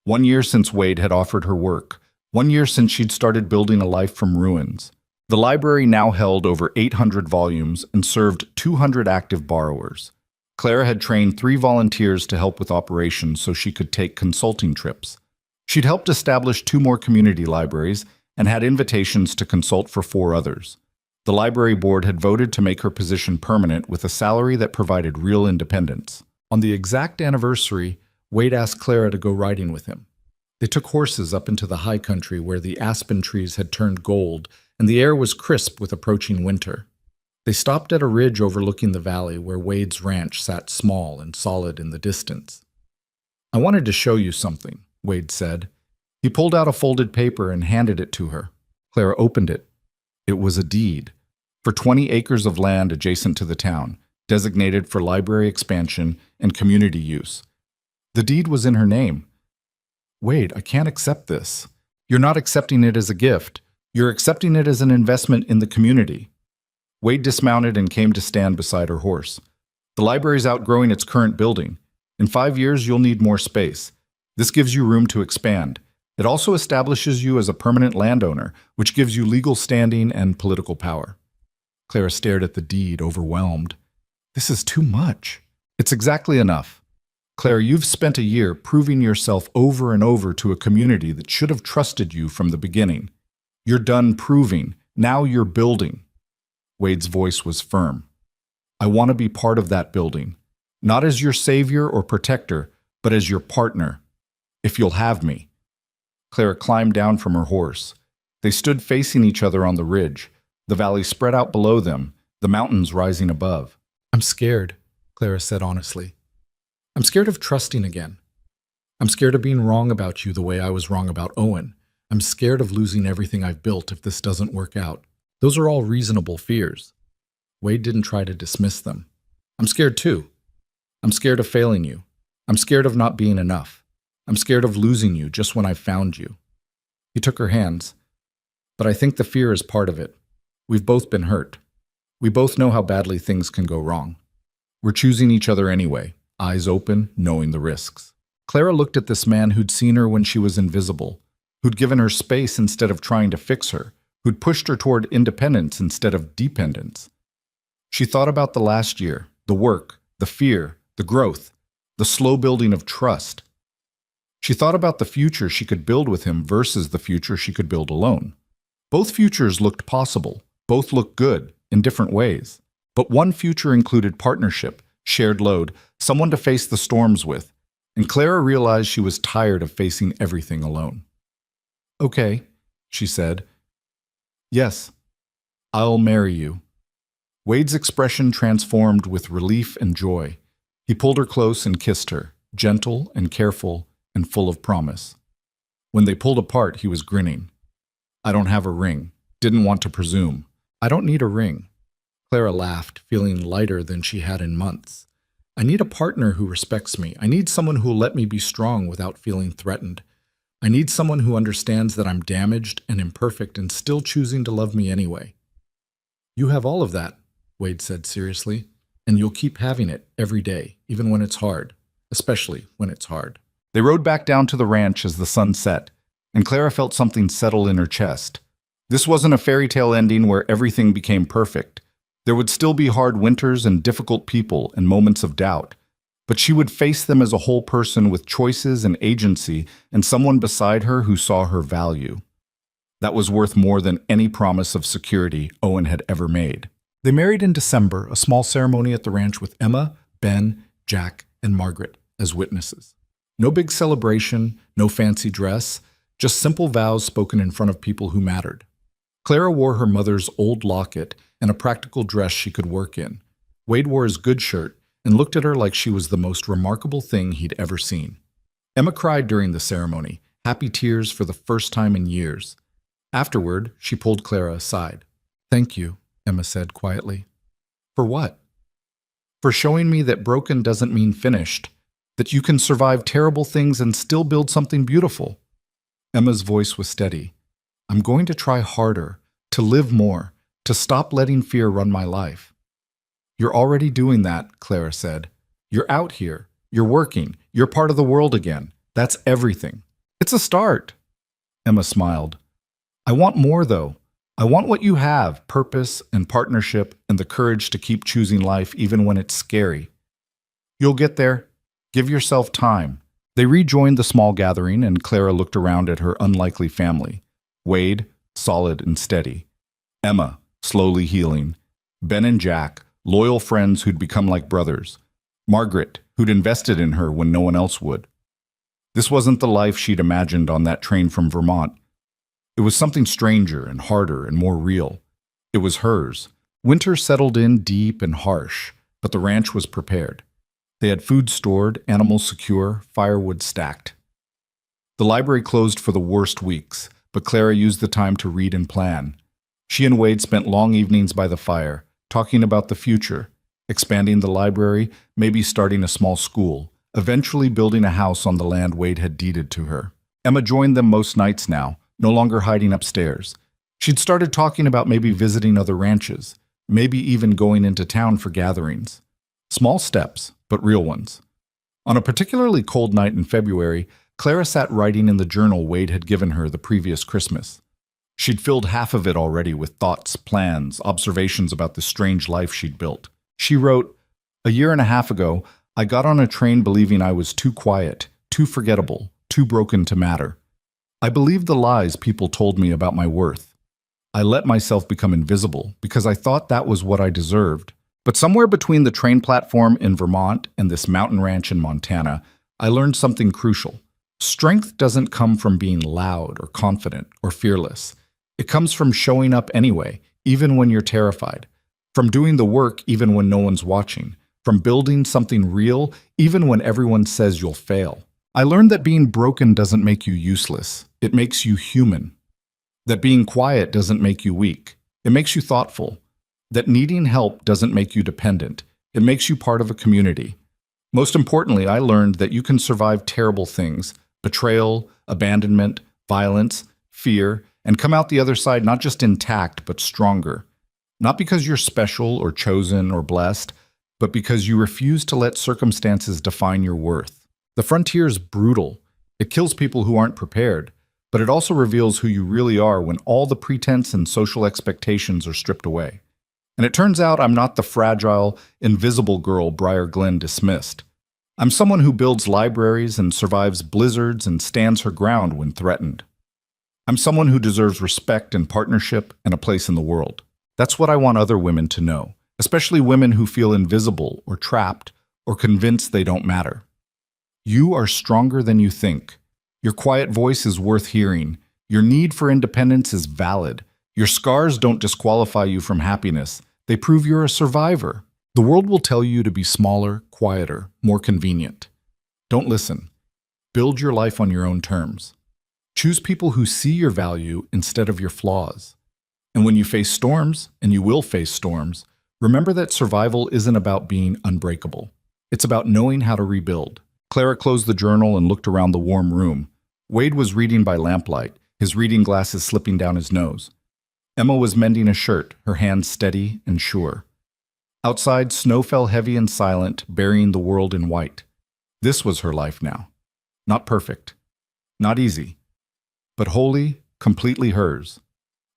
A: 1 year since Wade had offered her work. 1 year since she'd started building a life from ruins. The library now held over 800 volumes and served 200 active borrowers. Clara had trained 3 volunteers to help with operations so she could take consulting trips. She'd helped establish 2 more community libraries and had invitations to consult for 4 others. The library board had voted to make her position permanent with a salary that provided real independence. On the exact anniversary, Wade asked Clara to go riding with him. They took horses up into the high country where the aspen trees had turned gold and the air was crisp with approaching winter. They stopped at a ridge overlooking the valley where Wade's ranch sat small and solid in the distance. "I wanted to show you something," Wade said. He pulled out a folded paper and handed it to her. Clara opened it. It was a deed for 20 acres of land adjacent to the town, designated for library expansion and community use. The deed was in her name. "Wade, I can't accept this." "You're not accepting it as a gift. You're accepting it as an investment in the community." Wade dismounted and came to stand beside her horse. "The library's outgrowing its current building. In 5 years, you'll need more space. This gives you room to expand. It also establishes you as a permanent landowner, which gives you legal standing and political power." Clara stared at the deed, overwhelmed. "This is too much." "It's exactly enough. Claire, you've spent a year proving yourself over and over to a community that should have trusted you from the beginning. You're done proving. Now you're building." Wade's voice was firm. "I want to be part of that building. Not as your savior or protector, but as your partner. If you'll have me." Clara climbed down from her horse. They stood facing each other on the ridge, the valley spread out below them, the mountains rising above. "I'm scared," Clara said honestly. "I'm scared of trusting again. I'm scared of being wrong about you the way I was wrong about Owen. I'm scared of losing everything I've built if this doesn't work out. Those are all reasonable fears." Wade didn't try to dismiss them. "I'm scared too. I'm scared of failing you. I'm scared of not being enough. I'm scared of losing you just when I've found you." He took her hands. "But I think the fear is part of it. We've both been hurt. We both know how badly things can go wrong. We're choosing each other anyway, eyes open, knowing the risks." Clara looked at this man who'd seen her when she was invisible, who'd given her space instead of trying to fix her, who'd pushed her toward independence instead of dependence. She thought about the last year, the work, the fear, the growth, the slow building of trust. She thought about the future she could build with him versus the future she could build alone. Both futures looked possible, both looked good, in different ways. But one future included partnership, shared load, someone to face the storms with, and Clara realized she was tired of facing everything alone. "Okay," she said. "Yes, I'll marry you." Wade's expression transformed with relief and joy. He pulled her close and kissed her, gentle and careful and full of promise. When they pulled apart, he was grinning. I don't have a ring. Didn't want to presume. I don't need a ring. Clara laughed, feeling lighter than she had in months. I need a partner who respects me. I need someone who will let me be strong without feeling threatened. I need someone who understands that I'm damaged and imperfect and still choosing to love me anyway. You have all of that, Wade said seriously, and you'll keep having it every day, even when it's hard, especially when it's hard. They rode back down to the ranch as the sun set, and Clara felt something settle in her chest. This wasn't a fairy tale ending where everything became perfect. There would still be hard winters and difficult people and moments of doubt, but she would face them as a whole person with choices and agency and someone beside her who saw her value. That was worth more than any promise of security Owen had ever made. They married in December, a small ceremony at the ranch with Emma, Ben, Jack, and Margaret as witnesses. No big celebration, no fancy dress, just simple vows spoken in front of people who mattered. Clara wore her mother's old locket and a practical dress she could work in. Wade wore his good shirt and looked at her like she was the most remarkable thing he'd ever seen. Emma cried during the ceremony, happy tears for the first time in years. Afterward, she pulled Clara aside. Thank you, Emma said quietly. For what? For showing me that broken doesn't mean finished, that you can survive terrible things and still build something beautiful. Emma's voice was steady. I'm going to try harder, to live more, to stop letting fear run my life. You're already doing that, Clara said. You're out here. You're working. You're part of the world again. That's everything. It's a start. Emma smiled. I want more, though. I want what you have, purpose and partnership and the courage to keep choosing life even when it's scary. You'll get there. Give yourself time. They rejoined the small gathering, and Clara looked around at her unlikely family. Wade, solid and steady. Emma, slowly healing. Ben and Jack, loyal friends who'd become like brothers. Margaret, who'd invested in her when no one else would. This wasn't the life she'd imagined on that train from Vermont. It was something stranger and harder and more real. It was hers. Winter settled in deep and harsh, but the ranch was prepared. They had food stored, animals secure, firewood stacked. The library closed for the worst weeks, but Clara used the time to read and plan. She and Wade spent long evenings by the fire, talking about the future, expanding the library, maybe starting a small school, eventually building a house on the land Wade had deeded to her. Emma joined them most nights now, no longer hiding upstairs. She'd started talking about maybe visiting other ranches, maybe even going into town for gatherings. Small steps, but real ones. On a particularly cold night in February, Clara sat writing in the journal Wade had given her the previous Christmas. She'd filled half of it already with thoughts, plans, observations about the strange life she'd built. She wrote, "A year and a half ago, I got on a train believing I was too quiet, too forgettable, too broken to matter. I believed the lies people told me about my worth. I let myself become invisible because I thought that was what I deserved. But somewhere between the train platform in Vermont and this mountain ranch in Montana, I learned something crucial. Strength doesn't come from being loud or confident or fearless. It comes from showing up anyway, even when you're terrified. From doing the work even when no one's watching. From building something real even when everyone says you'll fail. I learned that being broken doesn't make you useless. It makes you human. That being quiet doesn't make you weak. It makes you thoughtful. That needing help doesn't make you dependent. It makes you part of a community. Most importantly, I learned that you can survive terrible things, betrayal, abandonment, violence, fear, and come out the other side not just intact, but stronger. Not because you're special or chosen or blessed, but because you refuse to let circumstances define your worth. The frontier is brutal. It kills people who aren't prepared, but it also reveals who you really are when all the pretense and social expectations are stripped away. And it turns out I'm not the fragile, invisible girl Briar Glen dismissed. I'm someone who builds libraries and survives blizzards and stands her ground when threatened. I'm someone who deserves respect and partnership and a place in the world. That's what I want other women to know, especially women who feel invisible or trapped or convinced they don't matter. You are stronger than you think. Your quiet voice is worth hearing. Your need for independence is valid. Your scars don't disqualify you from happiness. They prove you're a survivor. The world will tell you to be smaller, quieter, more convenient. Don't listen. Build your life on your own terms. Choose people who see your value instead of your flaws. And when you face storms, and you will face storms, remember that survival isn't about being unbreakable. It's about knowing how to rebuild. Clara closed the journal and looked around the warm room. Wade was reading by lamplight, his reading glasses slipping down his nose. Emma was mending a shirt, her hands steady and sure. Outside, snow fell heavy and silent, burying the world in white. This was her life now. Not perfect, not easy, but wholly, completely hers.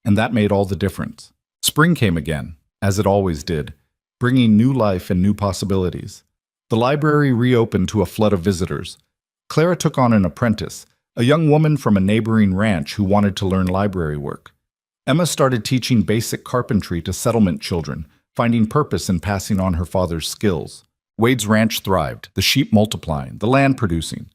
A: And that made all the difference. Spring came again, as it always did, bringing new life and new possibilities. The library reopened to a flood of visitors. Clara took on an apprentice, a young woman from a neighboring ranch who wanted to learn library work. Emma started teaching basic carpentry to settlement children, finding purpose in passing on her father's skills. Wade's ranch thrived, the sheep multiplying, the land producing.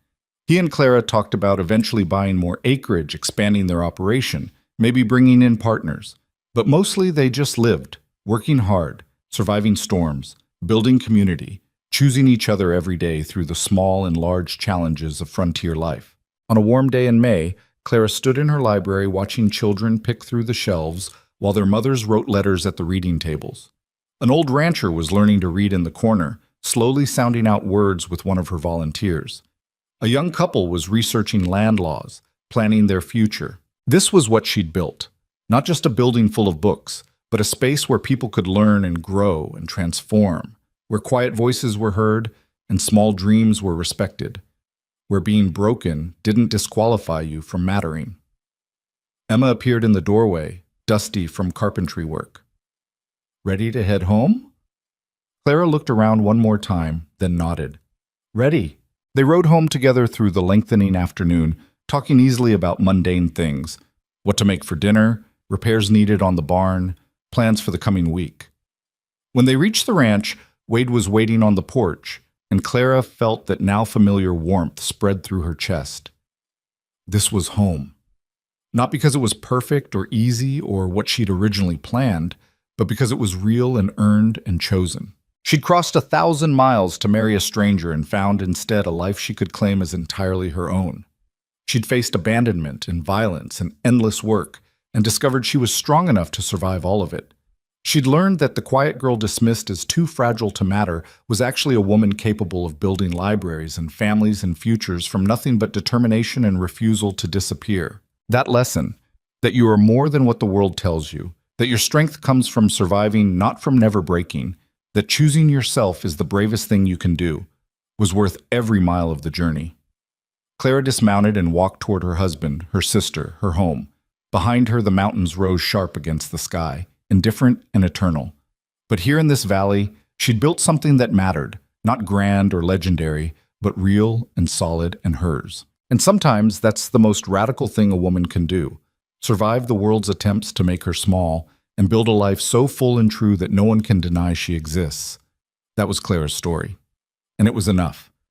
A: He and Clara talked about eventually buying more acreage, expanding their operation, maybe bringing in partners. But mostly they just lived, working hard, surviving storms, building community, choosing each other every day through the small and large challenges of frontier life. On a warm day in May, Clara stood in her library watching children pick through the shelves while their mothers wrote letters at the reading tables. An old rancher was learning to read in the corner, slowly sounding out words with one of her volunteers. A young couple was researching land laws, planning their future. This was what she'd built. Not just a building full of books, but a space where people could learn and grow and transform, where quiet voices were heard and small dreams were respected, where being broken didn't disqualify you from mattering. Emma appeared in the doorway, dusty from carpentry work. Ready to head home? Clara looked around one more time, then nodded. Ready. They rode home together through the lengthening afternoon, talking easily about mundane things, what to make for dinner, repairs needed on the barn, plans for the coming week. When they reached the ranch, Wade was waiting on the porch, and Clara felt that now familiar warmth spread through her chest. This was home. Not because it was perfect or easy or what she'd originally planned, but because it was real and earned and chosen. She'd crossed 1,000 miles to marry a stranger and found instead a life she could claim as entirely her own. She'd faced abandonment and violence and endless work, and discovered she was strong enough to survive all of it. She'd learned that the quiet girl dismissed as too fragile to matter was actually a woman capable of building libraries and families and futures from nothing but determination and refusal to disappear. That lesson, that you are more than what the world tells you, that your strength comes from surviving, not from never breaking, that choosing yourself is the bravest thing you can do, was worth every mile of the journey. Clara dismounted and walked toward her husband, her sister, her home. Behind her, the mountains rose sharp against the sky, indifferent and eternal. But here in this valley, she'd built something that mattered, not grand or legendary, but real and solid and hers. And sometimes that's the most radical thing a woman can do, survive the world's attempts to make her small, and build a life so full and true that no one can deny she exists. That was Clara's story. And it was enough.